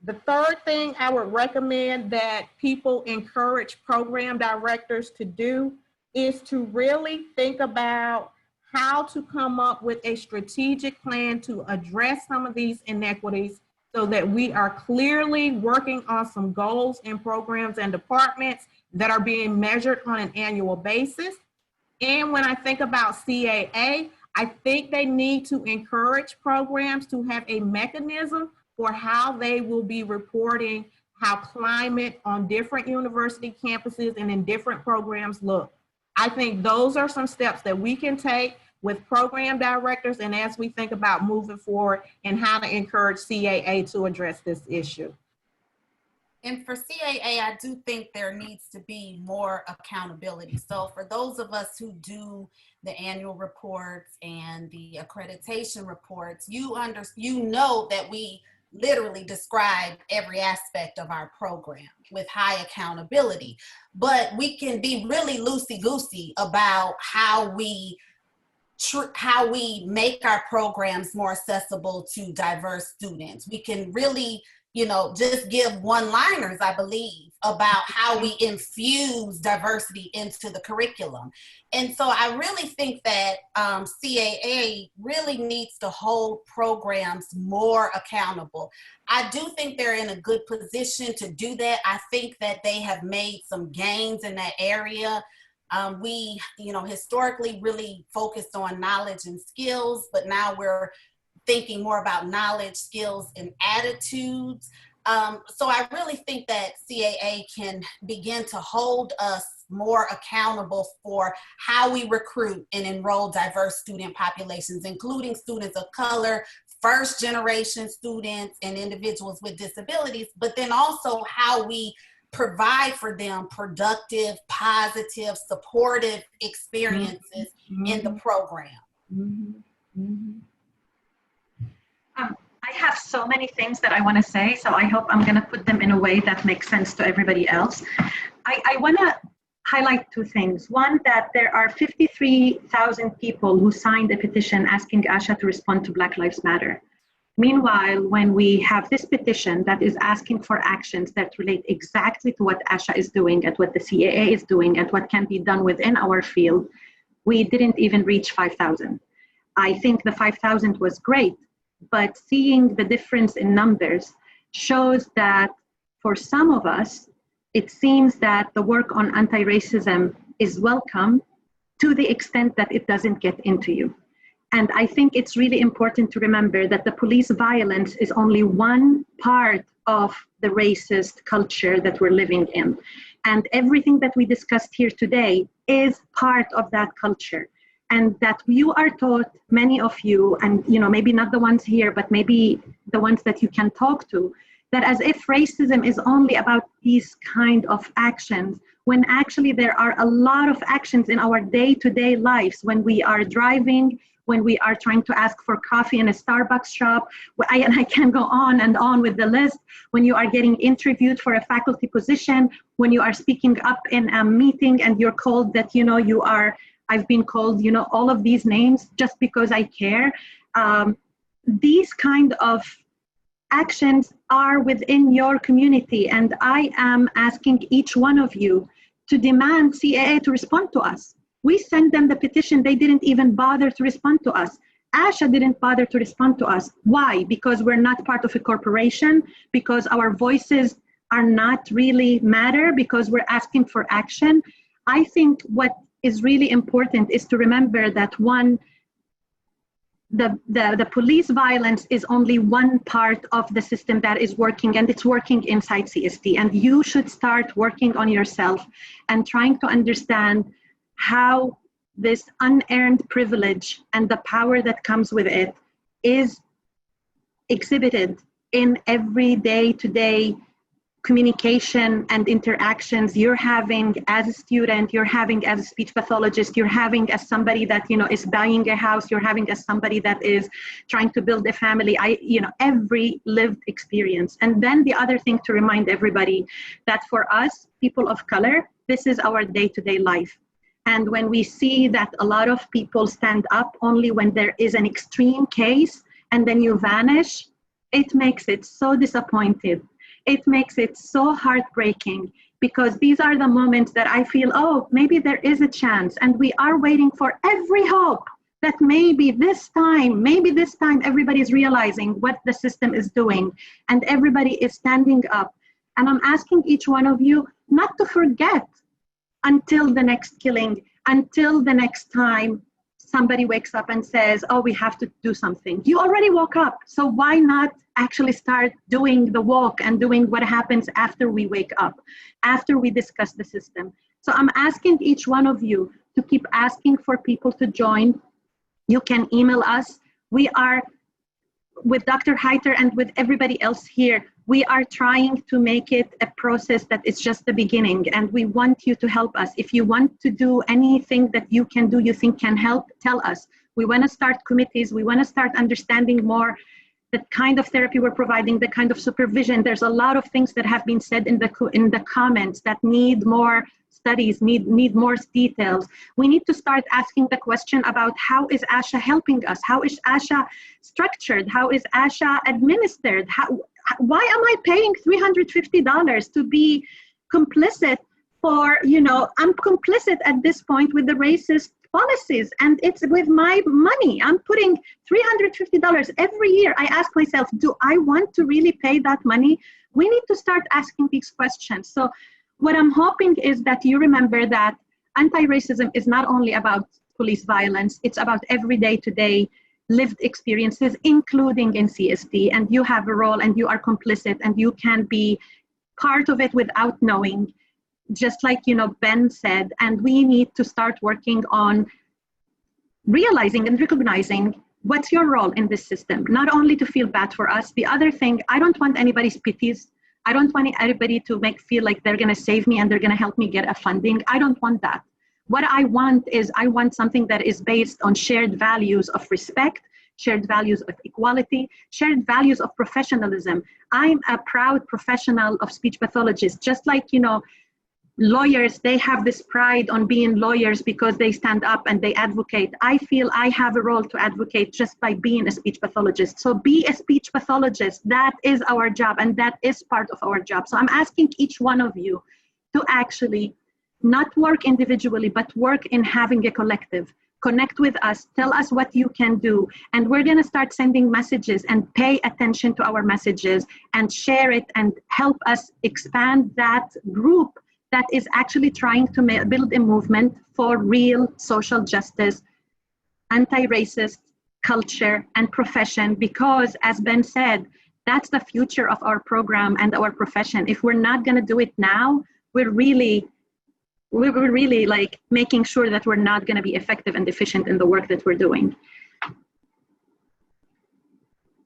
The third thing I would recommend that people encourage program directors to do is to really think about how to come up with a strategic plan to address some of these inequities so that we are clearly working on some goals in programs and departments that are being measured on an annual basis. And when I think about CAA, I think they need to encourage programs to have a mechanism for how they will be reporting how climate on different university campuses and in different programs look. I think those are some steps that we can take with program directors and as we think about moving forward and how to encourage CAA to address this issue. And for CAA, I do think there needs to be more accountability. So for those of us who do the annual reports and the accreditation reports, you know that we literally describe every aspect of our program with high accountability. But we can be really loosey-goosey about how we make our programs more accessible to diverse students. We can really, just give one-liners, I believe, about how we infuse diversity into the curriculum. And so I really think that CAA really needs to hold programs more accountable. I do think they're in a good position to do that. I think that they have made some gains in that area. We, historically really focused on knowledge and skills, but now we're thinking more about knowledge, skills, and attitudes. So I really think that CAA can begin to hold us more accountable for how we recruit and enroll diverse student populations, including students of color, first generation students, and individuals with disabilities, but then also how we provide for them productive, positive, supportive experiences in the program. I have so many things that I want to say, so I hope I'm going to put them in a way that makes sense to everybody else. I want to highlight two things. One, that there are 53,000 people who signed a petition asking ASHA to respond to Black Lives Matter. Meanwhile, when we have this petition that is asking for actions that relate exactly to what ASHA is doing and what the CAA is doing and what can be done within our field, we didn't even reach 5,000. I think the 5,000 was great, but seeing the difference in numbers shows that for some of us, it seems that the work on anti-racism is welcome to the extent that it doesn't get into you. And I think it's really important to remember that the police violence is only one part of the racist culture that we're living in. And everything that we discussed here today is part of that culture. And that you are taught, many of you, and maybe not the ones here, but maybe the ones that you can talk to, that as if racism is only about these kind of actions, when actually there are a lot of actions in our day-to-day lives, when we are driving, when we are trying to ask for coffee in a Starbucks shop, and I can go on and on with the list, when you are getting interviewed for a faculty position, when you are speaking up in a meeting and you're called that, I've been called, all of these names just because I care. These kind of actions are within your community, and I am asking each one of you to demand CAA to respond to us. We sent them the petition, they didn't even bother to respond to us. ASHA didn't bother to respond to us. Why? Because we're not part of a corporation, because our voices are not really matter, because we're asking for action. I think what is really important is to remember that one, the police violence is only one part of the system that is working, and it's working inside CSD. And you should start working on yourself and trying to understand how this unearned privilege and the power that comes with it is exhibited in every day-to-day communication and interactions you're having as a student, you're having as a speech pathologist, you're having as somebody that is buying a house, you're having as somebody that is trying to build a family. Every lived experience. And then the other thing to remind everybody that for us, people of color, this is our day-to-day life. And when we see that a lot of people stand up only when there is an extreme case and then you vanish, it makes it so disappointed. It makes it so heartbreaking, because these are the moments that I feel, oh, maybe there is a chance, and we are waiting for every hope that maybe this time everybody is realizing what the system is doing and everybody is standing up. And I'm asking each one of you not to forget until the next killing, until the next time somebody wakes up and says, oh, we have to do something. You already woke up, so why not actually start doing the walk and doing what happens after we wake up, after we discuss the system? So I'm asking each one of you to keep asking for people to join. You can email us. We are, with Dr. Heiter and with everybody else here, we are trying to make it a process that is just the beginning, and we want you to help us. If you want to do anything that you can do, you think can help, tell us. We want to start committees. We want to start understanding more the kind of therapy we're providing, the kind of supervision. There's a lot of things that have been said in the comments that need more studies, need more details. We need to start asking the question about how is ASHA helping us? How is ASHA structured? How is ASHA administered? Why am I paying $350 to be complicit for, I'm complicit at this point with the racist policies, and it's with my money. I'm putting $350 every year. I ask myself, do I want to really pay that money? We need to start asking these questions. So what I'm hoping is that you remember that anti-racism is not only about police violence, it's about every day-to-day lived experiences, including in CSD, and you have a role and you are complicit and you can be part of it without knowing, just like Ben said. And we need to start working on realizing and recognizing what's your role in this system, not only to feel bad for us. The other thing, I don't want anybody's pities. I don't want anybody to feel like they're gonna save me and they're gonna help me get a funding. I don't want that. What I want is, I want something that is based on shared values of respect, shared values of equality, shared values of professionalism. I'm a proud professional of speech pathologist, just like, you know, lawyers, they have this pride on being lawyers because they stand up and they advocate. I feel I have a role to advocate just by being a speech pathologist. So be a speech pathologist. That is our job, and that is part of our job. So I'm asking each one of you to actually not work individually, but work in having a collective. Connect with us, tell us what you can do, and we're gonna start sending messages and pay attention to our messages and share it and help us expand that group that is actually trying to build a movement for real social justice, anti-racist culture and profession, because as Ben said, that's the future of our program and our profession. If we're not gonna do it now, we're really like making sure that we're not gonna be effective and efficient in the work that we're doing.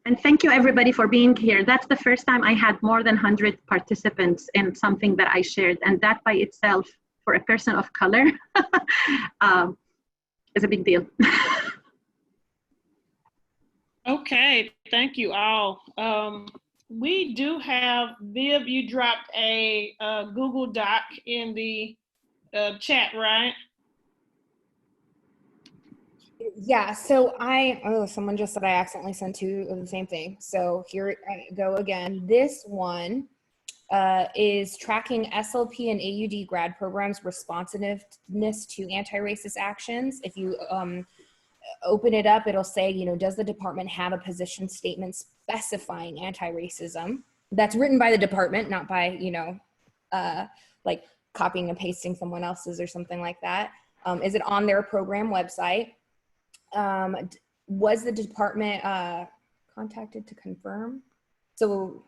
And thank you everybody for being here. That's the first time I had more than 100 participants in something that I shared. And that by itself, for a person of color, is a big deal. Okay, thank you all. We do have, Viv, you dropped a Google Doc in the chat, right? Yeah, so someone just said I accidentally sent two of the same thing. So here I go again. This one is tracking SLP and AUD grad programs' responsiveness to anti-racist actions. If you open it up, it'll say, you know, does the department have a position statement specifying anti-racism? That's written by the department, not by, you know, like copying and pasting someone else's or something like that. Is it on their program website? Was the department contacted to confirm? So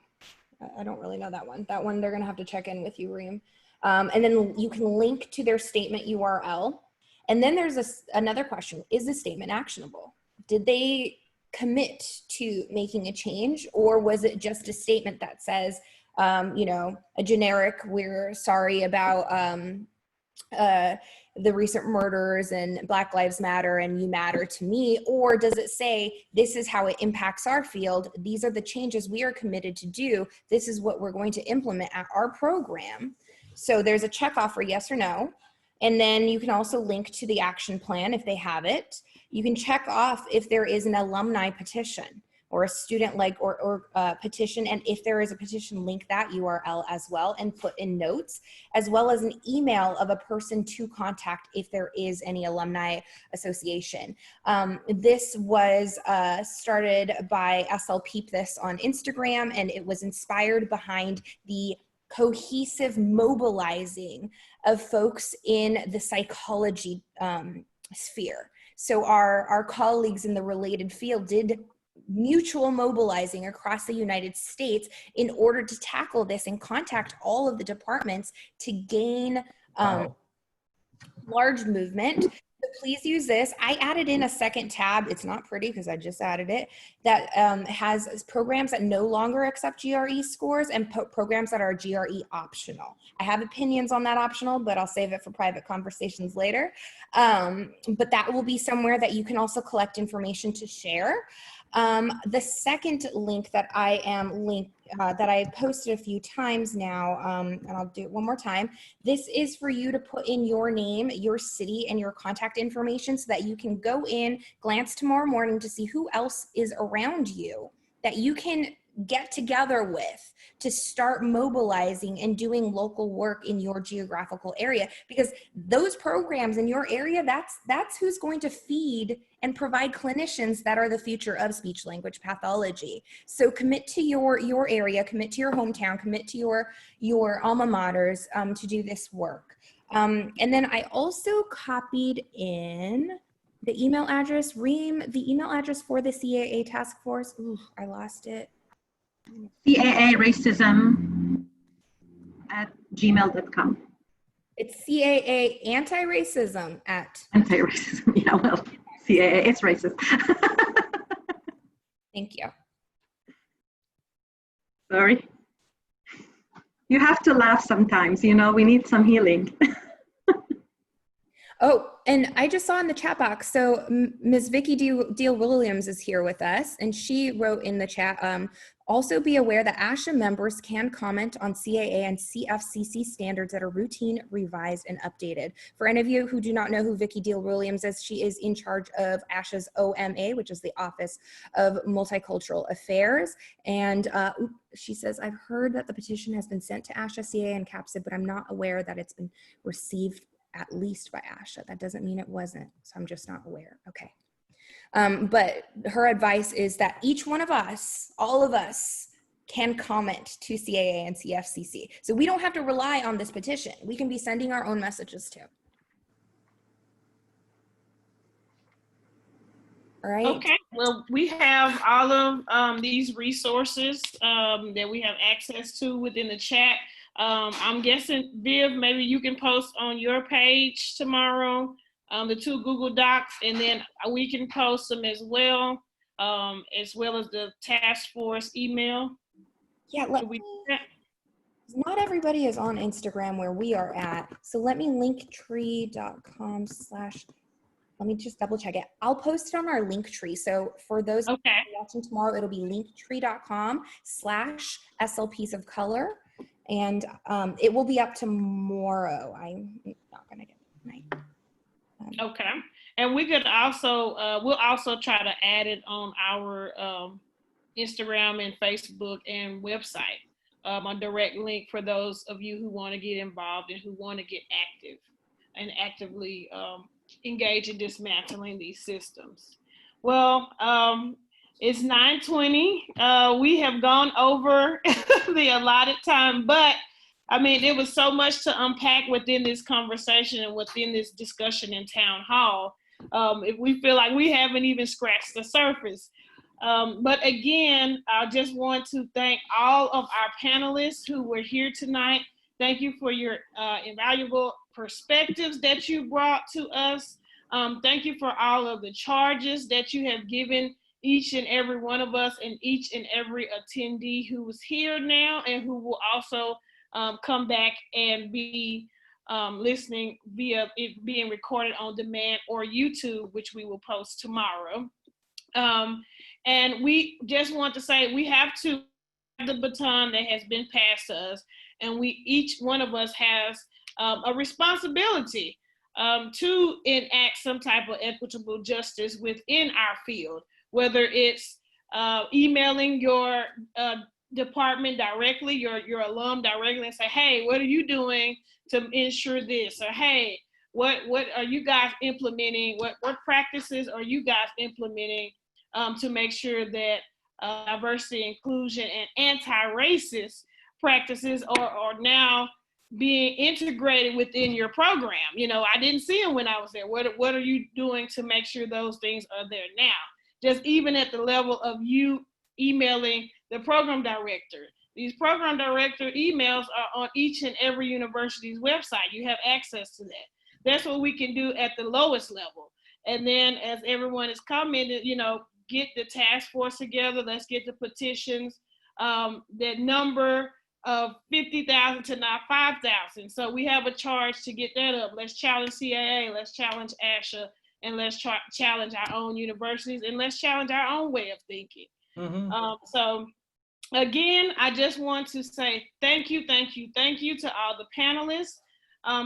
I don't really know that one. That one they're gonna have to check in with you, Reem. And then you can link to their statement URL. And then there's another question, is the statement actionable? Did they commit to making a change, or was it just a statement that says, you know, a generic, we're sorry about the recent murders and Black Lives Matter and you matter to me? Or does it say, this is how it impacts our field, these are the changes we are committed to do, this is what we're going to implement at our program? So there's a checkoff for yes or no. And then you can also link to the action plan if they have it. You can check off if there is an alumni petition or a student like or petition, and if there is a petition, link that URL as well and put in notes, as well as an email of a person to contact if there is any alumni association. This was started by SLP this on Instagram, and it was inspired behind the cohesive mobilizing of folks in the psychology sphere. So our colleagues in the related field did mutual mobilizing across the United States in order to tackle this and contact all of the departments to gain large movement. So please use this. I added in a second tab. It's not pretty because I just added it. That has programs that no longer accept GRE scores and programs that are GRE optional. I have opinions on that optional, but I'll save it for private conversations later. But that will be somewhere that you can also collect information to share. The second link that I am that I posted a few times now, and I'll do it one more time. This is for you to put in your name, your city, and your contact information so that you can go in, glance tomorrow morning to see who else is around you that you can get together with to start mobilizing and doing local work in your geographical area, because those programs in your area, that's who's going to feed and provide clinicians that are the future of speech language pathology. So commit to your area, commit to your hometown, commit to your alma maters to do this work. And then I also copied in the email address, Reem, the email address for the CAA task force. Ooh, I lost it. CAA racism @gmail.com. It's CAA anti-racism Anti-racism, yeah, well, CAA, it's racist. Thank you. Sorry. You have to laugh sometimes, you know, we need some healing. Oh, and I just saw in the chat box, so Ms. Vicky Deal Williams is here with us, and she wrote in the chat, also be aware that ASHA members can comment on CAA and CFCC standards that are routine, revised, and updated. For any of you who do not know who Vicky Deal Williams is, she is in charge of ASHA's OMA, which is the Office of Multicultural Affairs. And she says, I've heard that the petition has been sent to ASHA, CAA, and CAPCSD, but I'm not aware that it's been received at least by ASHA. That doesn't mean it wasn't, so I'm just not aware. Okay. But her advice is that each one of us, all of us, can comment to CAA and CFCC. So we don't have to rely on this petition. We can be sending our own messages too. All right. Okay, well, we have all of these resources that we have access to within the chat. I'm guessing, Viv, maybe you can post on your page tomorrow the 2 Google Docs, and then we can post them as well as the task force email. Yeah, not everybody is on Instagram where we are at. So let me linktree.com/ let me just double check it. I'll post it on our Linktree. So for those watching tomorrow, it'll be linktree.com/SLPs of color. And it will be up tomorrow. I'm not gonna get it tonight. Okay. And we could also, we'll also try to add it on our Instagram and Facebook and website, a direct link for those of you who want to get involved and who want to get active and actively engage in dismantling these systems. Well, it's 9:20. We have gone over the allotted time, but I mean, it was so much to unpack within this conversation and within this discussion in town hall. If we feel like we haven't even scratched the surface. But again, I just want to thank all of our panelists who were here tonight. Thank you for your invaluable perspectives that you brought to us. Thank you for all of the charges that you have given each and every one of us and each and every attendee who is here now and who will also come back and be listening via it being recorded on demand or YouTube, which we will post tomorrow. And we just want to say we have to have the baton that has been passed to us, and each one of us has a responsibility to enact some type of equitable justice within our field, whether it's emailing your department directly, your alum directly, and say, hey, what are you doing to ensure this? Or hey, what are you guys implementing? What practices are you guys implementing to make sure that diversity, inclusion, and anti-racist practices are now being integrated within your program? You know, I didn't see them when I was there. What are you doing to make sure those things are there now? Just even at the level of you emailing the program director. These program director emails are on each and every university's website. You have access to that. That's what we can do at the lowest level. And then as everyone is commented, you know, get the task force together. Let's get the petitions, that number of 50,000 to now 5,000. So we have a charge to get that up. Let's challenge CAA, let's challenge ASHA, and let's challenge our own universities, and let's challenge our own way of thinking. So again, I just want to say thank you to all the panelists.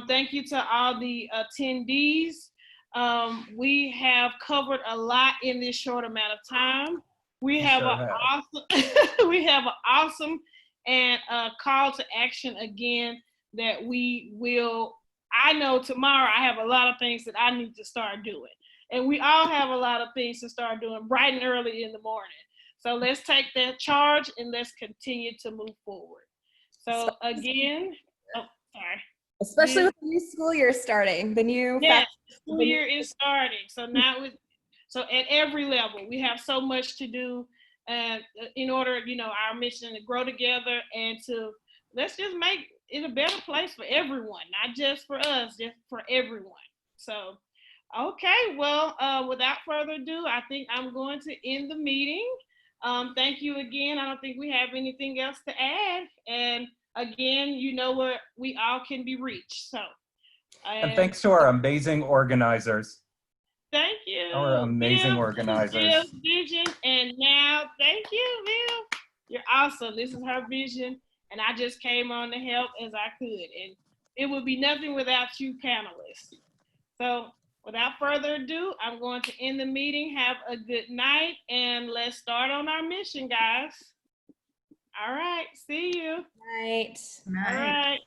Thank you to all the attendees. We have covered a lot in this short amount of time. We have we have an awesome and call to action again that we will. I know tomorrow I have a lot of things that I need to start doing, and we all have a lot of things to start doing bright and early in the morning. So let's take that charge and let's continue to move forward. So again, sorry. Especially with the new school year starting, the school year is starting. So now so at every level, we have so much to do in order, you know, our mission to grow together and let's just make it a better place for everyone, not just for us, just for everyone. So, okay, well, without further ado, I think I'm going to end the meeting. Thank you again. I don't think we have anything else to add. And again, you know where we all can be reached. So And thanks to our amazing organizers. Thank you. Our amazing Bill, organizers. Bill's vision, and now thank you, Bill. You're awesome. This is her vision, and I just came on to help as I could, and it would be nothing without you, panelists. So without further ado, I'm going to end the meeting. Have a good night, and let's start on our mission, guys. All right, see you. Right. All right.